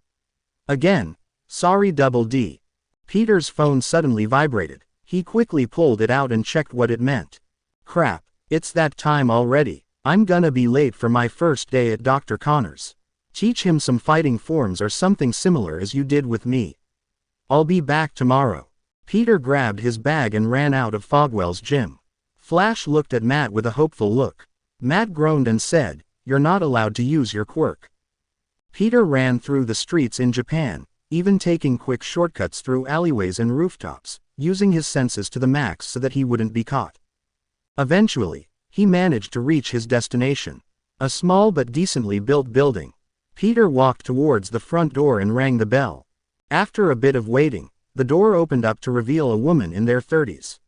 Again, sorry Double D. Peter's phone suddenly vibrated. He quickly pulled it out and checked what it meant. Crap, it's that time already. I'm gonna be late for my first day at Dr. Connors. Teach him some fighting forms or something similar as you did with me. I'll be back tomorrow. Peter grabbed his bag and ran out of Fogwell's gym. Flash looked at Matt with a hopeful look. Matt groaned and said, You're not allowed to use your quirk. Peter ran through the streets in Japan, even taking quick shortcuts through alleyways and rooftops, using his senses to the max so that he wouldn't be caught. Eventually, he managed to reach his destination, a small but decently built building. Peter walked towards the front door and rang the bell. After a bit of waiting, the door opened up to reveal a woman in their 30s.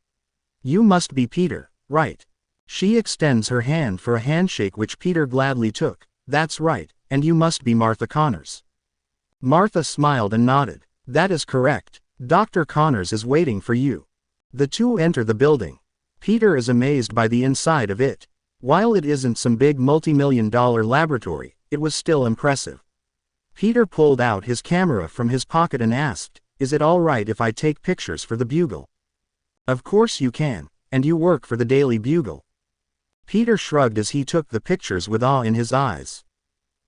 You must be Peter, right? She extends her hand for a handshake which Peter gladly took. That's right, and you must be Martha Connors. Martha smiled and nodded. That is correct. Dr. Connors is waiting for you. The two enter the building. Peter is amazed by the inside of it. While it isn't some big multi-million-dollar laboratory, it was still impressive. Peter pulled out his camera from his pocket and asked, Is it all right if I take pictures for the Bugle? Of course you can, and you work for the Daily Bugle. Peter shrugged as he took the pictures with awe in his eyes.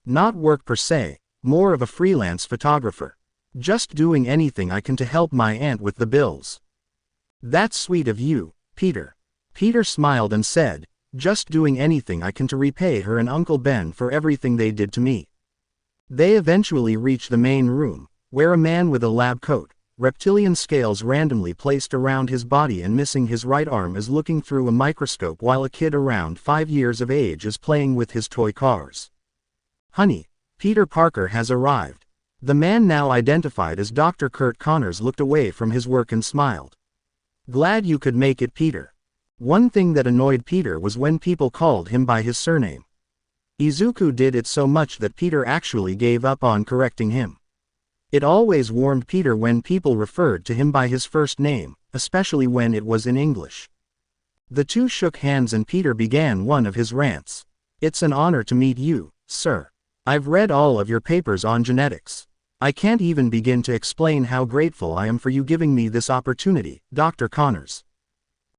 Not work per se, more of a freelance photographer. Just doing anything I can to help my aunt with the bills. That's sweet of you, Peter. Peter smiled and said, Just doing anything I can to repay her and Uncle Ben for everything they did to me. They eventually reach the main room, where a man with a lab coat, reptilian scales randomly placed around his body and missing his right arm is looking through a microscope while a kid around 5 years of age is playing with his toy cars. Honey, Peter Parker has arrived. The man now identified as Dr. Kurt Connors looked away from his work and smiled. Glad you could make it, Peter. One thing that annoyed Peter was when people called him by his surname. Izuku did it so much that Peter actually gave up on correcting him. It always warmed Peter when people referred to him by his first name, especially when it was in English. The two shook hands and Peter began one of his rants. It's an honor to meet you, sir. I've read all of your papers on genetics. I can't even begin to explain how grateful I am for you giving me this opportunity, Dr. Connors.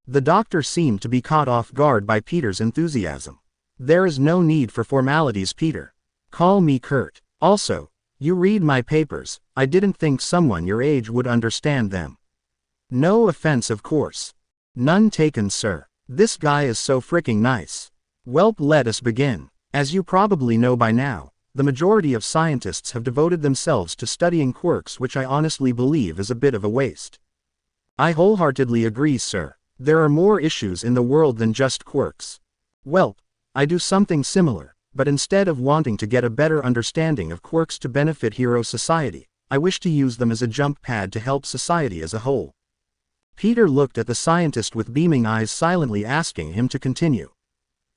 The doctor seemed to be caught off guard by Peter's enthusiasm. There is no need for formalities, Peter. Call me Kurt. Also, you read my papers. I didn't think someone your age would understand them. No offense, of course. None taken, sir. This guy is so fricking nice. Welp, let us begin. As you probably know by now, The majority of scientists have devoted themselves to studying quirks, which I honestly believe is a bit of a waste. I wholeheartedly agree, sir. There are more issues in the world than just quirks. Well, I do something similar, but instead of wanting to get a better understanding of quirks to benefit hero society, I wish to use them as a jump pad to help society as a whole. Peter looked at the scientist with beaming eyes, silently asking him to continue.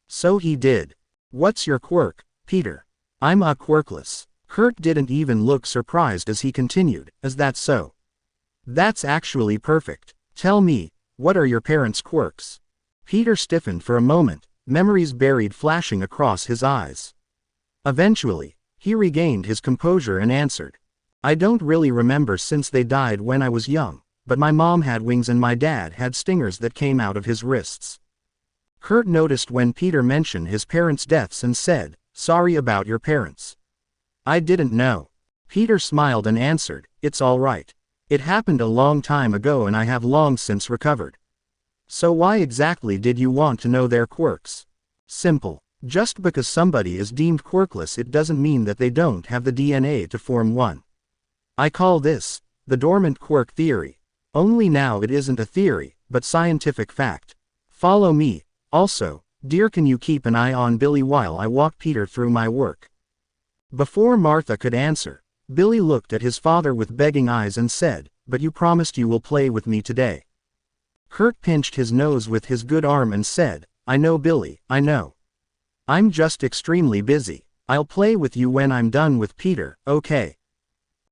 So he did. What's your quirk, Peter? I'm a quirkless. Kurt didn't even look surprised as he continued, is that so? That's actually perfect. Tell me, what are your parents' quirks? Peter stiffened for a moment, memories buried flashing across his eyes. Eventually, he regained his composure and answered. I don't really remember since they died when I was young, but my mom had wings and my dad had stingers that came out of his wrists. Kurt noticed when Peter mentioned his parents' deaths and said, sorry about your parents. I didn't know. Peter smiled and answered, it's all right. It happened a long time ago and I have long since recovered. So why exactly did you want to know their quirks? Simple. Just because somebody is deemed quirkless, it doesn't mean that they don't have the DNA to form one. I call this the dormant quirk theory. Only now it isn't a theory, but scientific fact. Follow me. Also, dear, can you keep an eye on Billy while I walk Peter through my work? Before Martha could answer, Billy looked at his father with begging eyes and said, but you promised you will play with me today. Kurt pinched his nose with his good arm and said, I know, Billy, I know. I'm just extremely busy. I'll play with you when I'm done with Peter, okay?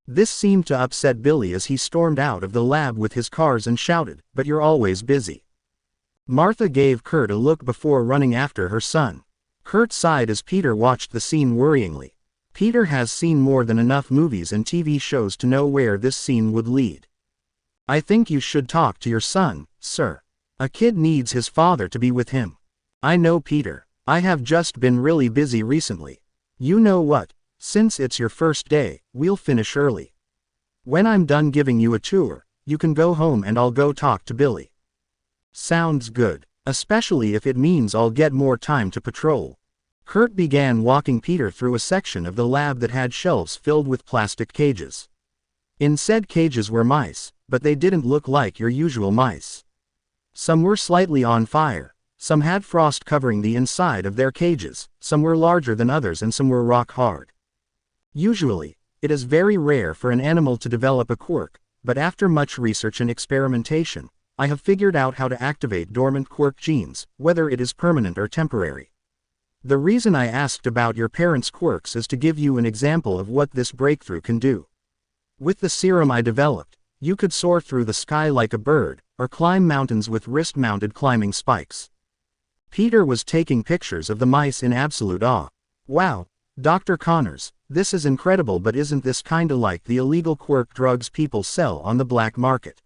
This seemed to upset Billy as he stormed out of the lab with his cars and shouted, but you're always busy. Martha gave Kurt a look before running after her son. Kurt sighed as Peter watched the scene worryingly. Peter has seen more than enough movies and TV shows to know where this scene would lead. I think you should talk to your son, sir. A kid needs his father to be with him. I know, Peter. I have just been really busy recently. You know what? Since it's your first day, we'll finish early. When I'm done giving you a tour, you can go home and I'll go talk to Billy. Sounds good, especially if it means I'll get more time to patrol. Kurt began walking Peter through a section of the lab that had shelves filled with plastic cages. In said cages were mice, but they didn't look like your usual mice. Some were slightly on fire, some had frost covering the inside of their cages, some were larger than others and some were rock hard. Usually, it is very rare for an animal to develop a quirk, but after much research and experimentation, I have figured out how to activate dormant quirk genes, whether it is permanent or temporary. The reason I asked about your parents' quirks is to give you an example of what this breakthrough can do. With the serum I developed, you could soar through the sky like a bird, or climb mountains with wrist-mounted climbing spikes. Peter was taking pictures of the mice in absolute awe. Wow, Dr. Connors, this is incredible, but isn't this kinda like the illegal quirk drugs people sell on the black market?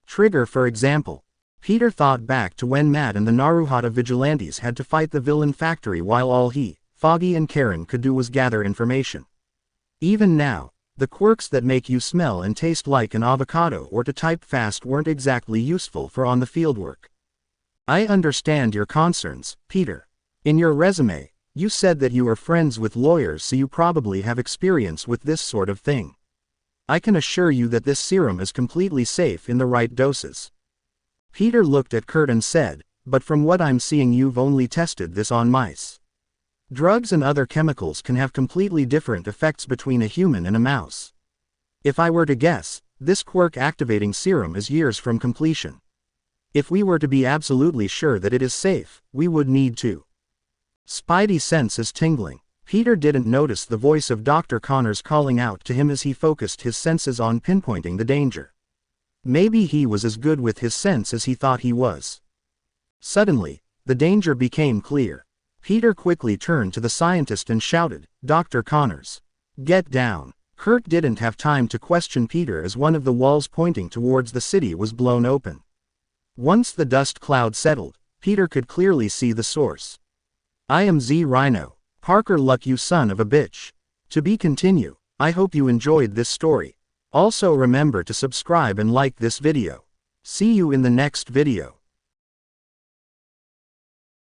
Trigger, for example. Peter thought back to when Matt and the Naruhata vigilantes had to fight the villain factory while all he, Foggy and Karen could do was gather information. Even now, the quirks that make you smell and taste like an avocado or to type fast weren't exactly useful for on-the-field work. I understand your concerns, Peter. In your resume, you said that you are friends with lawyers, so you probably have experience with this sort of thing. I can assure you that this serum is completely safe in the right doses. Peter looked at Kurt and said, but from what I'm seeing you've only tested this on mice. Drugs and other chemicals can have completely different effects between a human and a mouse. If I were to guess, this quirk-activating serum is years from completion. If we were to be absolutely sure that it is safe, we would need to. Spidey sense is tingling. Peter didn't notice the voice of Dr. Connors calling out to him as he focused his senses on pinpointing the danger. Maybe he was as good with his sense as he thought he was. Suddenly, the danger became clear. Peter quickly turned to the scientist and shouted, Dr. Connors, get down. Kurt didn't have time to question Peter as one of the walls pointing towards the city was blown open. Once the dust cloud settled, Peter could clearly see the source. I am Z Rhino, Parker Luck, you son of a bitch. To be continued. I hope you enjoyed this story. Also remember to subscribe and like this video. See you in the next video.